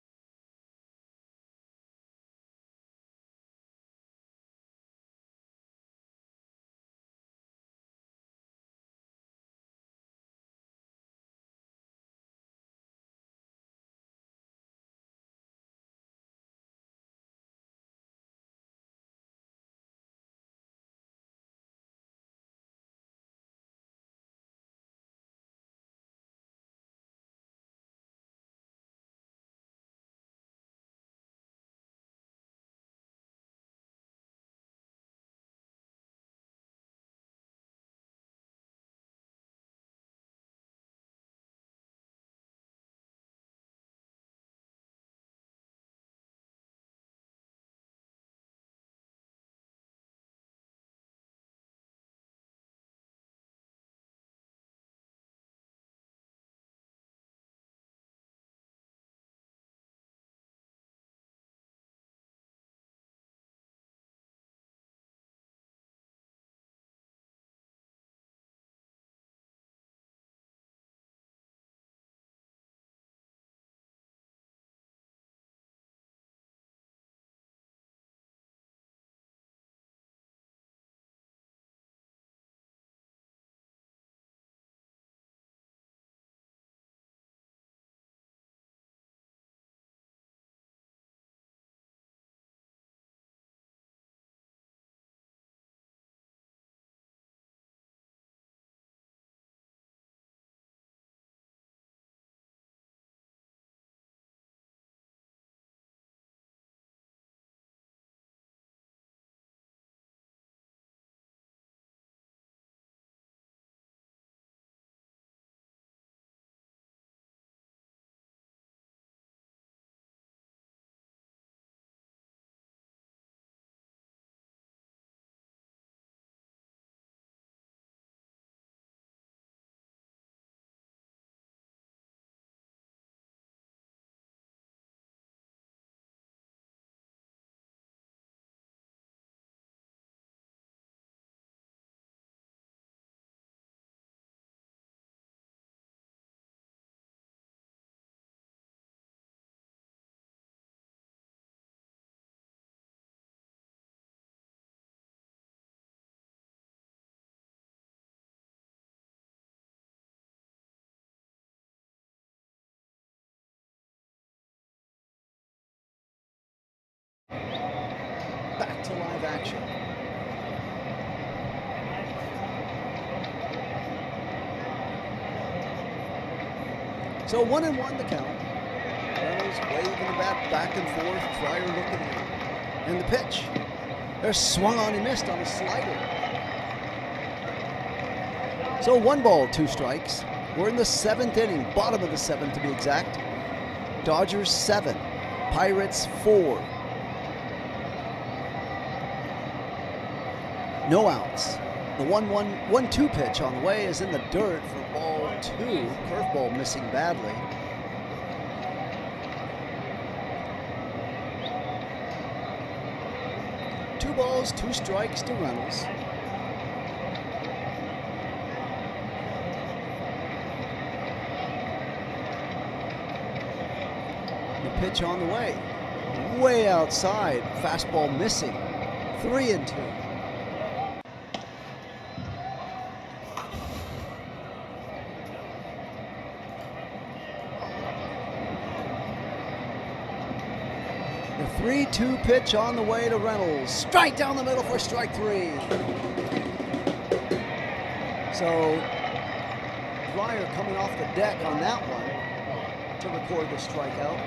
Back to live action. So 1-1 the count. Reynolds waving the bat back and forth, Fryer looking in. And the pitch. They're swung on and missed on a slider. So 1 ball, 2 strikes. We're in the 7th inning, bottom of the 7th to be exact. Dodgers 7, Pirates 4. No outs. The 1-2 pitch on the way is in the dirt for ball 2. Curveball missing badly. Two balls, 2 strikes to Reynolds. The pitch on the way. Way outside. Fastball missing. 3-2. The 3-2 pitch on the way to Reynolds. Strike down the middle for strike 3. So Dreyer coming off the deck on that one to record the strikeout.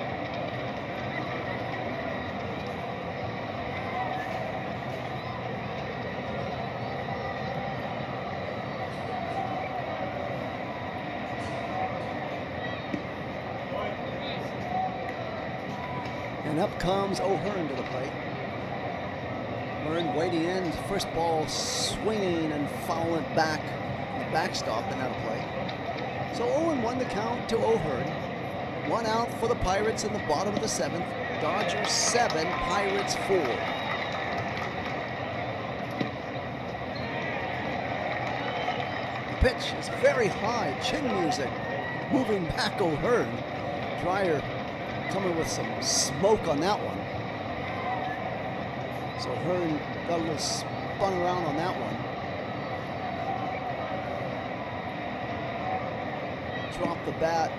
And up comes O'Hearn to the plate. O'Hearn waiting in, first ball swinging and fouling it back, the backstop and out of play. So 0-1 the count to O'Hearn. 1 out for the Pirates in the bottom of the 7th. Dodgers 7, Pirates 4. The pitch is very high, chin music. Moving back O'Hearn. Dreyer coming with some smoke on that one. So Hearn got a little spun around on that one. Dropped the bat,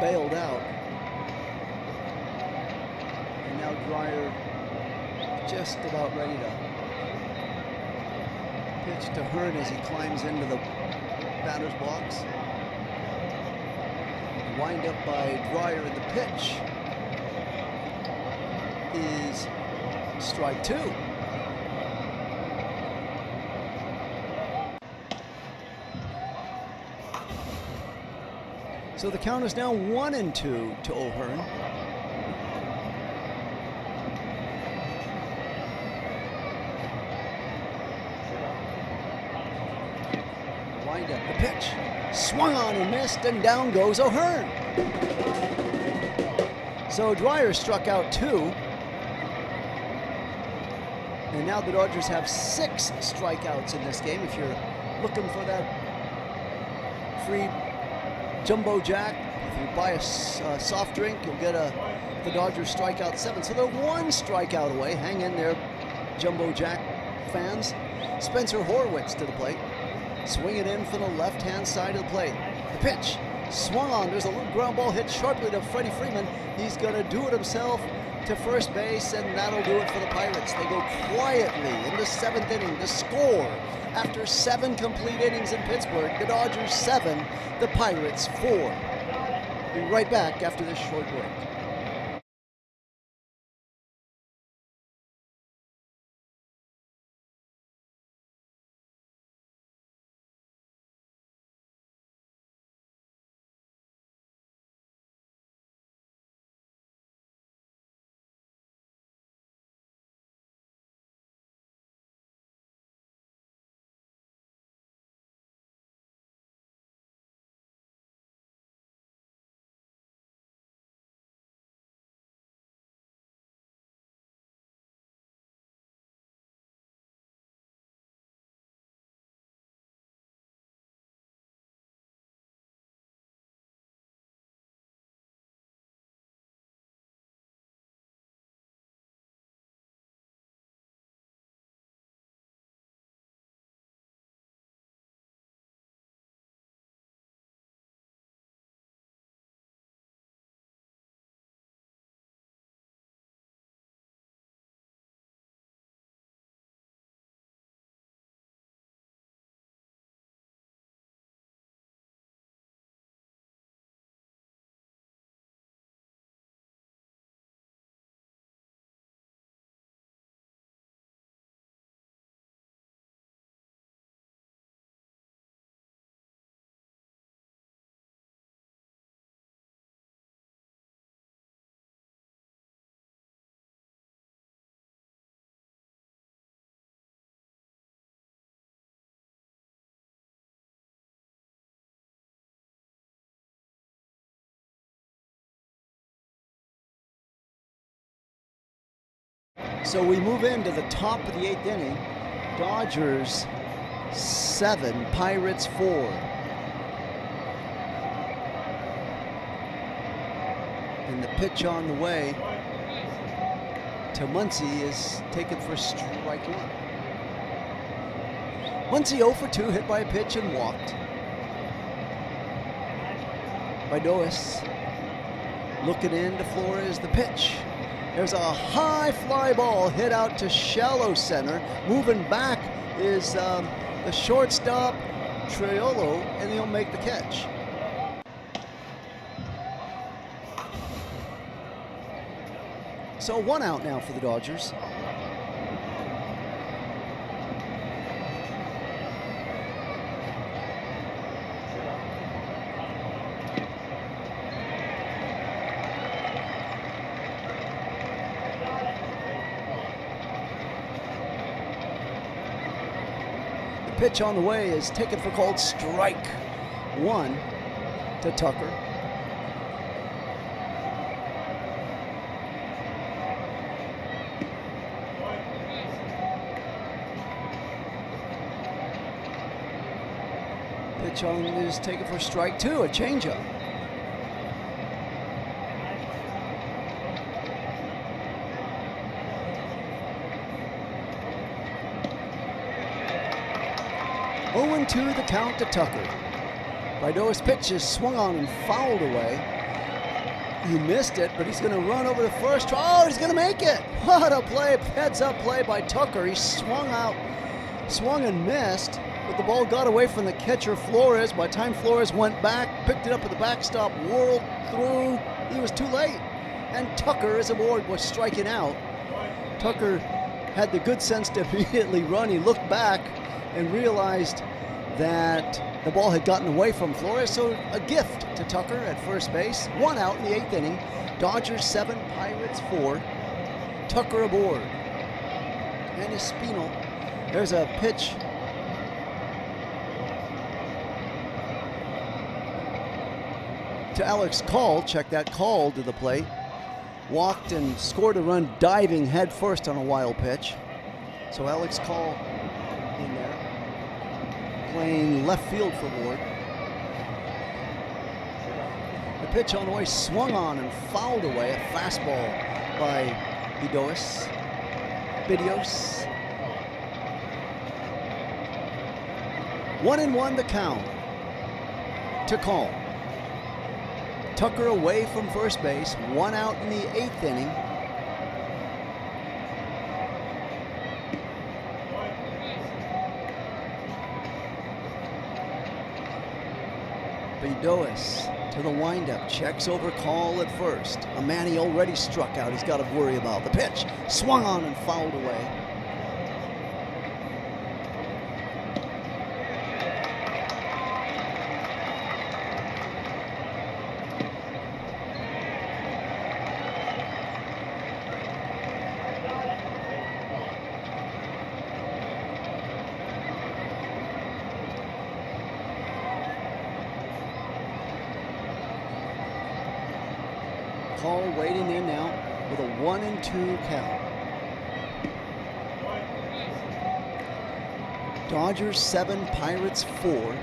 bailed out. And now Dreyer just about ready to pitch to Hearn as he climbs into the batter's box. Wind up by Dreyer, and the pitch is strike 2. So the count is now 1-2 to O'Hearn. Wind up, the pitch. Swung on and missed, and down goes O'Hearn. So Dreyer struck out 2. And now the Dodgers have 6 strikeouts in this game. If you're looking for that free jumbo jack, if you buy a soft drink, you'll get the Dodgers strikeout 7. So they're 1 strikeout away. Hang in there, jumbo jack fans. Spencer Horwitz to the plate. Swing it in from the left-hand side of the plate. The pitch swung on. There's a little ground ball hit sharply to Freddie Freeman. He's going to do it himself to first base, and that'll do it for the Pirates. They go quietly in the 7th inning. The score, after 7 complete innings in Pittsburgh, the Dodgers 7, the Pirates 4. We'll be right back after this short break. So we move into the top of the 8th inning. Dodgers 7, Pirates 4. And the pitch on the way to Muncy is taken for strike one. Muncy 0 for 2, hit by a pitch and walked. Baidoas looking into Flores, the pitch. There's a high fly ball hit out to shallow center. Moving back is the shortstop, Triolo, and he'll make the catch. So 1 out now for the Dodgers. The pitch on the way is taken for called strike one to Tucker. Pitch on is taken for strike two, a changeup. Oh, 2 the count to Tucker. Baidoas' pitch is swung on and fouled away. You missed it, but he's going to run over the first. Oh, he's going to make it. What a play, heads-up play by Tucker. He swung out, swung and missed, but the ball got away from the catcher, Flores. By the time Flores went back, picked it up at the backstop, whirled through, he was too late. And Tucker, as aboard, was striking out. Tucker had the good sense to immediately run. He looked back and realized that the ball had gotten away from Flores, so a gift to Tucker at first base. 1 out in the 8th inning. Dodgers 7, Pirates 4. Tucker aboard. And Espinal. There's a pitch to Alex Call. Check that call to the plate. Walked and scored a run diving head first on a wild pitch. So Alex Call in there, playing left field for Ward. The pitch on the way swung on and fouled away. A fastball by Baidoas. 1-1 the count to Call. Tucker away from first base, 1 out in the 8th inning. Baidoas to the windup, checks over Call at first. A man he already struck out, he's got to worry about. The pitch swung on and fouled away. Call waiting in now with a 1-2 count. Dodgers 7, Pirates 4.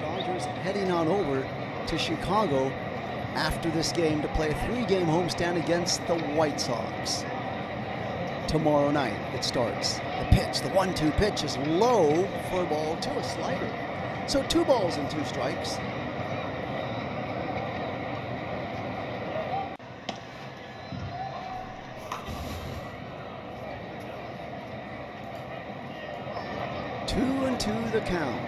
Dodgers heading on over to Chicago after this game to play a 3-game homestand against the White Sox. Tomorrow night it starts. The pitch, the 1-2 pitch is low for ball 2, a slider. So 2 balls and 2 strikes. To the count.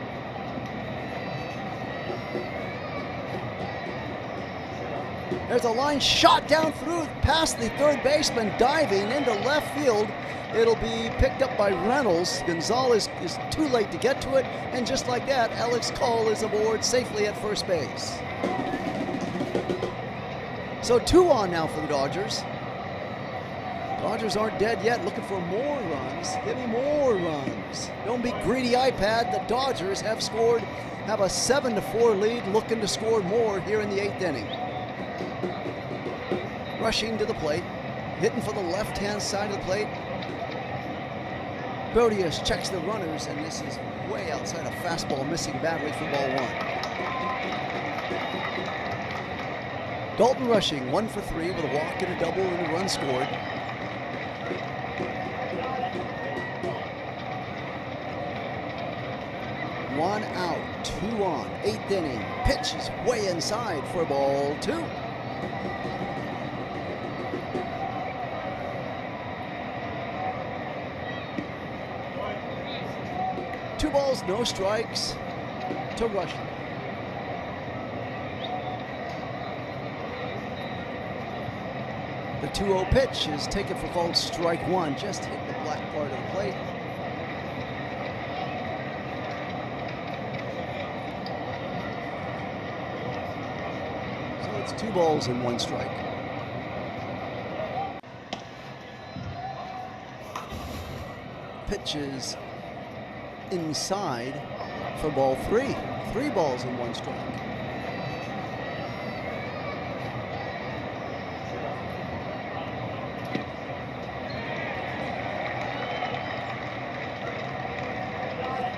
There's a line shot down through past the third baseman, diving into left field. It'll be picked up by Reynolds. Gonzalez is too late to get to it, and just like that, Alex Call is aboard safely at first base. So 2 on now for the Dodgers. Dodgers aren't dead yet, looking for more runs. Give me more runs. Don't be greedy, iPad. The Dodgers have scored, have a 7-4 lead, looking to score more here in the 8th inning. Rushing to the plate, hitting for the left-hand side of the plate. Bodius checks the runners, and this is way outside a fastball, missing badly for ball 1. Dalton Rushing, 1 for 3 with a walk and a double and a run scored. One out, 2 on, 8th inning. Pitch is way inside for ball 2. Two balls, no strikes to Rushing. The 2-0 pitch is taken for called strike 1, just hit the black part of the plate. So it's 2 balls and 1 strike. Pitch is inside for ball 3. 3 balls and 1 strike.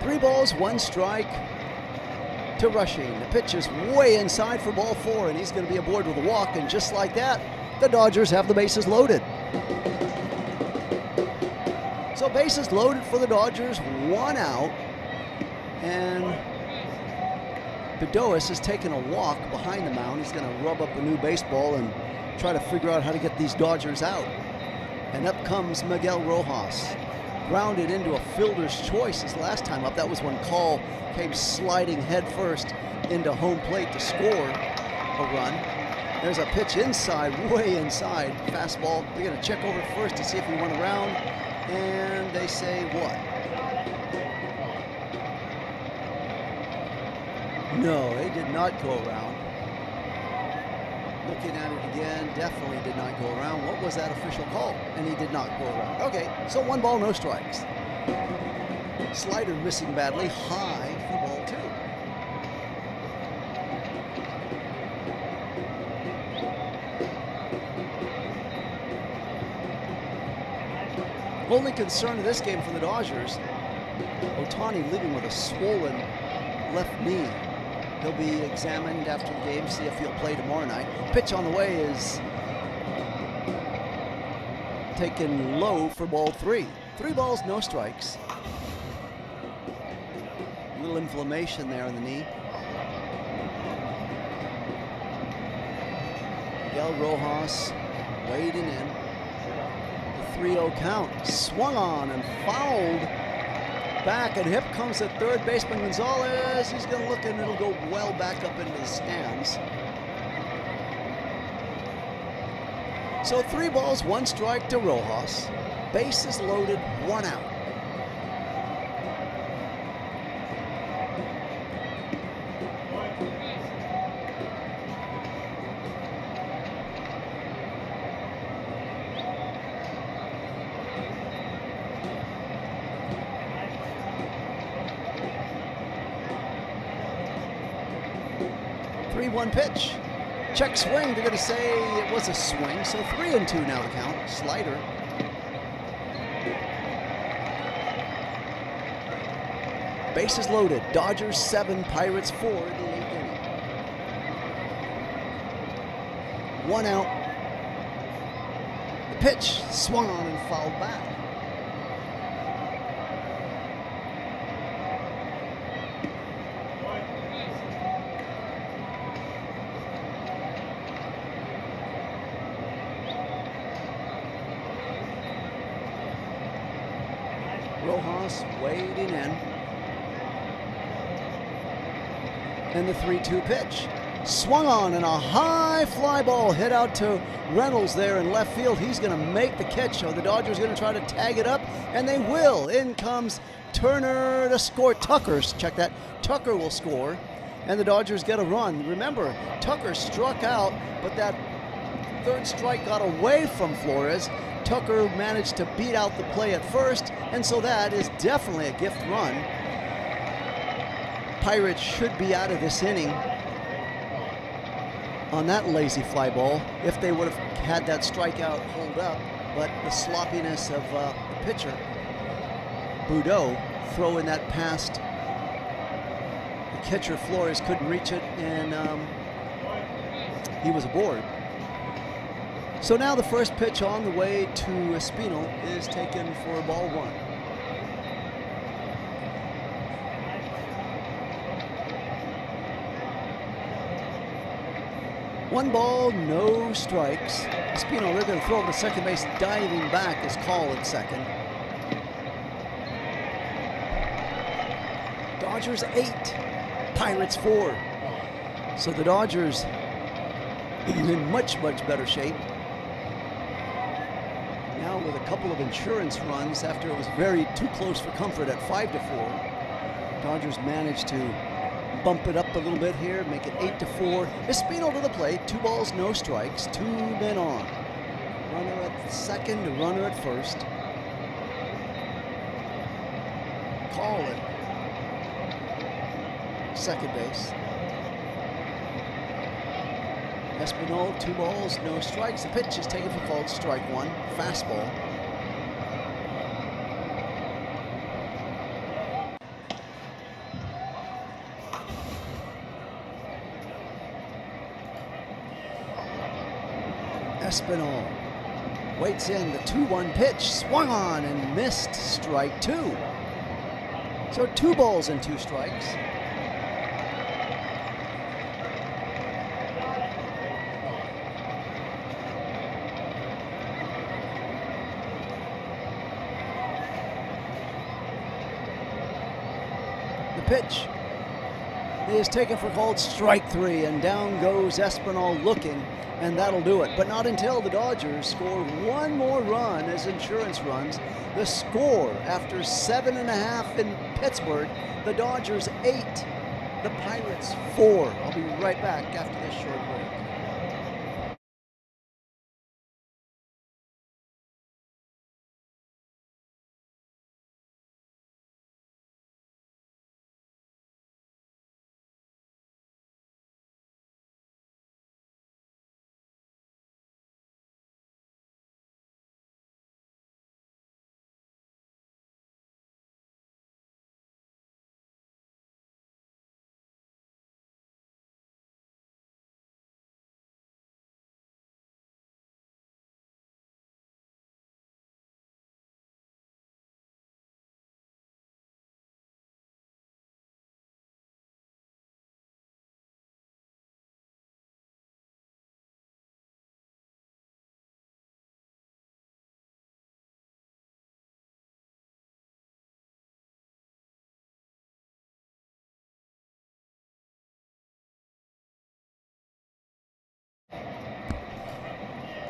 Three balls, 1 strike to Rushing. The pitch is way inside for ball 4, and he's going to be aboard with a walk, and just like that, the Dodgers have the bases loaded. So bases loaded for the Dodgers, 1 out, and Bedoya has taken a walk behind the mound. He's going to rub up a new baseball and try to figure out how to get these Dodgers out. And up comes Miguel Rojas. Grounded into a fielder's choice his last time up. That was when Call came sliding headfirst into home plate to score a run. There's a pitch inside, way inside, fastball. They're going to check over first to see if he went around, and they say what? No, they did not go around. Looking at it again, definitely did not go around. What was that official call? And he did not go around. Okay, so 1 ball, no strikes. Slider missing badly, high for ball 2. Only concern of this game for the Dodgers, Ohtani leaving with a swollen left knee. He'll be examined after the game, see if he'll play tomorrow night. Pitch on the way is taken low for ball 3. 3 balls, no strikes. A little inflammation there in the knee. Miguel Rojas wading in. The 3-0 count. Swung on and fouled back, and hip comes the third baseman Gonzalez. He's going to look, and it'll go well back up into the stands. So 3 balls, 1 strike to Rojas. Bases loaded, 1 out. One pitch. Check swing. They're going to say it was a swing. So 3-2 now to count. Slider. Bases loaded. Dodgers 7, Pirates 4 in the 8th inning. 1 out. The pitch swung on and fouled back. Rojas wading in. And the 3-2 pitch. Swung on, and a high fly ball hit out to Reynolds there in left field. He's going to make the catch. So the Dodgers are going to try to tag it up, and they will. In comes Turner to score. Check that. Tucker will score, and the Dodgers get a run. Remember, Tucker struck out, but that third strike got away from Flores. Tucker managed to beat out the play at first, and so that is definitely a gift run. Pirates should be out of this inning on that lazy fly ball if they would have had that strikeout hold up, but the sloppiness of the pitcher, Boudreau, throwing that past the catcher Flores couldn't reach it, and he was aboard. So now the first pitch on the way to Espino is taken for ball one. One ball, no strikes. Espino, they're going to throw over to second base. Diving back is called at second. Dodgers 8, Pirates 4. So the Dodgers in much, much better shape. Now with a couple of insurance runs after it was very too close for comfort at 5-4. Dodgers managed to bump it up a little bit here, make it 8-4. Espino to the plate, 2 balls, no strikes, 2 men on. Runner at second, runner at first. Call it. Second base. Espino, 2 balls, no strikes. The pitch is taken for called strike one, fastball. Espino waits in the 2-1 pitch, swung on and missed, strike 2. So 2 balls and 2 strikes. The pitch is taken for called strike 3, and down goes Espinal looking, and that'll do it. But not until the Dodgers score one more run as insurance runs. The score after 7.5 in Pittsburgh, the Dodgers 8, the Pirates 4. I'll be right back after this short break.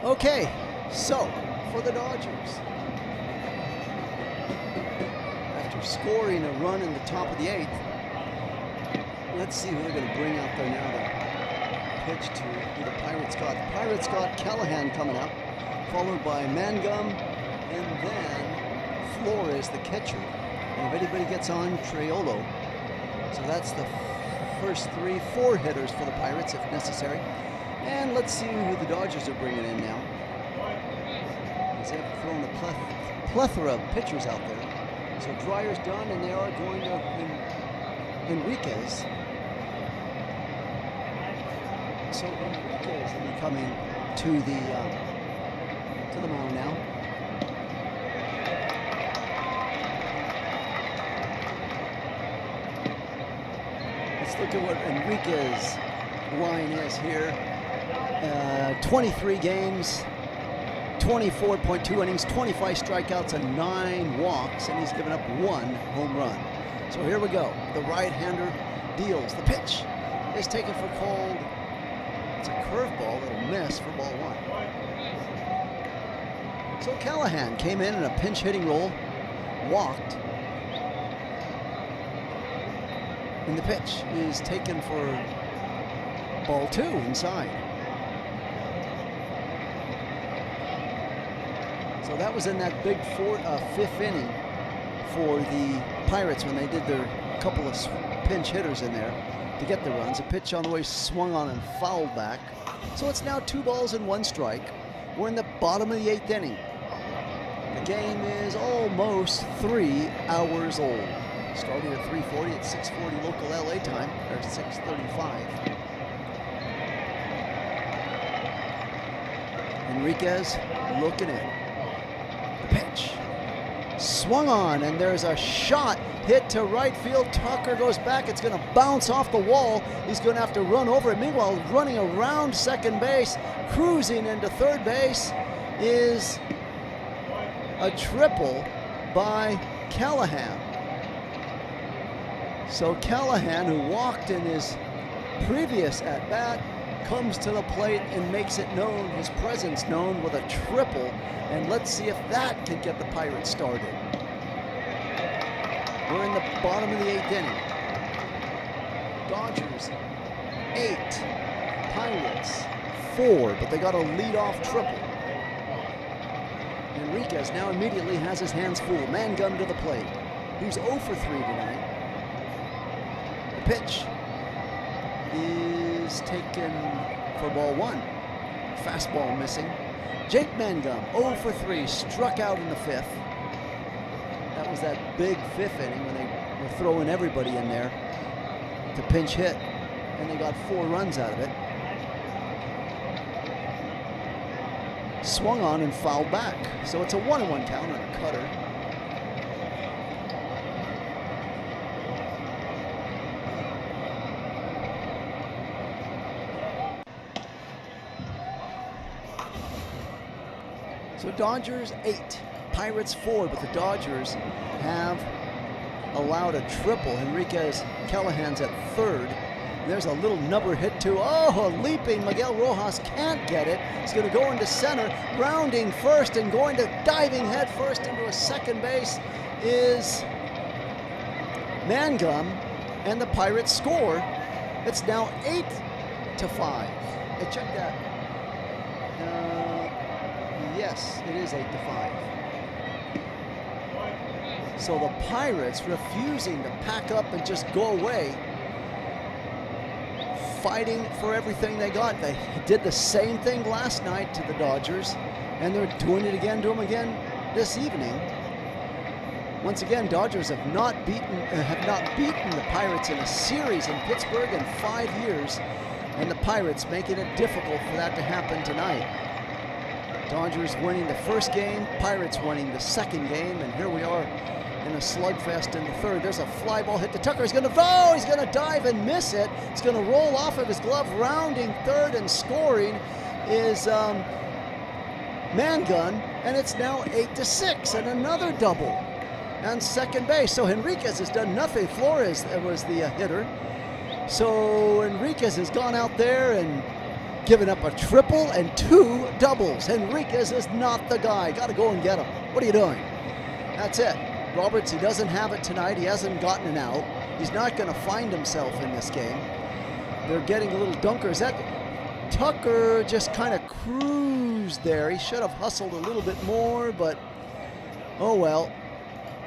Okay, so for the Dodgers, after scoring a run in the top of the 8th, let's see who they're going to bring out there now to pitch to who the Pirates got. The Pirates got Callahan coming up, followed by Mangum, and then Flores, the catcher. And if anybody gets on, Triolo. So that's the first 4 hitters for the Pirates if necessary. And let's see who the Dodgers are bringing in now, as they have thrown a plethora of pitchers out there. So Dryer's done, and they are going to Enriquez. So Enriquez will be coming to the mound now. Let's look at what Enriquez's line is here. 23 games, 24.2 innings, 25 strikeouts, and 9 walks, and he's given up 1 home run. So here we go. The right-hander deals. The pitch is taken for called. It's a curveball that'll miss for ball 1. So Callahan came in a pinch hitting role, walked, and the pitch is taken for ball 2 inside. So that was in that big 5th inning for the Pirates when they did their couple of pinch hitters in there to get the runs. A pitch on the way swung on and fouled back. So it's now 2 balls and 1 strike. We're in the bottom of the 8th inning. The game is almost 3 hours old. Starting at 3:40 at 6:40 local LA time, or 6:35. Enriquez looking in. The pitch. Swung on, and there's a shot hit to right field. Tucker goes back. It's going to bounce off the wall. He's going to have to run over it. Meanwhile, running around second base, cruising into third base is a triple by Callahan. So Callahan, who walked in his previous at-bat, comes to the plate and makes it known, his presence known, with a triple. And let's see if that can get the Pirates started. We're in the bottom of the 8th inning. Dodgers 8, Pirates 4, but they got a lead-off triple. Enriquez now immediately has his hands full. Mangum to the plate, who's 0 for 3 tonight. The pitch is taken for ball 1. Fastball missing. Jake Mangum, 0 for 3, struck out in the 5th. That was that big 5th inning when they were throwing everybody in there to pinch hit, and they got 4 runs out of it. Swung on and fouled back. So it's a 1-1 count on a cutter. So Dodgers 8, Pirates 4, but the Dodgers have allowed a triple. Enriquez Callahan's at third. There's a little nubber hit to, a leaping Miguel Rojas can't get it. He's going to go into center, rounding first and going to diving head first into a second base is Mangum, and the Pirates score. It's now 8-5. Hey, check that. Yes, it is 8-5. So the Pirates refusing to pack up and just go away, fighting for everything they got. They did the same thing last night to the Dodgers, and they're doing it again to them again this evening. Once again, Dodgers have not beaten the Pirates in a series in Pittsburgh in 5 years, and the Pirates making it difficult for that to happen tonight. Dodgers winning the first game, Pirates winning the second game, and here we are in a slugfest in the third. There's a fly ball hit to Tucker. He's going to dive and miss it. It's going to roll off of his glove. Rounding third and scoring is Mangum, and it's now 8-6, and another double on second base. So Enriquez has done nothing. Flores was the hitter. So Enriquez has gone out there and given up a triple and 2 doubles. Enriquez is not the guy. Got to go and get him. What are you doing? That's it. Roberts, he doesn't have it tonight. He hasn't gotten an out. He's not going to find himself in this game. They're getting a little dunkers. That Tucker just kind of cruised there. He should have hustled a little bit more, but oh well.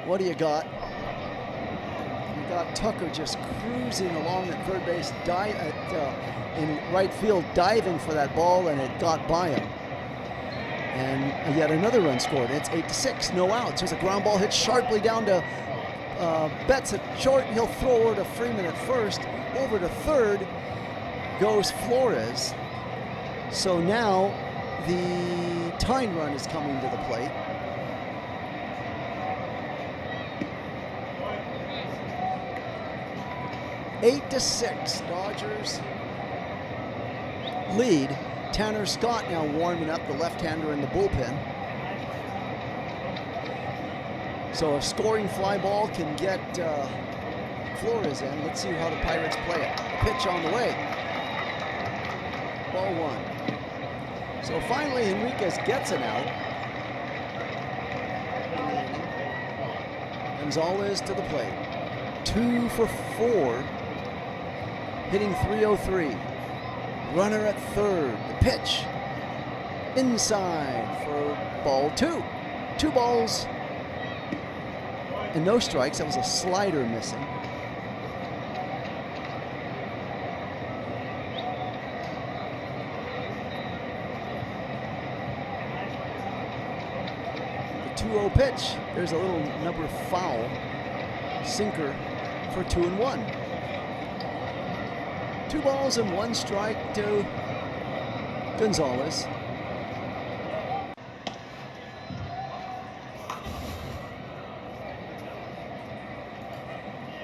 What do you got? You got Tucker just cruising along at third base, in right field, diving for that ball, and it got by him. And yet another run scored. It's 8-6, no outs. There's a ground ball hit sharply down to Betts at short. He'll throw over to Freeman at first. Over to third goes Flores. So now the tying run is coming to the plate. Eight to 6, Dodgers lead. Tanner Scott now warming up, the left-hander in the bullpen. So a scoring fly ball can get Flores in. Let's see how the Pirates play it. Pitch on the way. Ball 1. So finally Enriquez gets an out. Gonzalez to the plate. 2 for 4. Hitting .303. Runner at third. The pitch inside for ball 2. 2 balls and no strikes. That was a slider missing. The 2-0 pitch. There's a little number foul. Sinker for 2-1. 2 balls and 1 strike to Gonzalez.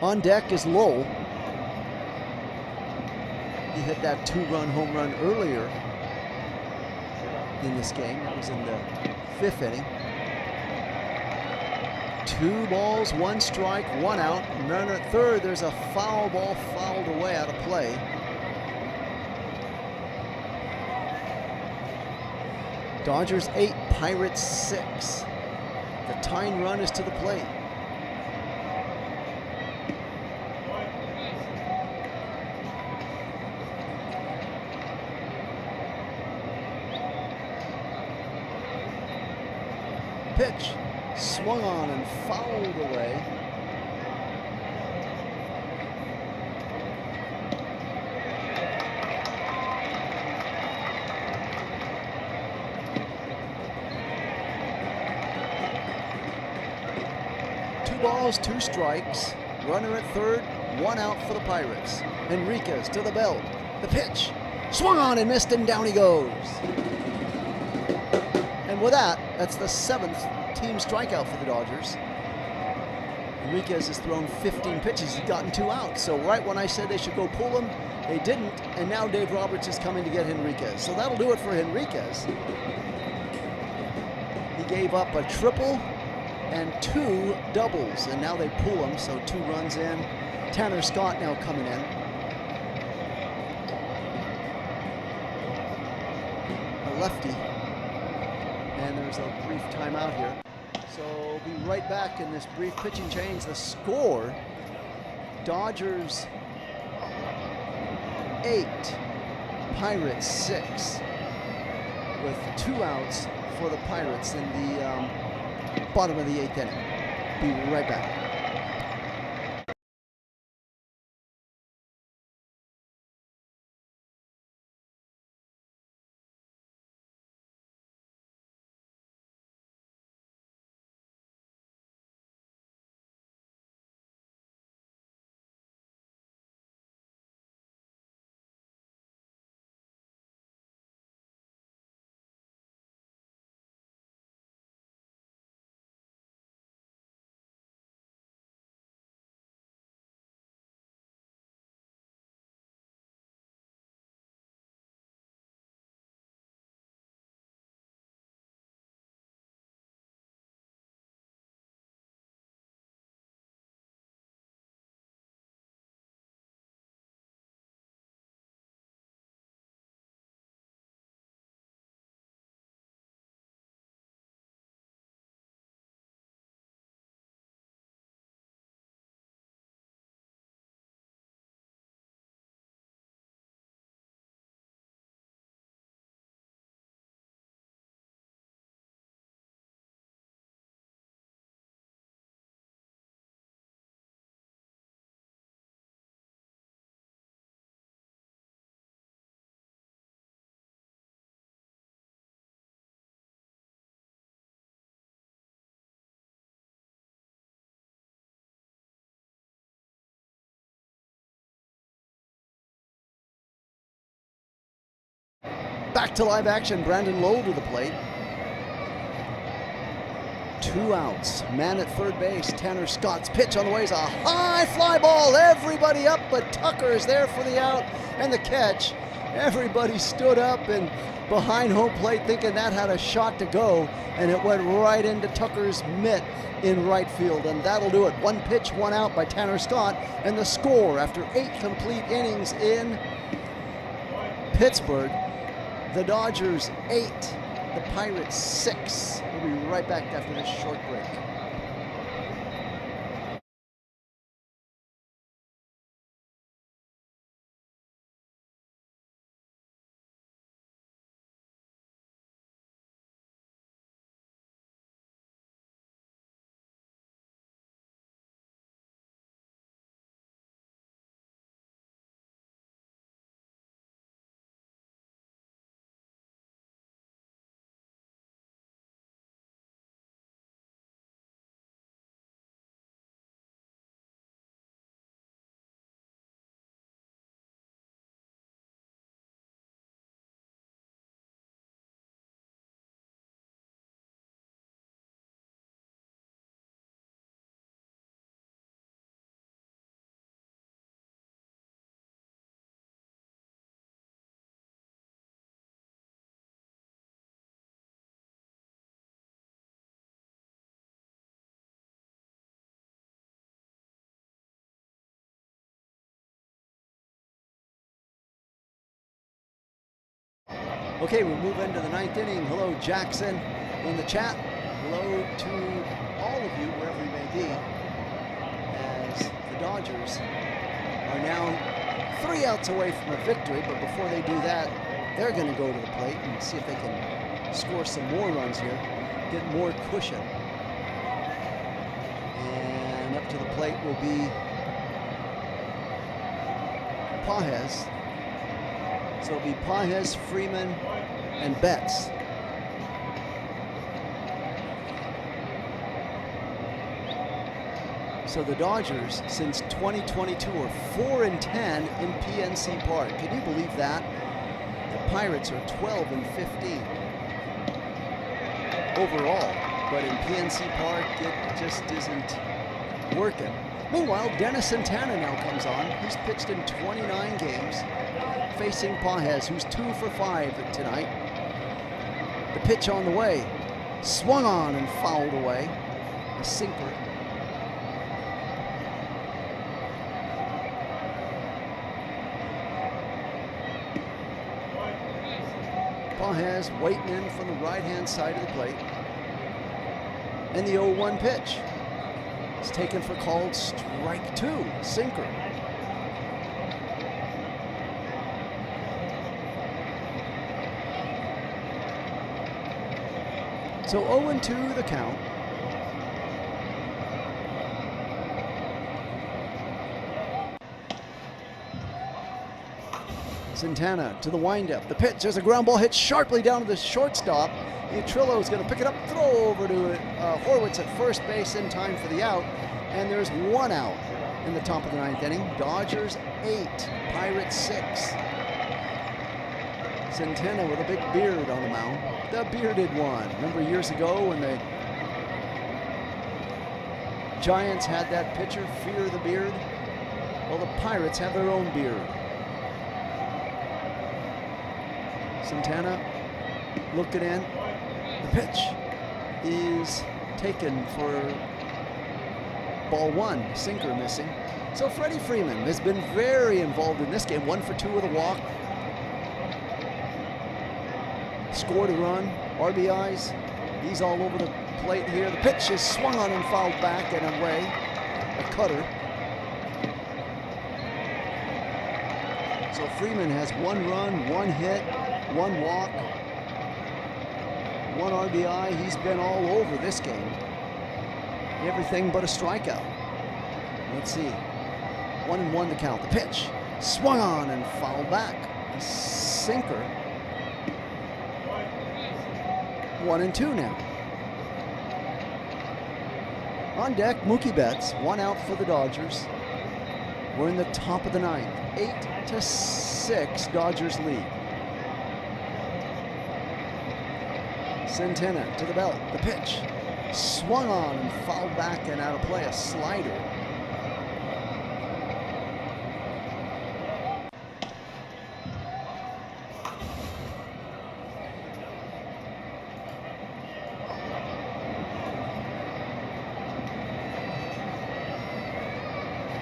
On deck is Lowell. He hit that 2-run home run earlier in this game. That was in the 5th inning. 2 balls, 1 strike, 1 out. Runner at third. There's a foul ball fouled away out of play. Dodgers 8, Pirates 6. The tying run is to the plate. Pitch swung on and fouled away. Two balls, 2 strikes. Runner at third, 1 out for the Pirates. Enriquez to the belt. The pitch swung on and missed, and down he goes. And with that, that's the 7th team strikeout for the Dodgers. Enriquez has thrown 15 pitches. He's gotten 2 outs. So right when I said they should go pull him, they didn't. And now Dave Roberts is coming to get Enriquez. So that'll do it for Enriquez. He gave up a triple and 2 doubles. And now they pull him, so 2 runs in. Tanner Scott now coming in. A lefty. And there's a brief timeout here. So we'll be right back in this brief pitching change. The score, Dodgers 8, Pirates 6, with 2 outs for the Pirates in the bottom of the 8th inning. Be right back. Back to live action. Brandon Lowe to the plate. 2 outs. Man at third base. Tanner Scott's pitch on the way is a high fly ball. Everybody up, but Tucker is there for the out and the catch. Everybody stood up and behind home plate thinking that had a shot to go, and it went right into Tucker's mitt in right field, and that'll do it. 1 pitch, 1 out by Tanner Scott, and the score after 8 complete innings in Pittsburgh. The Dodgers 8, the Pirates 6. We'll be right back after this short break. Okay, we'll move into the ninth inning. Hello, Jackson in the chat. Hello to all of you, wherever you may be, as the Dodgers are now 3 outs away from a victory. But before they do that, they're going to go to the plate and see if they can score some more runs here, get more cushion. And up to the plate will be Pages. So it'll be Pages, Freeman, and Betts. So the Dodgers, since 2022, are 4-10 in PNC Park. Can you believe that? The Pirates are 12-15 overall, but in PNC Park, it just isn't working. Meanwhile, Dennis Santana now comes on. He's pitched in 29 games, facing Pages, who's 2 for 5 tonight. The pitch on the way, swung on and fouled away. A sinker. Pages waiting in from the right-hand side of the plate. And the 0-1 pitch. It's taken for called strike 2, sinker. So 0-2 the count. Santana to the windup. The pitch, there's a ground ball hit sharply down to the shortstop. Trillo is going to pick it up, throw over to Horwitz at first base in time for the out. And there's 1 out in the top of the ninth inning. Dodgers 8, Pirates 6. Santana with a big beard on the mound. The bearded one. Remember years ago when the Giants had that pitcher, Fear the Beard? Well, the Pirates have their own beard. Santana looking in. The pitch is taken for ball 1, sinker missing. So Freddie Freeman has been very involved in this game. 1 for 2 with a walk. Scored a run, RBIs. He's all over the plate here. The pitch is swung on and fouled back and away. A cutter. So Freeman has 1 run, 1 hit, 1 walk, 1 RBI. He's been all over this game. Everything but a strikeout. Let's see. 1-1 the count. The pitch swung on and fouled back. A sinker. 1-2 now. On deck, Mookie Betts. 1 out for the Dodgers. We're in the top of the ninth. 8-6, Dodgers lead. Santana to the belt. The pitch swung on and fouled back and out of play. A slider.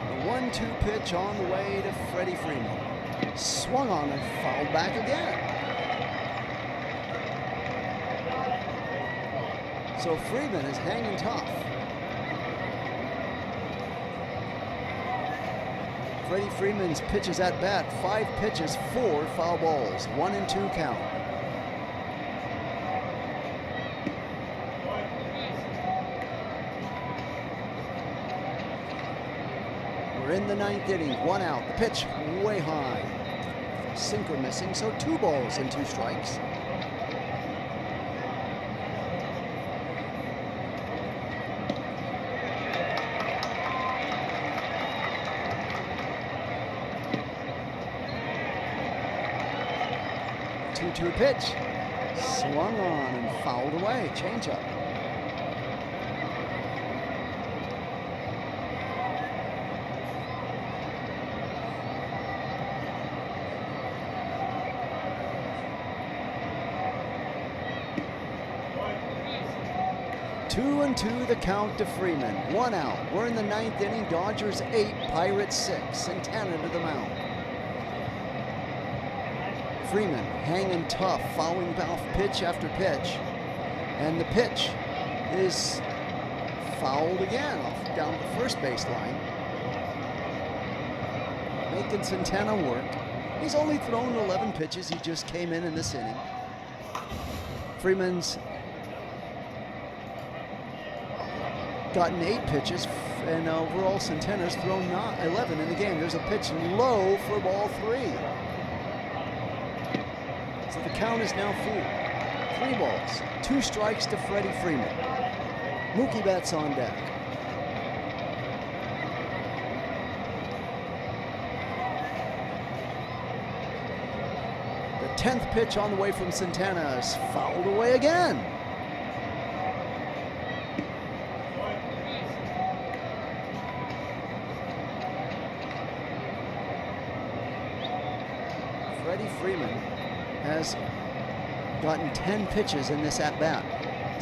The 1-2 pitch on the way to Freddie Freeman. Swung on and fouled back again. So Freeman is hanging tough. Freddie Freeman's pitches at bat, 5 pitches, 4 foul balls, 1-2 count. We're in the ninth inning, 1 out. The pitch way high. Sinker missing, so 2 balls and 2 strikes. To a pitch, swung on and fouled away. Changeup. Two and two the count to Freeman. 1 out. We're in the ninth inning. Dodgers 8, Pirates 6. Santana to the mound. Freeman hanging tough, fouling off pitch after pitch. And the pitch is fouled again off down the first baseline. Making Santana work. He's only thrown 11 pitches. He just came in this inning. Freeman's gotten 8 pitches, and overall Santana's thrown 11 in the game. There's a pitch low for ball 3. So the count is now full. 3 balls, 2 strikes to Freddie Freeman. Mookie Betts on deck. The 10th pitch on the way from Santana is fouled away again. Freddie Freeman has gotten 10 pitches in this at-bat.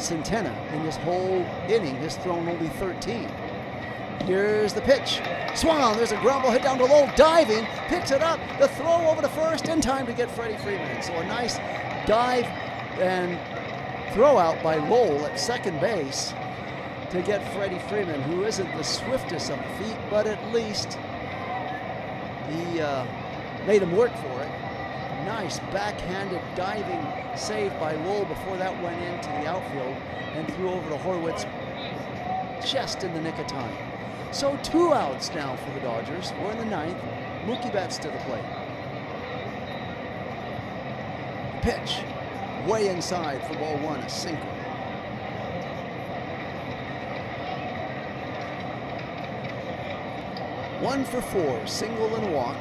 Santana, in this whole inning, has thrown only 13. Here's the pitch. Swung on. There's a ground ball hit down to Lowell. Diving. Picks it up. The throw over to first in time to get Freddie Freeman. So a nice dive and throw out by Lowell at second base to get Freddie Freeman, who isn't the swiftest of the feet, but at least he made him work for it. Nice backhanded diving save by Lowell before that went into the outfield and threw over to Horwitz just in the nick of time. So 2 outs now for the Dodgers. We're in the 9th. Mookie Betts to the plate. Pitch way inside for ball 1, a sinker. One for 4, single and a walk.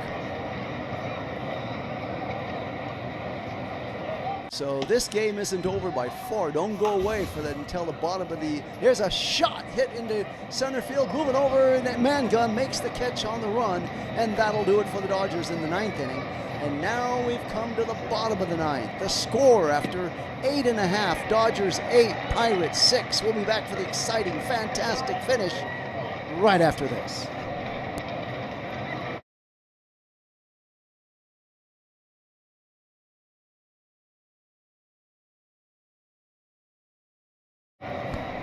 So this game isn't over by far. Don't go away for that until the bottom of the... Here's a shot hit into center field, moving over, and that Mangum makes the catch on the run, and that'll do it for the Dodgers in the 9th inning. And now we've come to the bottom of the 9th. The score after 8.5, Dodgers 8, Pirates 6. We'll be back for the exciting, fantastic finish right after this.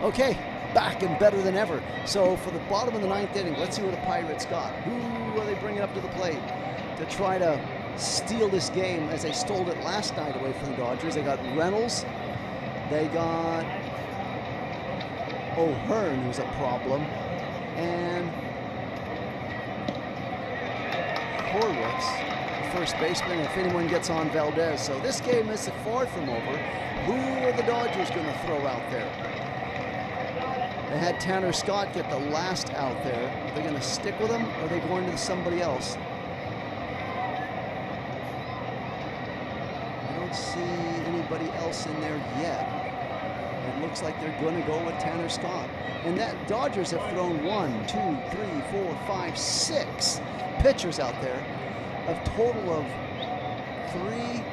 Okay, back and better than ever. So for the bottom of the 9th inning, let's see what the Pirates got. Who are they bringing up to the plate to try to steal this game as they stole it last night away from the Dodgers? They got Reynolds. They got O'Hearn, who's a problem. And Horwitz, the first baseman, if anyone gets on Valdez. So this game is far from over. Who are the Dodgers going to throw out there? They had Tanner Scott get the last out there. Are they going to stick with him, or are they going to somebody else? I don't see anybody else in there yet. It looks like they're going to go with Tanner Scott. And that Dodgers have thrown 1, 2, 3, 4, 5, 6 pitchers out there. A total of 3,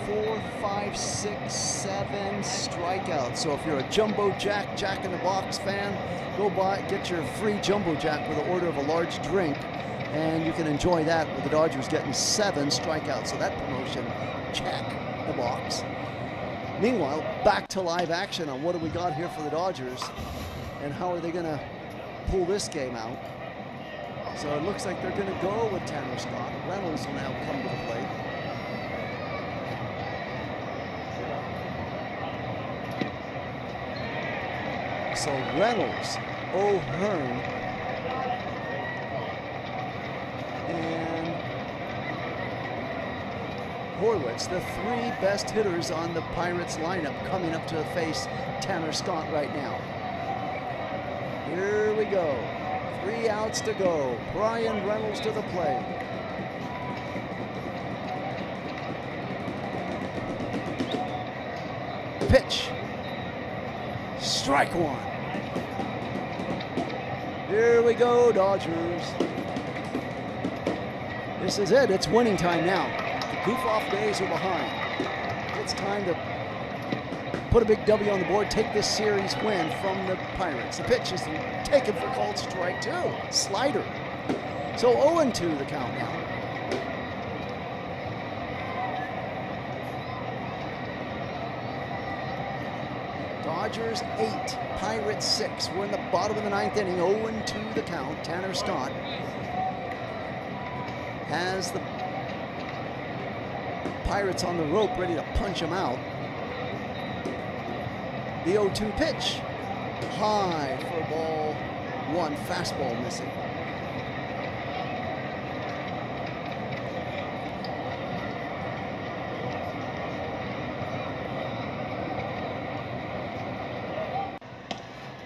4, 5, 6, 7 strikeouts. So if you're a Jumbo Jack, Jack in the Box fan, go by, get your free Jumbo Jack with the order of a large drink, and you can enjoy that with the Dodgers getting 7 strikeouts. So that promotion, check the box. Meanwhile, back to live action on what do we got here for the Dodgers, and how are they going to pull this game out. So it looks like they're going to go with Tanner Scott. Reynolds will now come to the plate. So Reynolds, O'Hearn, and Horwitz, the 3 best hitters on the Pirates lineup, coming up to face Tanner Scott right now. Here we go. 3 outs to go. Brian Reynolds to the plate. Pitch. Strike 1. Here we go, Dodgers. This is it. It's winning time now. The goof-off days are behind. It's time to put a big W on the board, take this series win from the Pirates. The pitch is taken for called strike 2. Slider. So 0-2 the count now. Dodgers 8, Pirates 6. We're in the bottom of the ninth inning, 0-2 the count. Tanner Scott has the Pirates on the rope, ready to punch him out. The 0-2 pitch, high for ball one, fastball missing.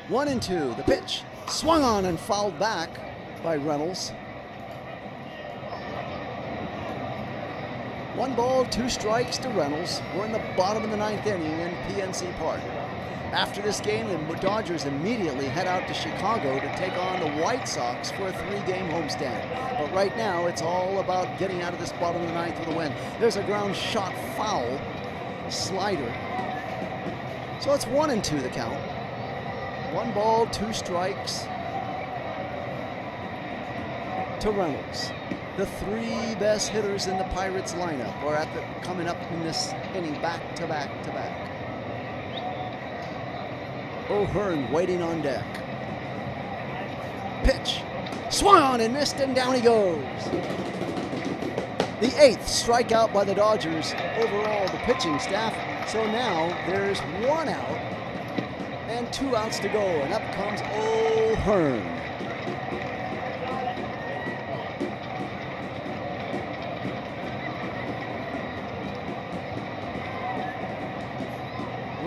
One and two, the pitch, swung on and fouled back by Reynolds. 1 ball, 2 strikes to Reynolds. We're in the bottom of the ninth inning in PNC Park. After this game, the Dodgers immediately head out to Chicago to take on the White Sox for a 3-game homestand. But right now, it's all about getting out of this bottom of the ninth with a win. There's a ground shot foul, slider. So it's 1-2 the count. 1 ball, 2 strikes to Reynolds. The 3 best hitters in the Pirates lineup are coming up in this inning back to back to back. O'Hearn waiting on deck. Pitch, swung on and missed, and down he goes. The 8th strikeout by the Dodgers overall, the pitching staff. So now there's 1 out and 2 outs to go, and up comes O'Hearn.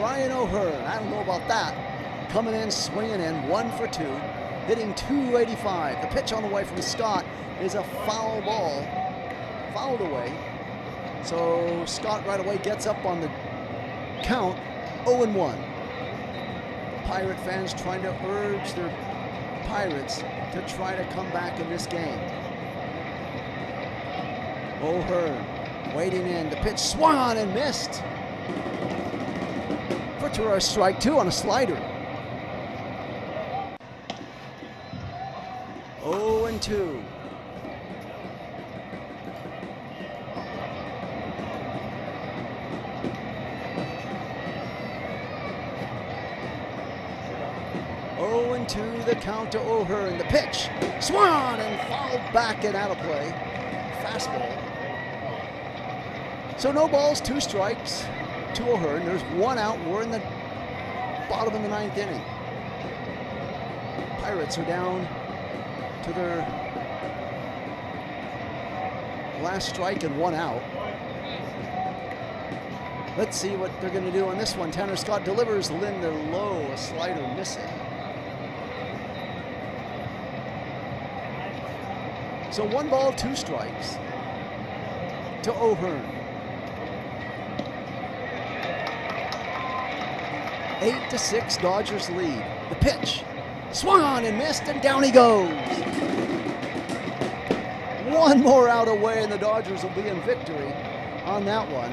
Ryan O'Hearn, I don't know about that. Coming in, swinging in, 1 for 2, hitting .285. The pitch on the way from Scott is a foul ball, fouled away. So Scott right away gets up on the count, 0-1. Pirate fans trying to urge their Pirates to try to come back in this game. O'Hearn waiting in, the pitch swung on and missed. For strike 2 on a slider. 0-2. The count to O'Hearn. The pitch swung on and fouled back and out of play. Fastball. So no balls, 2 strikes to O'Hearn. There's 1 out. We're in the bottom of the ninth inning. Pirates are down to their last strike and 1 out. Let's see what they're going to do on this one. Tanner Scott delivers Linder low, a slider missing. So 1 ball, 2 strikes to O'Hearn. 8-6, Dodgers lead. The pitch, swung on and missed, and down he goes. 1 more out away, and the Dodgers will be in victory on that one.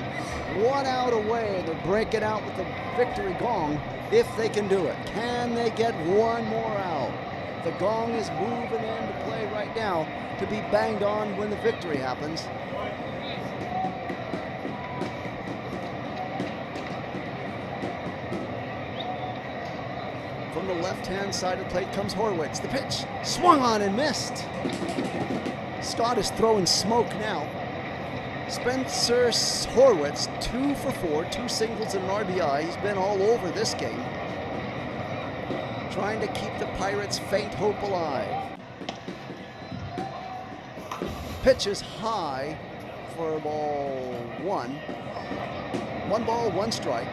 1 out away, they're breaking out with the victory gong if they can do it. Can they get 1 more out? The gong is moving into play right now to be banged on when the victory happens. From the left-hand side of the plate comes Horwitz. The pitch swung on and missed. Scott is throwing smoke now. Spencer Horwitz, 2 for 4, 2 singles and an RBI. He's been all over this game, trying to keep the Pirates' faint hope alive. Pitch is high for ball 1. 1 ball, 1 strike.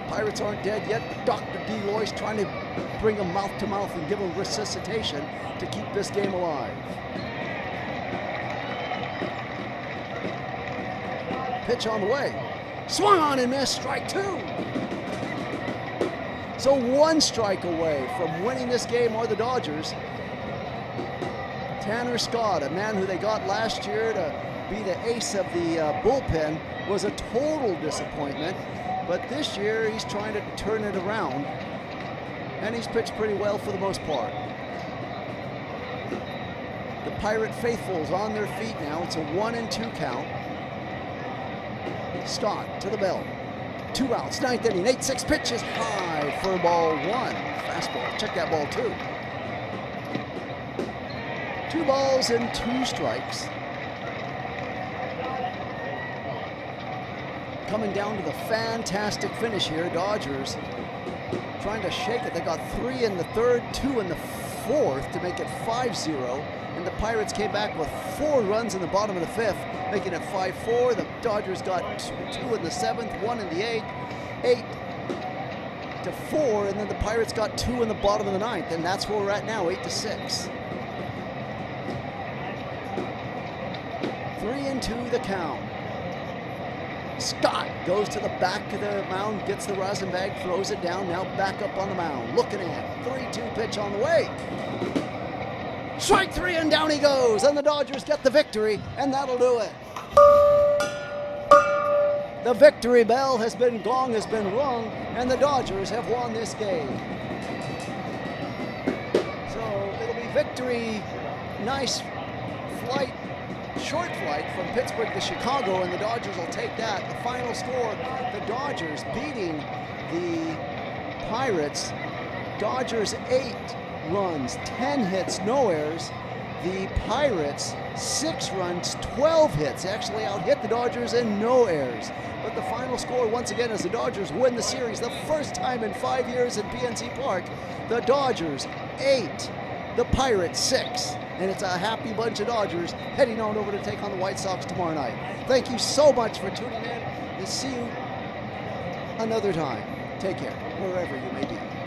Pirates aren't dead yet. Dr. Deloy's trying to bring them mouth to mouth and give them resuscitation to keep this game alive. Pitch on the way. Swung on and missed, strike 2. So 1 strike away from winning this game are the Dodgers. Tanner Scott, a man who they got last year to be the ace of the bullpen, was a total disappointment. But this year he's trying to turn it around, and he's pitched pretty well for the most part. The Pirate faithful's on their feet now. It's a 1-2 count. Scott to the belt. 2 outs, 9th inning, 8-6 pitches, high for ball 1. Fastball, check that ball 2. 2 balls and 2 strikes. Coming down to the fantastic finish here, Dodgers trying to shake it. They got 3 in the 3rd, 2 in the 4th to make it 5-0. And the Pirates came back with 4 runs in the bottom of the 5th, making it 5-4. The Dodgers got 2 in the 7th, 1 in the 8th, 8-4, and then the Pirates got 2 in the bottom of the 9th, and that's where we're at now, 8-6. 3-2 the count. Scott goes to the back of the mound, gets the rosin bag, throws it down, now back up on the mound, looking at 3-2 pitch on the way. Strike 3 and down he goes, and the Dodgers get the victory, and that'll do it. The victory bell has been rung, and the Dodgers have won this game. So it'll be victory, nice flight, short flight from Pittsburgh to Chicago, and the Dodgers will take that. The final score, the Dodgers beating the Pirates. Dodgers 8 runs, 10 hits, no errors. The Pirates 6 runs, 12 hits, actually out-hit the Dodgers and no errors. But the final score once again is the Dodgers win the series the first time in 5 years at PNC Park. The Dodgers 8, the Pirates 6. And it's a happy bunch of Dodgers heading on over to take on the White Sox tomorrow night. Thank you so much for tuning in. We'll see you another time. Take care, wherever you may be.